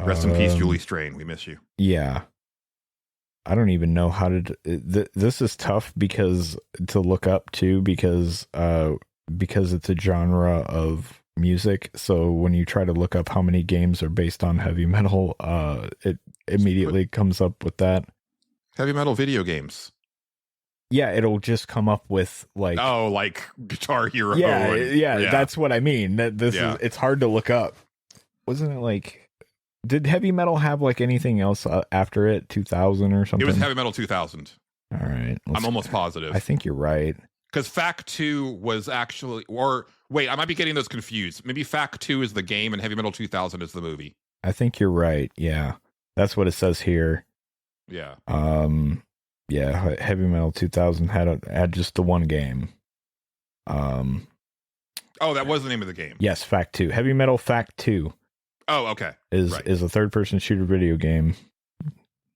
Rest in peace, Julie Strain. We miss you. Yeah. I don't even know how to. This is tough because to look up too, because it's a genre of music. So when you try to look up how many games are based on heavy metal, it immediately comes up with that. Heavy metal video games. Yeah, it'll just come up with like like Guitar Hero. Yeah, that's what I mean. Is it's hard to look up. Wasn't it like? Did heavy metal have like anything else after it? 2000 or something? It was heavy metal 2000. All right, I'm almost positive. I think you're right. Because Fact 2 was actually, or wait, I might be getting those confused. Maybe Fact 2 is the game and Heavy Metal 2000 is the movie. I think you're right. Yeah, that's what it says here. Yeah. Yeah, Heavy Metal 2000 had just the one game. Oh, that was the name of the game. Yes, Fact 2. Heavy Metal Fact 2. Oh, okay. Is a third-person shooter video game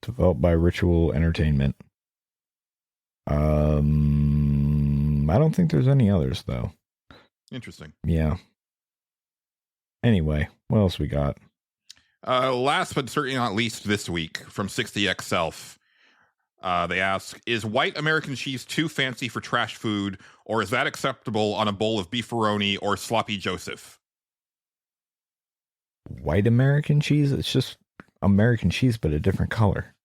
developed by Ritual Entertainment. I don't think there's any others though. Interesting. Yeah. Anyway, what else we got? Last but certainly not least this week from 60X Self. They ask, is white American cheese too fancy for trash food, or is that acceptable on a bowl of beefaroni or sloppy Joseph? White American cheese? It's just American cheese, but a different color.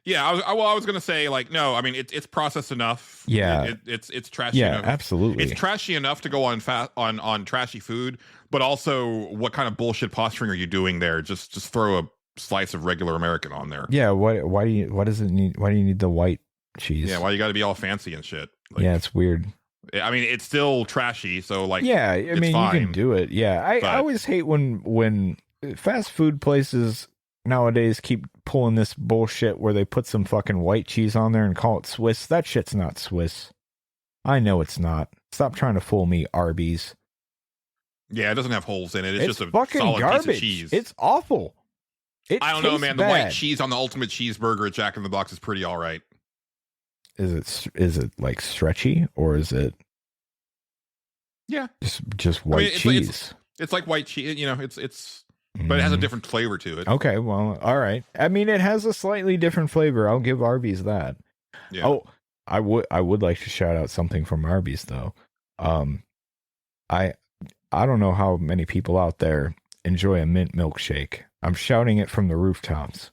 Yeah, I was going to say, like, no, I mean, it's processed enough. Yeah. It's trashy yeah, enough. Absolutely. It's trashy enough to go on trashy food, but also what kind of bullshit posturing are you doing there? Just throw a slice of regular American on there. Yeah, why do you need the white cheese? Yeah, why you got to be all fancy and shit? Like, yeah, it's weird. I mean, it's still trashy, so like, yeah, I mean, fine, you can do it. Yeah, I always hate when fast food places nowadays keep pulling this bullshit where they put some fucking white cheese on there and call it Swiss. That shit's not Swiss. I know it's not. Stop trying to fool me, Arby's. Yeah, it doesn't have holes in it. It's just a fucking solid garbage. Piece of cheese. It's awful. I don't know, man. The bad. white cheese on the ultimate cheeseburger at Jack in the Box is pretty all right. Is it like stretchy, or is it? Yeah, just white cheese. It's like white cheese. You know, it's. But it has a different flavor to it. Okay, well, all right. I mean, it has a slightly different flavor. I'll give Arby's that. Yeah. Oh, I would like to shout out something from Arby's though. I don't know how many people out there enjoy a mint milkshake. I'm shouting it from the rooftops.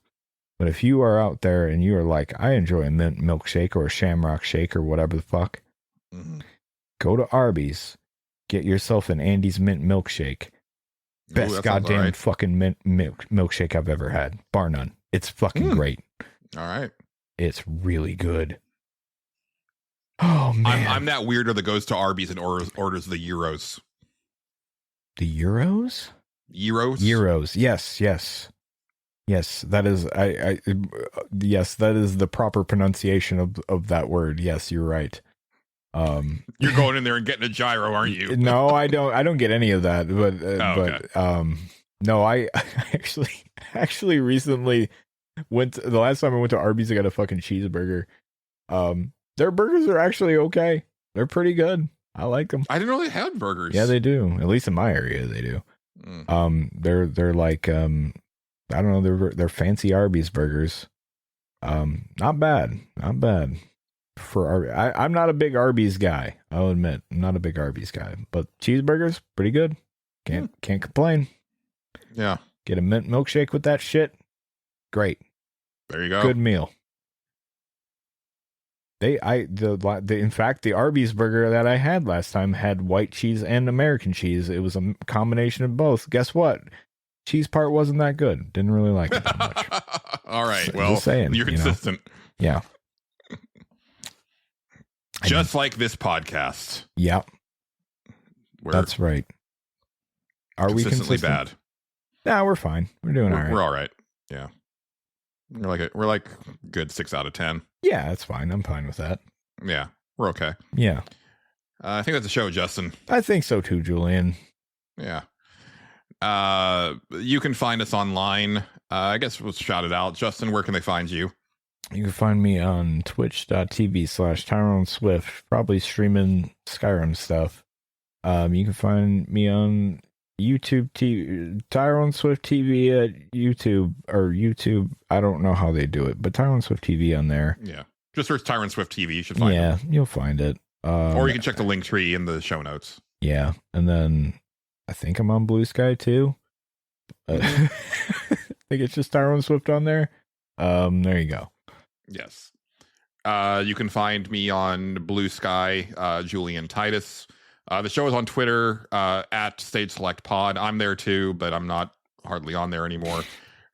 But if you are out there and you are like, I enjoy a mint milkshake or a shamrock shake or whatever the fuck, go to Arby's, get yourself an Andy's mint milkshake. Best goddamn fucking mint milkshake I've ever had. Bar none. It's fucking great. All right. It's really good. Oh, man. I'm that weirdo that goes to Arby's and orders the Euros. The Euros? Euros. Yes, that is yes, that is the proper pronunciation of that word. Yes, you're right. You're going in there and getting a gyro, aren't you? No, I don't get any of that. But okay. No, I actually recently the last time I went to Arby's, I got a fucking cheeseburger. Their burgers are actually okay. They're pretty good. I like them. I didn't know they had burgers. Yeah, they do. At least in my area, they do. They're like I don't know. They're fancy Arby's burgers. Not bad. For I'm not a big Arby's guy. I'll admit, I'm not a big Arby's guy. But cheeseburgers, pretty good. Can't complain. Yeah. Get a mint milkshake with that shit. Great. There you go. Good meal. In fact, the Arby's burger that I had last time had white cheese and American cheese. It was a combination of both. Guess what? Cheese part wasn't that good. Didn't really like it that much. All right. Well, you're consistent. Yeah. Just like this podcast. Yeah. That's right. Are we consistently bad? Nah, we're fine. We're doing all right. We're all right. Yeah. We're like good 6 out of 10. Yeah, that's fine. I'm fine with that. Yeah, we're okay. Yeah. I think that's a show, Justin. I think so too, Julian. Yeah. You can find us online. I guess we'll shout it out. Justin, where can they find you? You can find me on twitch.tv/TyroneSwift, probably streaming Skyrim stuff. You can find me on YouTube TV, Tyrone Swift TV at YouTube, or YouTube. I don't know how they do it, but Tyrone Swift TV on there. Yeah. Just search Tyrone Swift TV. You should find it. Yeah, you'll find it. Or you can check the link tree in the show notes. Yeah. And then I think I'm on Blue Sky too. I think it's just Tyrone Swift on there. There you go. Yes. You can find me on Blue Sky, Julian Titus. The show is on Twitter, at Stage Select Pod. I'm there too, but I'm not hardly on there anymore.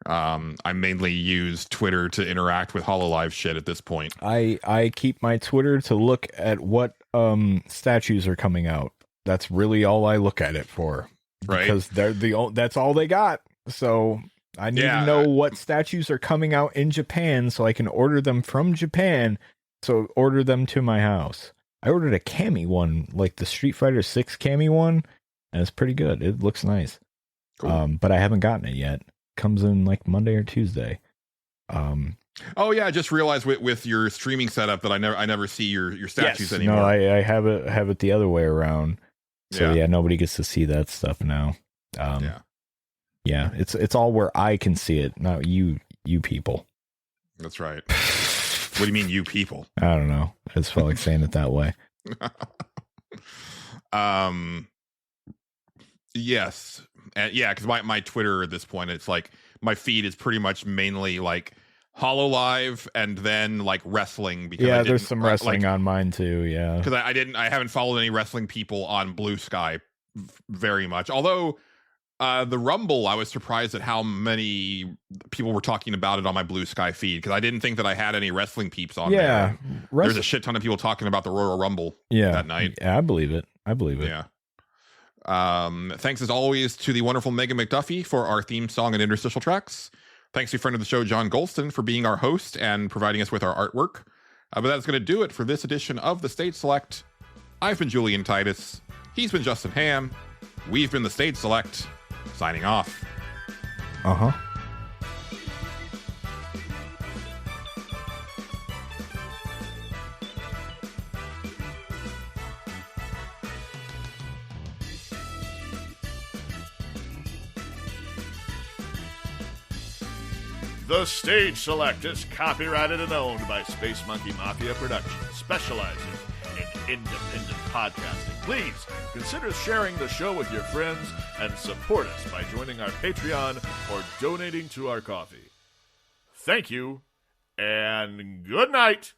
I mainly use Twitter to interact with HoloLive shit at this point. I keep my Twitter to look at what statues are coming out. That's really all I look at it for. Right. Because that's all they got. So I need to know what statues are coming out in Japan so I can order them from Japan. So order them to my house. I ordered a Cammy one, like the Street Fighter 6 Cammy one, and it's pretty good. It looks nice. Cool. But I haven't gotten it yet. Comes in like Monday or Tuesday. Oh yeah, I just realized with your streaming setup that I never see your statues anymore. No, I have it the other way around. So yeah, nobody gets to see that stuff now. Yeah, it's all where I can see it, not you people. That's right. What do you mean, you people? I don't know. I just felt like saying it that way. Yes. And yeah, because my Twitter at this point, it's like my feed is pretty much mainly like HoloLive and then like wrestling. Because there's some wrestling on mine too. Yeah, because I haven't followed any wrestling people on Blue Sky very much. Although the Rumble, I was surprised at how many people were talking about it on my Blue Sky feed, because I didn't think that I had any wrestling peeps on there. There's a shit ton of people talking about the Royal Rumble that night. Yeah, I believe it. Yeah. Thanks as always to the wonderful Megan McDuffie for our theme song and interstitial tracks. Thanks to friend of the show, John Gholson, for being our host and providing us with our artwork. But that's going to do it for this edition of the Stage Select. I've been Julian Titus. He's been Justin Ham. We've been the Stage Select. Signing off. Uh-huh. The Stage Select is copyrighted and owned by Space Monkey Mafia Productions, specializing in independent podcasting. Please consider sharing the show with your friends and support us by joining our Patreon or donating to our coffee. Thank you, and good night.